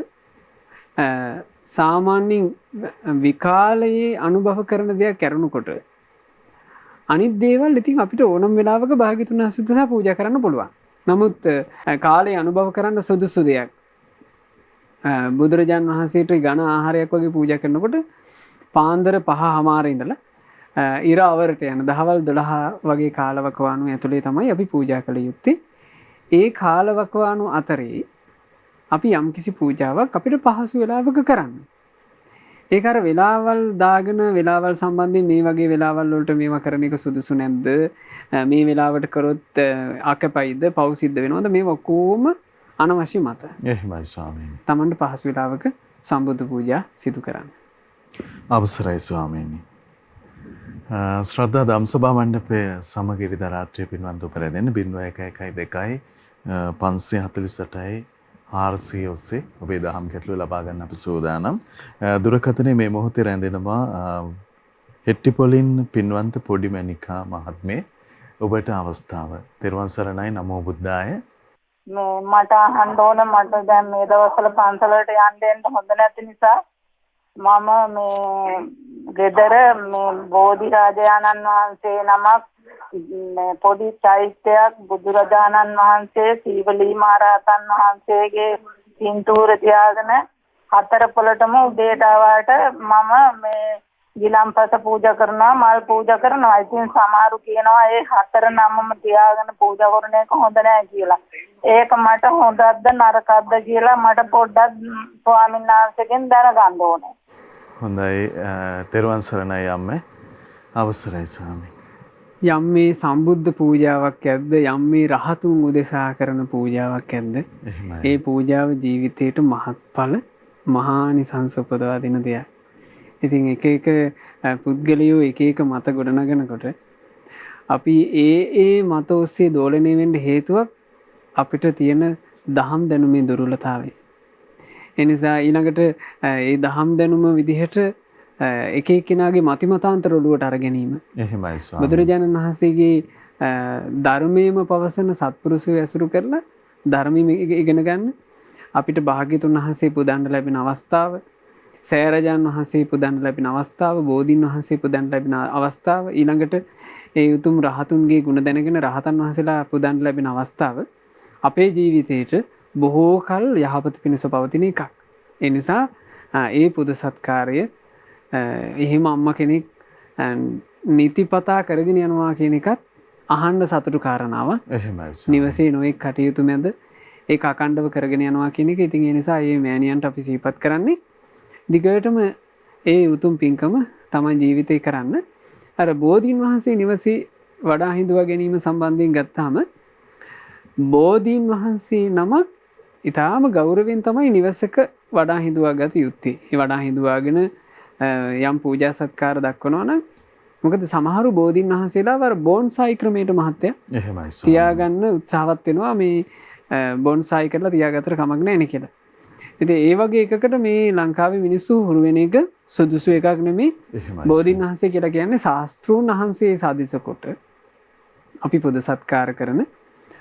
සාමාන්‍යයෙන් විකාලයේ අනුභව කරන දෙයක් කරනකොට අනිත් දේවල් ඉතින් අපිට ඕනම වෙලාවක භාග්‍යතුන් වහන්සේ උදෙසා පූජා කරන්න පුළුවන්. නමුත් කාලේ අනුභව කරන්න සුදුසු දෙයක් බුදුරජාන් වහන්සේට ඝන ආහාරයක් වගේ පූජා කරනකොට පාන්දර 5:00 ඉඳලා ඉර අවරට යන දහවල් 12 වගේ කාලවකවානු ඇතුලේ තමයි අපි පූජා කළ යුත්තේ. ඒ කාලවකවානු අතරේ අපි යම්කිසි පූජාවක් අපිට පහසු වෙලාවක කරන්න. ඒක අර වෙලාවල් දාගෙන වෙලාවල් සම්බන්ධයෙන් මේ වගේ වෙලාවල් වලට මේවා කරන එක සුදුසු නැද්ද? මේ වෙලාවට කරොත් අකපයිද පව් සිද්ධ වෙනවද? මේ ඔක්කොම අනවශ්‍ය මත. එහෙමයි ස්වාමීනි. Tamanට පහසු වෙලාවක සම්බුද්ධ පූජා සිදු කරන්න. අවසරයි ස්වාමීනි. ශ්‍රද්ධා දම්සභා මණ්ඩපයේ සමග ඉරිදා රාත්‍රියේ පින්වන්ත උපරැදෙන 0112 548යි 400 ඔස්සේ ඔබේ දහම් ගැටළු ලබා ගන්න අපි සූදානම්. දුරකථනයේ මේ මොහොතේ රැඳෙනවා හෙට්ටිපොලින් පින්වන්ත පොඩිමැණිකා මහත්මිය. ඔබට අවස්ථාව. තෙරුවන් සරණයි. නමෝ බුද්ධාය. මට අහන්න ඕන මට දැන් මේ දවස්වල පන්සලට යන්න හොඳ නැති නිසා මම මේ ගෙදර මේ බෝධි රාජානන් වහන්සේ නමක් මේ පොඩි චෛත්‍යයක් බුදුරජාණන් වහන්සේ සීවලී මහරහතන් වහන්සේගේ පින්තූර තියාගෙන හතර පොළටම උදේට ආවට මම මේ ගිලම්පස පූජා කරනවා මල් පූජා කරනවා. ඉතින් සමහරු කියනවා ඒ හතර නමම තියාගෙන පූජා කරන එක හොඳ නෑ කියලා. ඒක මට හොඳක්ද නරකක්ද කියලා මට පොඩ්ඩක් ස්වාමීන් වහන්සේගෙන් දැනගන්න ඕනේ. හොඳයි. තෙරුවන් සරණයි අම්මේ. අවසරයි ස්වාමී. යම් මේ සම්බුද්ධ පූජාවක් ඇද්ද යම් මේ රහතුන් උදෙසා කරන පූජාවක් ඇද්ද ඒ පූජාව ජීවිතයට මහත්ඵල මහානිසංස උපදවා දෙන දෙයක්. ඉතින් එක එක පුද්ගලයෝ එක එක මත ගොඩනගනකොට අපි ඒ මත ඔස්සේ දෝලණය වෙන්න හේතුවක් අපිට තියෙන දහම් දැනුමේ දුර්වලතාවය. ඒ නිසා ඊළඟට ඒ දහම් දැනුම විදිහට එක එක්කෙනාගේ මතිමතාන්තර ඔළුවට අර ගැනීම. එහෙමයි ස්වාමී. බුදුරජාණන් වහන්සේගේ ධර්මයේම පවසන සත්පුරුෂයෝ ඇසුරු කරලා ධර්මයේ ඉගෙන ගන්න අපිට භාග්‍යතුන් වහන්සේ පුදන්න ලැබෙන අවස්ථාව, සෑරජාන් වහන්සේ පුදන්න ලැබෙන අවස්ථාව, බෝධීන් වහන්සේ පුදන්න ලැබෙන අවස්ථාව, ඊළඟට ඒ උතුම් රහතුන්ගේ ගුණ දැනගෙන රහතන් වහන්සේලා පුදන්න ලැබෙන අවස්ථාව අපේ ජීවිතේට බොහෝ කල් යහපත පිණිස පවතින එකක්. ඒ නිසා ඒ පුද සත්කාරය එහෙම අම්මා කෙනෙක් නීතිපතා කරගෙන යනවා කියන එකත් අහන්න සතුටු කාරණාවක්. එහෙමයි. නිවසේ නොඑක් කටයුතු මැද ඒක අකණ්ඩව කරගෙන යනවා කියන එක. ඉතින් ඒ නිසා මේ මෑණියන්ට අපි සිහිපත් කරන්නේ දිගටම ඒ උතුම් පින්කම තමයි ජීවිතේ කරන්න. අර බෝධීන් වහන්සේ නිවසේ වඩා හිඳුවා ගැනීම සම්බන්ධයෙන් ගත්තාම බෝධීන් වහන්සේ නමක් ඊටාම ගෞරවයෙන් තමයි නිවසක වඩා හිඳුවා ගත යුත්තේ. ඒ වඩා හිඳුවාගෙන යම් පූජා සත්කාර දක්වනවා නම් මොකද සමහරු බෝධීන් වහන්සේලා වර බොන්සයි ක්‍රමයට මහත්ය තියාගන්න උත්සාහවත් වෙනවා මේ බොන්සයි කරලා තියාගත්තට කමක් නැහැ නේ කියලා. ඉතින් ඒ වගේ එකකට මේ ලංකාවේ මිනිස්සු හුරු වෙන එක සුදුසු එකක් නෙමෙයි. බෝධීන් වහන්සේ කියලා කියන්නේ ශාස්ත්‍රූන් වහන්සේ සාදිස කොට අපි පොද සත්කාර කරන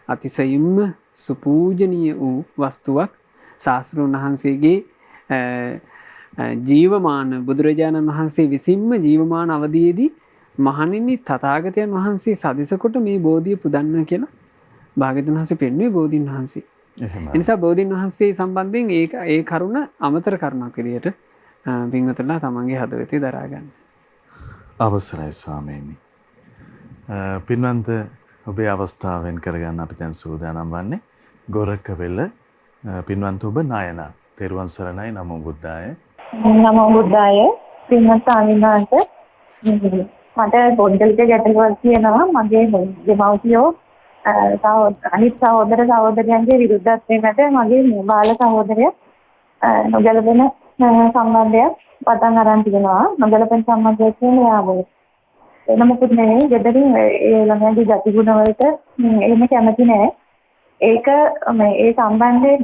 අතිශයින්ම සුපූජනීය වූ වස්තුවක් ශාස්ත්‍රූන් වහන්සේගේ ජීවමාන බුදුරජාණන් වහන්සේ විසින්ම ජීවමාන අවධියේදී මහණෙනි තථාගතයන් වහන්සේ සදිස කොට මේ බෝධිය පුදන්න කියලා භාග්‍යවතුන් වහන්සේ පෙන්වුවේ බෝධීන් වහන්සේ. ඒ නිසා බෝධීන් වහන්සේ සම්බන්ධයෙන් ඒ කරුණ අමතර කරුණක් විදියට පින්වතුන්ලා තමන්ගේ හදවතේ දරා ගන්න. අවසරයි ස්වාමීනි. පින්වන්ත ඔබේ අවස්ථාවෙන් කරගන්න අපි දැන් සූදානම් වන්නේ ගොරකවෙල පින්වන්ත ඔබ නයනා. තෙරුවන් සරණයි. නමෝ බුද්ධාය. නමෝ බුද්ධාය. පින්වත් ස්වාමීන් වහන්සේ මට පොඩ්ඩක් ගැටලුවක් තියෙනවා. මගේ දෙමව්පියෝ අනිත් සහෝදර සහෝදරයන්ගේ විරුද්ධත්වයෙන් මත මගේ බාල සහෝදරයා නොගැලපෙන සම්බන්ධයක් පටන් අරන් තිනවා. නොගැලපෙන සම්බන්ධයක් කියන්නේ යාවල. එන මොකද නෙවෙයි ගෙදරින් ඒ ළමයාගේ ගතිගුණ වලට එහෙම කැමති නෑ. ඒක මේ ඒ සම්බන්ධයෙන්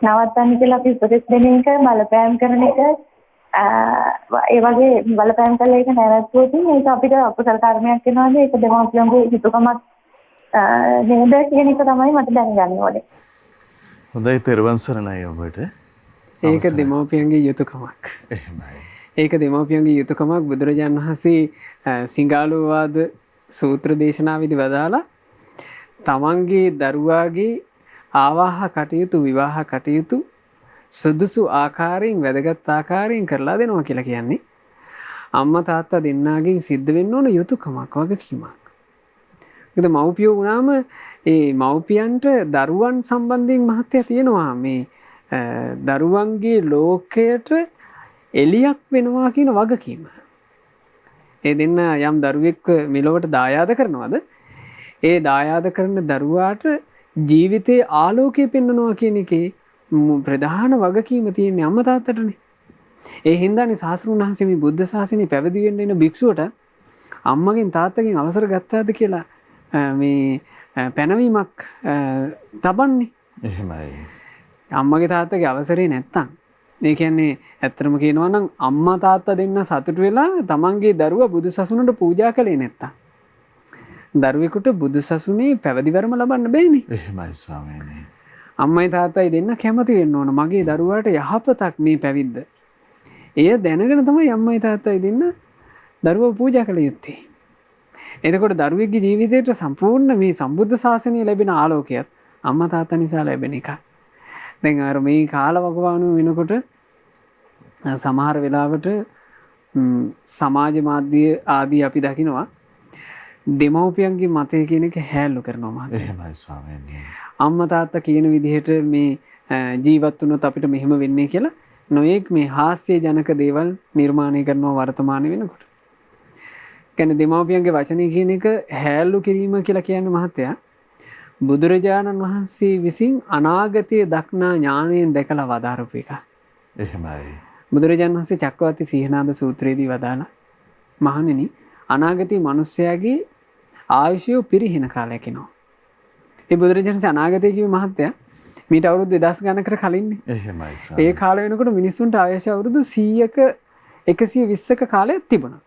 නවත්තන්න කියලා අපි උපදෙස් දෙන එක බලපෑම් කරන එක ඒ වගේ බලපෑම් කළා ඒක නැවතුනොත් ඒක අපිට අකුසල කර්මයක් වෙනවාද ඒක දෙමාපියන්ගේ යුතුයකමක් නේද කියන එක තමයි මට දැනගන්න ඕනේ. හොඳයි තෙරුවන් සරණයි ඔබට. ඒක දෙමාපියන්ගේ යුතුයකමක්. එහෙමයි. ඒක දෙමාපියන්ගේ යුතුයකමක් බුදුරජාණන් වහන්සේ සිංහාලෝවාද සූත්‍ර දේශනාවේදී වදාලා තමන්ගේ දරුවාගේ ආවාහ කටයුතු විවාහ කටයුතු සුදුසු ආකාරයෙන් වැදගත් ආකාරයෙන් කරලා දෙනවා කියලා කියන්නේ අම්මා තාත්තා දෙන්නාගෙන් සිද්ධ වෙන්න ඕන යුතුයකමක් වගකීමක්. ඒකද මව්පියෝ වුණාම ඒ මව්පියන්ට දරුවන් සම්බන්ධයෙන් මහත්ය තියෙනවා මේ දරුවන්ගේ ලෝකයට එලියක් වෙනවා කියන වගකීම. ඒ දෙන්න යම් දරුවෙක් මෙලොවට දායාද කරනවද ඒ දායාද කරන දරුවාට ජීවිතයේ ආලෝකය පෙන්වනවා කියන එකේ ප්‍රධාන වගකීම තියෙන්නේ අම්මා තාත්තටනේ. ඒ හින්දානේ ශාස්ත්‍රඥ වහන්සේ මේ බුද්ධ ශාසනය පැවිදි වෙන්න එන භික්ෂුවට අම්මගෙන් තාත්තගෙන් අවසර ගත්තාද කියලා මේ පැනවීමක් තබන්නේ. එහෙමයි. අම්මගේ තාත්තගේ අවසරේ නැත්තම් ඒ කියන්නේ ඇත්තටම කියනවා නම් අම්මා තාත්තා දෙන්න සතුටු වෙලා තමන්ගේ දරුවා බුදු සසුනට පූජා කළේ නැත්තම් දරුවෙකුට බුදු සසුනේ පැවිදිවරම ලබන්න බෑනේ. එහෙමයි ස්වාමීනි. අම්මයි තාත්තයි දෙන්න කැමති වෙන්න ඕන මගේ දරුවාට යහපතක් මේ පැවිද්ද. එය දැනගෙන තමයි අම්මයි තාත්තයි දෙන්න දරුවව පූජා කළ යුත්තේ. එතකොට දරුවෙක්ගේ ජීවිතයට සම්පූර්ණ මේ සම්බුද්ධ ශාසනය ලැබෙන ආලෝකයත් අම්මා තාත්තා නිසා ලැබෙන එක. දැන් අර මේ කාලවකවානුව වෙනකොට සමහර වෙලාවට සමාජ මාධ්‍ය ආදී අපි දකිනවා දෙමව්පියන්ගේ මතය කියන එක හැල්ලු කරනවා මහත්තයා. එහෙමයි ස්වාමීනි. අම්මා තාත්තා කියන විදිහට මේ ජීවත් වුණොත් අපිට මෙහෙම වෙන්නේ කියලා නොයෙක් මේ හාස්‍ය ජනක දේවල් නිර්මාණය කරනවා වර්තමාන වෙනකොට. කියන්නේ දෙමව්පියන්ගේ වචනේ කියන එක හැල්ලු කිරීම කියලා කියන්නේ මහත්තයා බුදුරජාණන් වහන්සේ විසින් අනාගතයේ දක්නා ඥාණයෙන් දැකලා වදාරපු එක. එහෙමයි. බුදුරජාණන් වහන්සේ චක්කවර්ති සීහනාද සූත්‍රයේදී වදාලා මහණෙනි අනාගතයේ මිනිස්යාගේ ආයුෂය පිරිහෙන කාලයක් එනවා. ඒ බුදුරජාණන් වහන්සේ අනාගතයේ කිව්වේ මහත්තයා මීට අවුරුදු 2000 ගණනකට කලින්නේ. එහෙමයි සර්. ඒ කාලය වෙනකොට මිනිස්සුන්ට ආයුෂ අවුරුදු 100ක 120ක කාලයක් තිබුණා.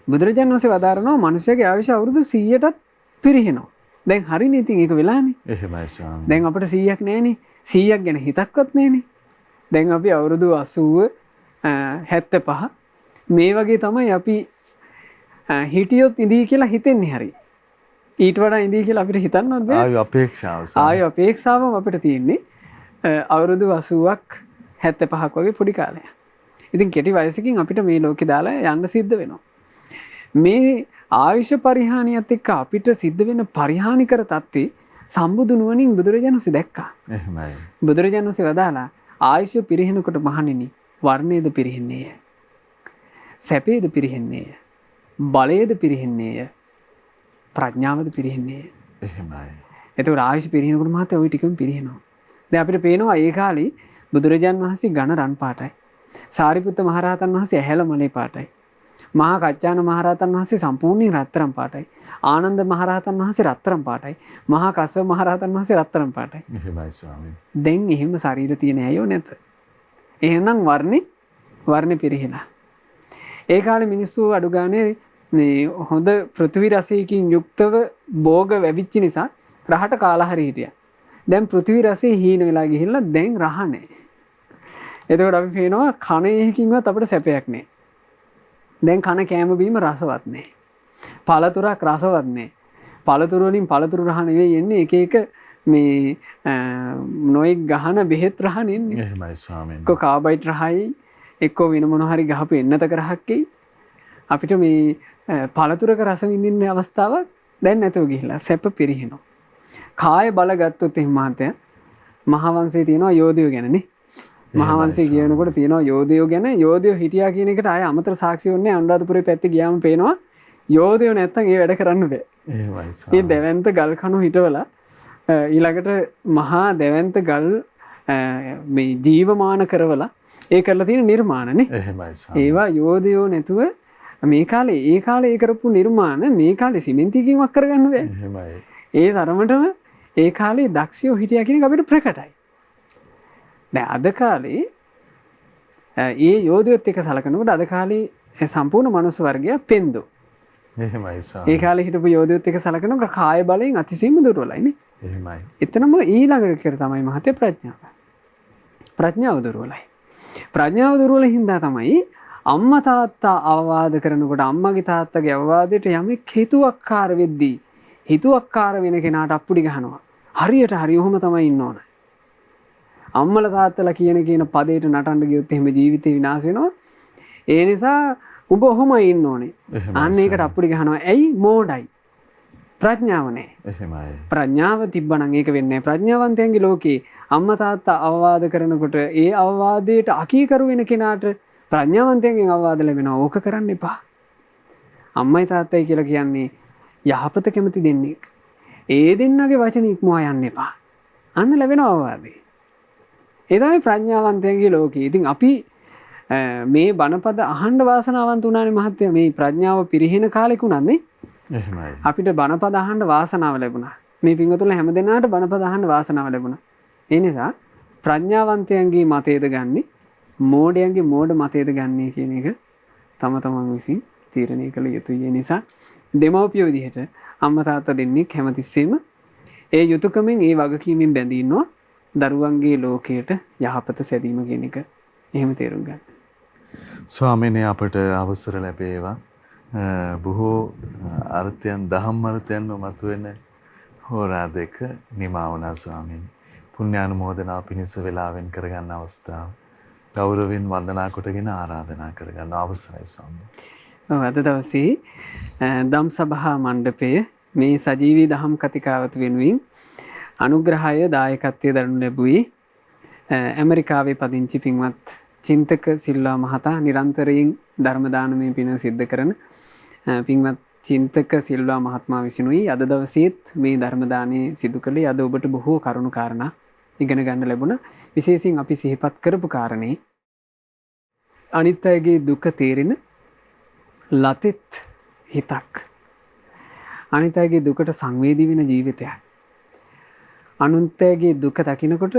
බුදුරජාණන් වහන්සේ වදාරනවා මිනිස්යාගේ ආයුෂ අවුරුදු 100ටත් පිරිහෙනවා. දැන් හරිනේ ඉතින් ඒක වෙලානේ. එහෙමයි ස්වාමීනි. දැන් අපිට 100ක් නැහැනේ. 100ක් ගැන හිතක්වත් නැහැනේ. දැන් අපි අවුරුදු 80 75 මේ වගේ තමයි අපි හිටියොත් ඉඳී කියලා හිතෙන්නේ හරි. ඊට වඩා ඉඳී කියලා අපිට හිතන්නවත් බෑ. ආයු අපේක්ෂාව. ආයු අපේක්ෂාවම අපිට තියෙන්නේ අවුරුදු 80ක් 75ක් වගේ පොඩි කාලයක්. ඉතින් කෙටි වයසකින් අපිට මේ ලෝකේ දාලා යන්න සිද්ධ වෙනවා. මේ ආයුෂ පරිහානියත් එක්ක අපිට සිද්ධ වෙන පරිහානිකර තත්ත්වේ සම්බුදු නුවණින් බුදුරජාණන් වහන්සේ දැක්කා. එහෙමයි. බුදුරජාණන් වහන්සේ වදාලා ආයුෂ පිරිහෙනකොට මහණෙනි වර්ණයේද පිරිහෙන්නේය. සැපේද පිරිහෙන්නේය. බලයේද පිරිහෙන්නේය. ප්‍රඥාවද පිරිහෙන්නේය. එහෙමයි. එතකොට ආයුෂ පිරිහෙනකොට මහත්තයා ওই ටිකම පිරිහෙනවා. දැන් අපිට පේනවා ඒ කාලේ බුදුරජාණන් වහන්සේ ඝන රන් පාටයි. සාරිපුත්ත මහරහතන් වහන්සේ ඇහැල මලේ පාටයි. මහා කච්චාන මහරහතන් වහන්සේ සම්පූර්ණයෙන් රත්තරන් පාටයි. ආනන්ද මහරහතන් වහන්සේ රත්තරන් පාටයි. මහා කස්සප මහරහතන් වහන්සේ රත්තරන් පාටයි. එහෙමයි ස්වාමීනි. දැන් එහෙම ශරීර තියෙන අයෝ නැත. එහෙනම් වර්ණේ පිරිහිලා. ඒ කාලේ මිනිස්සු අඩු ගානේ මේ හොඳ පෘථිවි රසයකින් යුක්තව භෝග වැවිච්ච නිසා රහට කාලා හරි හිටියා. දැන් පෘථිවි රසය හීන වෙලා ගිහිල්ලා දැන් රහ නැහැ. එතකොට අපි පේනවා කන එකකින්වත් අපිට සැපයක් නැහැ. දැන් කන කෑම බීම රසවත් නැහැ. පළතුරක් රසවත් නැහැ. පළතුරු වලින් පළතුරු රහ නෙවෙයි එන්නේ එක එක මේ නොයෙක් ගහන බෙහෙත් රහ නෙන්නේ. එහෙමයි ස්වාමීනි. එක්ක කාබයිඩ් රහයි එක්ක වෙන මොන හරි ගහපු එන්නතක රහක්කේ අපිට මේ පළතුරක රස විඳින්න අවස්ථාවක් දැන් නැතුව ගිහිල්ලා සැප පිරිහිනවා. කාය බල ගත්තොත් එහෙම මහත්තයා මහාවංශයේ තියෙනවා යෝධයෝ ගැනනේ. මහාවංශයේ කියනකොට තියෙනවා යෝධයෝ ගැන යෝධයෝ හිටියා කියන එකට ආය අමතර සාක්ෂි ඕනේ අනුරාධපුරේ පැත්තේ ගියාම පේනවා යෝධයෝ නැත්තම් ඒ වැඩ කරන්න බෑ. එහෙමයි සර්. මේ දැවැන්ත ගල් කණු හිටවලා ඊළඟට මහා දැවැන්ත ගල් මේ ජීවමාන කරවලා ඒ කරලා තියෙන නිර්මාණනේ. එහෙමයි සර්. ඒවා යෝධයෝ නැතුව මේ කාලේ ඒ කරපු නිර්මාණ මේ කාලේ සිමෙන්තියකින්වත් කරගන්න බෑ. එහෙමයි. ඒ තරමටම ඒ කාලේ දක්ෂයෝ හිටියා කියන එක අපිට ප්‍රකටයි. දැන් අද කාලේ ඒ යෝධයොත් එක්ක සලකනකොට අද කාලේ සම්පූර්ණ මනුස්ස වර්ගය පෙන්දෝ. එහෙමයි ස්වාමී. ඒ කාලේ හිටපු යෝධයොත් එක්ක සලකනකොට කාය බලයෙන් අතිශයින්ම දුර්වලයිනේ. එහෙමයි. එතනම ඊළඟට කර තමයි මහත්ය ප්‍රඥාව. ප්‍රඥාව දුර්වලයි. ප්‍රඥාව දුර්වල හින්දා තමයි අම්මා තාත්තා අවවාද කරනකොට අම්මගේ තාත්තගේ අවවාදයට යමෙක් හිතුවක්කාර වෙද්දී හිතුවක්කාර වෙන කෙනාට අප්පුඩි ගහනවා. හරියට හරි ඔහොම තමයි ඉන්න ඕන. අම්මලා තාත්තලා කියන පදේට නටන්න ගියොත් එහෙම ජීවිතේ විනාශ වෙනවා. ඒ නිසා ඔබ ඔහොමයි ඉන්න ඕනේ. අන්න ඒකට අප්පුඩි ගහනවා. ඇයි? මෝඩයි. ප්‍රඥාව නැහැ. එහෙමයි. ප්‍රඥාව තිබ්බනම් ඒක වෙන්නේ නැහැ. ප්‍රඥාවන්තයන්ගේ ලෝකේ අම්මා තාත්තා අවවාද කරනකොට ඒ අවවාදයට අකීකරු වෙන කෙනාට ප්‍රඥාවන්තයන්ගෙන් අවවාද ලැබෙනවා. ඕක කරන්න එපා. අම්මයි තාත්තයි කියලා කියන්නේ යහපත කැමති දෙන්නෙක්. ඒ දෙන්නගේ වචන ඉක්මවා යන්න එපා. අන්න ලැබෙන අවවාදේ. ඒ තමයි ප්‍රඥාවන්තයන්ගේ ලෝකේ. ඉතින් අපි මේ බණපද අහන්න වාසනාවන්ත උනානේ මහත්තයා. මේ ප්‍රඥාව පිරිහෙන කාලෙකුණත් නේ. එහෙමයි. අපිට බණපද අහන්න වාසනාව ලැබුණා. මේ පින්වතුන්ලා හැමදෙනාට බණපද අහන්න වාසනාව ලැබුණා. ඒ නිසා ප්‍රඥාවන්තයන්ගේ මතයද ගන්නේ මෝඩයන්ගේ මෝඩ මතයද ගන්නේ කියන එක තම තමන් විසින් තීරණය කළ යුතුයි. ඒ නිසා දෙමව්පියෝ විදිහට අම්මා තාත්තා දෙන්නෙක් හැමතිස්සෙම ඒ යුතුයකමෙන් ඒ වගකීමෙන් බැඳී ඉන්නවා දරුවන්ගේ ලෝකයට යහපත සැදීම කියන එක. එහෙම තේරුම් ගන්න. ස්වාමීනි අපට අවසර ලැබේවා. බොහෝ අර්ථයන් දහම් අර්ථයන් මතුවෙන හෝරා දෙක නිමා වුණා ස්වාමීනි. පුණ්‍යානුමෝදනා පිණිස වෙලාවෙන් කරගන්න අවස්ථාව ගෞරවයෙන් වන්දනා කොටගෙන ආරාධනා කරගන්න අවසරයි ස්වාමීනි. අද දවසේ දම් සභා මණ්ඩපය මේ සජීවී දහම් කතිකාවත වෙනුවෙන් අනුග්‍රහය දායකත්වයේ දරනු ලැබුවේ ඇමරිකාවේ පදිංචි පින්වත් චින්තක සිල්වා මහතා නිරන්තරයෙන් ධර්ම දානමය පින සිද්ධ කරන පින්වත් චින්තක සිල්වා මහත්මයා විසිනුයි අද දවසේත් මේ ධර්ම දානය සිදු කළේ. අද ඔබට බොහෝ කරුණු කාරණා ඉගෙන ගන්න ලැබුණා. විශේෂයෙන් අපි සිහිපත් කරපු කාරණේ අනිත් අයගේ දුක තේරෙන ලතෙත් හිතක්. අනිත් අයගේ දුකට සංවේදී වෙන ජීවිතයක්. අනුන්ට අයගේ දුක දකිනකොට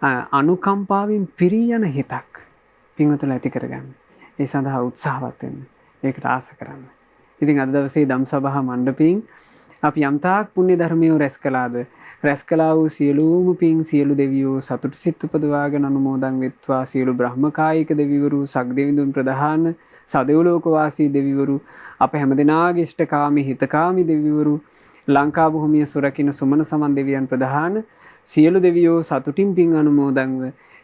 අනුකම්පාවෙන් පිරී යන හිතක් පින්වතුන්ලා ඇති කරගන්න. ඒ සඳහා උත්සාහවත් වෙන්න. ඒකට ආස කරන්න. ඉතින් අද දවසේ ධම් සභා මණ්ඩපයෙන් අපි යම්තාක් පුණ්‍ය ධර්මයේ රැස් කළාද රැස් කළා වූ සියලුම පින් සියලු දෙවියෝ සතුට සිත් උපදවාගෙන අනුමෝදන් වෙත්වා. සියලු බ්‍රහ්මකායික දෙවිවරු සග්දෙවිඳුන් ප්‍රධාන සදෙව්ලෝක වාසී දෙවිවරු අප හැමදෙනාගේ ඉෂ්ඨකාමී හිතකාමී දෙවිවරු ලංකා භූමිය සුරකින්න සුමන සමන් දෙවියන් ප්‍රධාන සියලු දෙවියෝ සතුටින් පින් අනුමෝදන්ව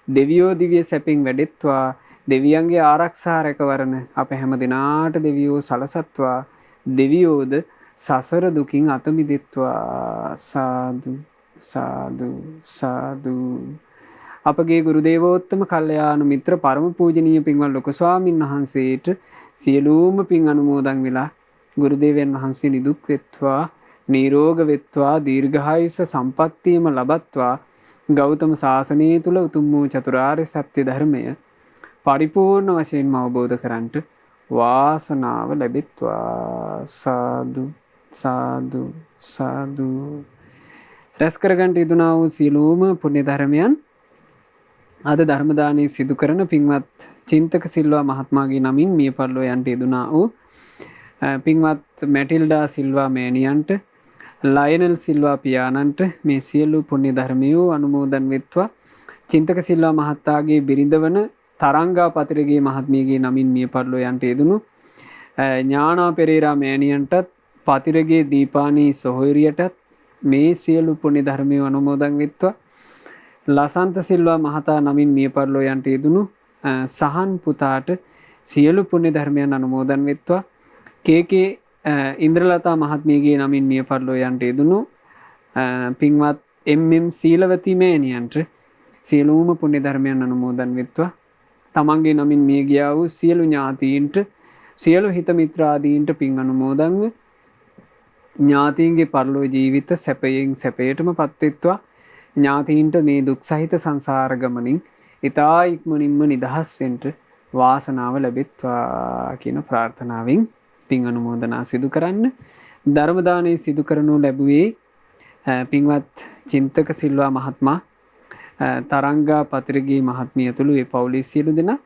දෙවියෝ දිව්‍ය සැපෙන් වැඩෙත්වා. දෙවියන්ගේ ආරක්ෂා රැකවරණ අප හැම දිනාට දෙවියෝ සලසත්වා. දෙවියෝද සසර දුකින් අත මිදෙත්වා. සාදු සාදු සාදු. අපගේ ගුරු දේවෝත්තම කල්යාණ මිත්‍ර පරම පූජනීය පින්වත් ලොකු ස්වාමින් වහන්සේට සියලුම පින් අනුමෝදන් වෙලා ගුරු දේවයන් වහන්සේ නිදුක් වෙත්වා නිරෝග වෙත්වා දීර්ඝායුෂ සම්පත්තියම ලබත්වා. ගෞතම සාසනය තුල උතුම් වූ චතුරාර්ය සත්‍ය ධර්මය පරිපූර්ණ වශයෙන්ම අවබෝධ කරන්ට වාසනාව ලැබෙත්වා. සාදු සාදු සාදු. රැස් කරගන්ට යෙදුනා වූ සියලුම පුණ්‍ය ධර්මයන් අද ධර්ම දානයේ සිදු කරන පින්වත් චින්තක සිල්වා මහත්මයාගේ නමින් මිය පරලෝ යන්ට යෙදුනා වූ පින්වත් මැටිල්ඩා සිල්වා මෑණියන්ට ලයනල් සිල්වා පියාණන්ට මේ සියලු පුණ්‍ය ධර්මයෝ අනුමෝදන් වෙත්වා. චින්තක සිල්වා මහතාගේ බිරිඳ වන තරංගා පතිරගේ මහත්මියගේ නමින් මිය පරලෝ යන්ට යෙදුණු ඥානා පෙරේරා මෑණියන්ටත් පතිරගේ දීපානී සොහොයුරියටත් මේ සියලු පුණ්‍ය ධර්මයෝ අනුමෝදන් වෙත්වා. ලසන්ත සිල්වා මහතා නමින් මිය පරලෝ යන්ට යෙදුණු සහන් පුතාට සියලු පුණ්‍ය ධර්මයන් අනුමෝදන් වෙත්වා. කේ ඉන්ද්‍රලතා මහත්මියගේ නමින් මිය පරලෝ යන්ට යෙදුණු පින්වත් එම් සීලවති මෑණියන්ට සියලුම පුණ්‍ය ධර්මයන් අනුමෝදන් වෙත්වා. තමන්ගේ නමින් මිය ගියා වූ සියලු ඥාතීන්ට සියලු හිත මිත්‍රාදීන්ට පින් අනුමෝදන්ව ඥාතීන්ගේ පරලෝ ජීවිත සැපයෙන් සැපයටම පත්වෙත්වා. ඥාතීන්ට මේ දුක් සහිත සංසාර ගමනින් ඊතා ඉක්මනින්ම නිදහස් වෙන්න වාසනාව ලැබෙත්වා කියන ප්‍රාර්ථනාවෙන් පින් අනුමෝදනා සිදු කරන්න. ධර්ම දානයේ සිදු කරනු ලැබුවේ පින්වත් චින්තක සිල්වා මහත්මයා, තරංගා පත්‍රගේ මහත්මිය ඇතුළු ඒ පවුලේ සියලු දෙනා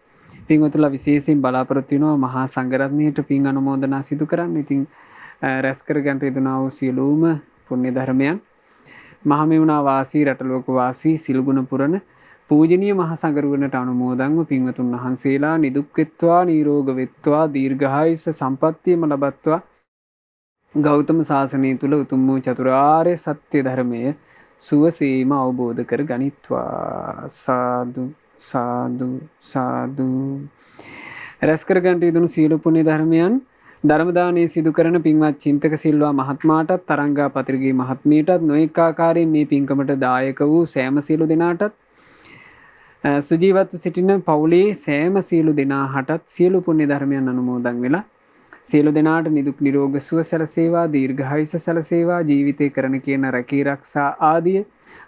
පින්වතුන්ලා විශේෂයෙන් බලාපොරොත්තු වෙනවා මහා සංඝරත්නයට පින් අනුමෝදනා සිදු කරන්න. ඉතින් රැස් කර ගන්නට යෙදුනා වූ සියලුම පුණ්‍ය ධර්මයන් මහමෙවුනා වාසී රටලෝක වාසී සිල්ගුණ පුරණ පූජනීය මහා සංඝරුවනට අනුමෝදන්ව පින්වතුන් වහන්සේලා නිදුක් වෙත්වා නිරෝග වෙත්වා දීර්ඝායුෂ සම්පන්නියම ලබත්වා ගෞතම සාසනය තුල උතුම් වූ චතුරාර්ය සත්‍ය ධර්මය සුවසේම අවබෝධ කර ගනිත්වා. සාදු සාදු සාදු. රැස් කර ගන්නට යෙදුණු සියලු පුණ්‍ය ධර්මයන් ධර්ම දානයේ සිදු කරන පින්වත් චින්තක සිල්වා මහත්මයාටත් තරංගා පත්‍රගේ මහත්මියටත් නොඑක ආකාරයෙන් මේ පින්කමට දායක වූ සෑම සියලු දෙනාටත් සුජීවත්ව සිටින පවුලේ සෑම සියලු දෙනාටත් සියලු පුණ්‍ය ධර්මයන් අනුමෝදන් වෙලා සියලු දෙනාට නිදුක් නිරෝග සුව සැලසේවා දීර්ඝායුෂ සැලසේවා ජීවිතේ කරන කියන රැකී රක්ෂා ආදිය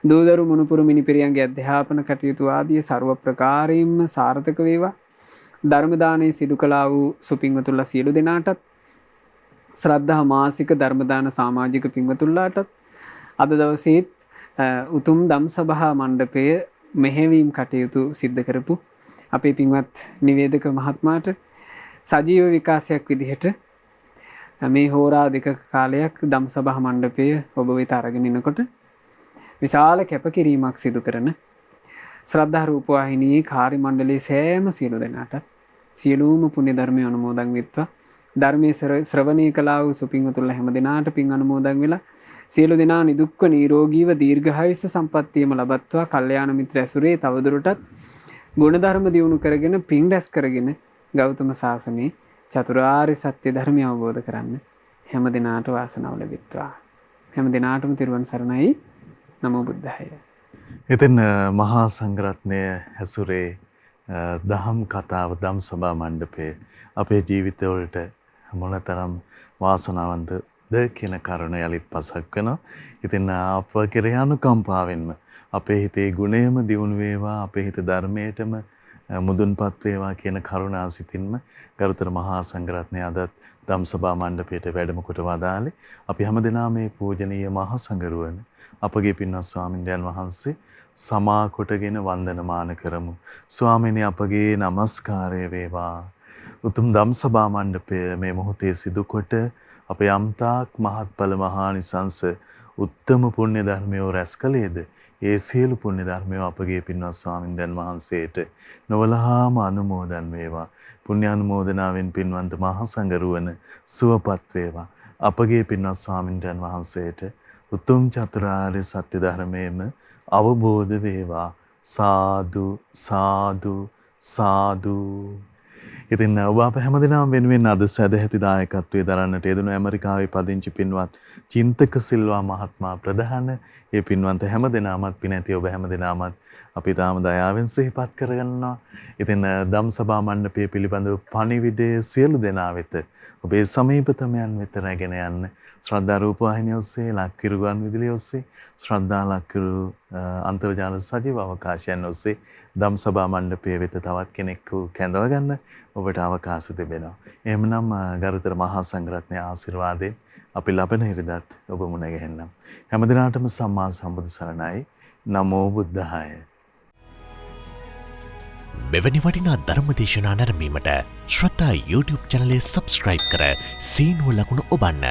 දූදරු මුණුපුරු මිනිපිරියන්ගේ අධ්‍යාපන කටයුතු ආදිය ਸਰව ප්‍රකාරයෙන්ම සාර්ථක වේවා. ධර්ම දානයේ සිදු කළා වූ සුපින්වතුන්ලා සියලු දෙනාටත් ශ්‍රද්ධා මාසික ධර්ම දාන සමාජික පින්වතුන්ලාටත් අද දවසේත් උතුම් ධම්සභා මණ්ඩපය මෙහෙවීම් කටයුතු සිද්ධ කරපු අපේ පින්වත් නිවේදක මහත්මයාට සජීව විකාශයක් විදිහට මේ හෝරා දෙක කාලයක් ධම්සභා මණ්ඩපය ඔබ වෙත අරගෙන එනකොට විශාල කැපකිරීමක් සිදු කරන ශ්‍රද්ධා රූපවාහිනියේ කාර්ය මණ්ඩලයේ සෑම සියලු දෙනාට සියලුම පුණ්‍ය ධර්මය අනුමෝදන් වෙත්වා. ධර්මයේ ශ්‍රවණය කළා වූ සුපින්වතුන්ලා හැම දිනාට පින් අනුමෝදන් වෙලා සියලු දෙනා නිදුක්ව නිරෝගීව දීර්ඝායුෂ සම්පන්නියම ලබත්වා. කල්යාණ මිත්‍ර ඇසුරේ තවදුරටත් ගුණධර්ම දියුණු කරගෙන පින් රැස් කරගෙන ගෞතම සාසනයේ චතුරාර්ය සත්‍ය ධර්මය අවබෝධ කරන්න හැම දිනාට වාසනාව ලැබෙත්වා. හැම දිනාටම තිරුවන් සරණයි. නමෝ බුද්ධාය. ඉතින් මහා සංඝරත්නය හැසුරේ දහම් කතාව ධම්සභා මණ්ඩපයේ අපේ ජීවිතවලට මොනතරම් වාසනාවන්තද කියන කරුණ යලිත් පසක් වෙනවා. ඉතින් අප කෙරෙහි අනුකම්පාවෙන්ම අපේ හිතේ ගුණයම දියුණු වේවා, අපේ හිත ධර්මයටම මුදුන්පත් වේවා කියන කරුණාසිතින්ම ගරුතර මහා සංඝරත්නය අදත් ධම්සභා මණ්ඩපයට වැඩම කොට වදාළේ. අපි හැමදෙනා මේ පූජනීය මහා සංඝරුවන අපගේ පින්වත් ස්වාමින්වයන් වහන්සේ සමා කොටගෙන වන්දනමාන කරමු. ස්වාමීනි අපගේ নমස්කාරය වේවා. උතුම් ධම්සභා මණ්ඩපය මේ මොහොතේ සිදු කොට අප යම්තාක් මහත්ඵල මහානිසංස උත්තම පුණ්‍ය ධර්මයෝ රැස් කළේද ඒ සියලු පුණ්‍ය ධර්මයෝ අපගේ පින්වත් ස්වාමින්වයන් වහන්සේට නොවලහාම අනුමෝදන් වේවා. පුණ්‍ය අනුමෝදනාවෙන් පින්වන්ත මහා සංඝරුවන සුවපත් වේවා. අපගේ පින්වත් ස්වාමින්වයන් වහන්සේට උතුම් චතුරාර්ය සත්‍ය ධර්මයේම අවබෝධ වේවා. සාදු සාදු සාදු. ඉතින් ඔබ අප හැමදෙනාම වෙනුවෙන් අද සදැහැති දායකත්වයේ දරන්නට යෙදුණු ඇමරිකාවේ පදිංචි පින්වත් චින්තක සිල්වා මහත්මයා ප්‍රධාන ඒ පින්වන්ත හැමදෙනාමත් පින ඇති ඔබ හැමදෙනාමත් අපි තාම දයාවෙන් සිහිපත් කරගන්නවා. ඉතින් ධම්සභා මණ්ඩපය පිළිබඳව පණිවිඩය සියලු දෙනා වෙත ඔබේ සමීපතමයන් වෙත රැගෙන යන්න ශ්‍රද්ධා රූපවාහිනිය ඔස්සේ ලක්කිරු ගුවන් විදුලිය ඔස්සේ ශ්‍රද්ධා ලක්කිරු අන්තර්ජාල සජීව අවකාශයන් ඔස්සේ ධම්සභා මණ්ඩපය වෙත තවත් කෙනෙකු කැඳව ගන්න ඔබට අවකාශ තිබෙනවා. එහෙමනම් ගරුතර මහා සංඝරත්නයේ ආශිර්වාදයෙන් අපි ලබන ඉරිදාත් ඔබ මුණ ගැහෙන්නම්. හැමදිනාටම සම්මා සම්බුදු සරණයි. නමෝ බුද්ධාය. මෙවැනි වටිනා ධර්ම දේශනා නැරඹීමට ශ්‍රද්ධා YouTube චැනලය සබ්ස්ක්‍රයිබ් කර සීනුව ලකුණ ඔබන්න.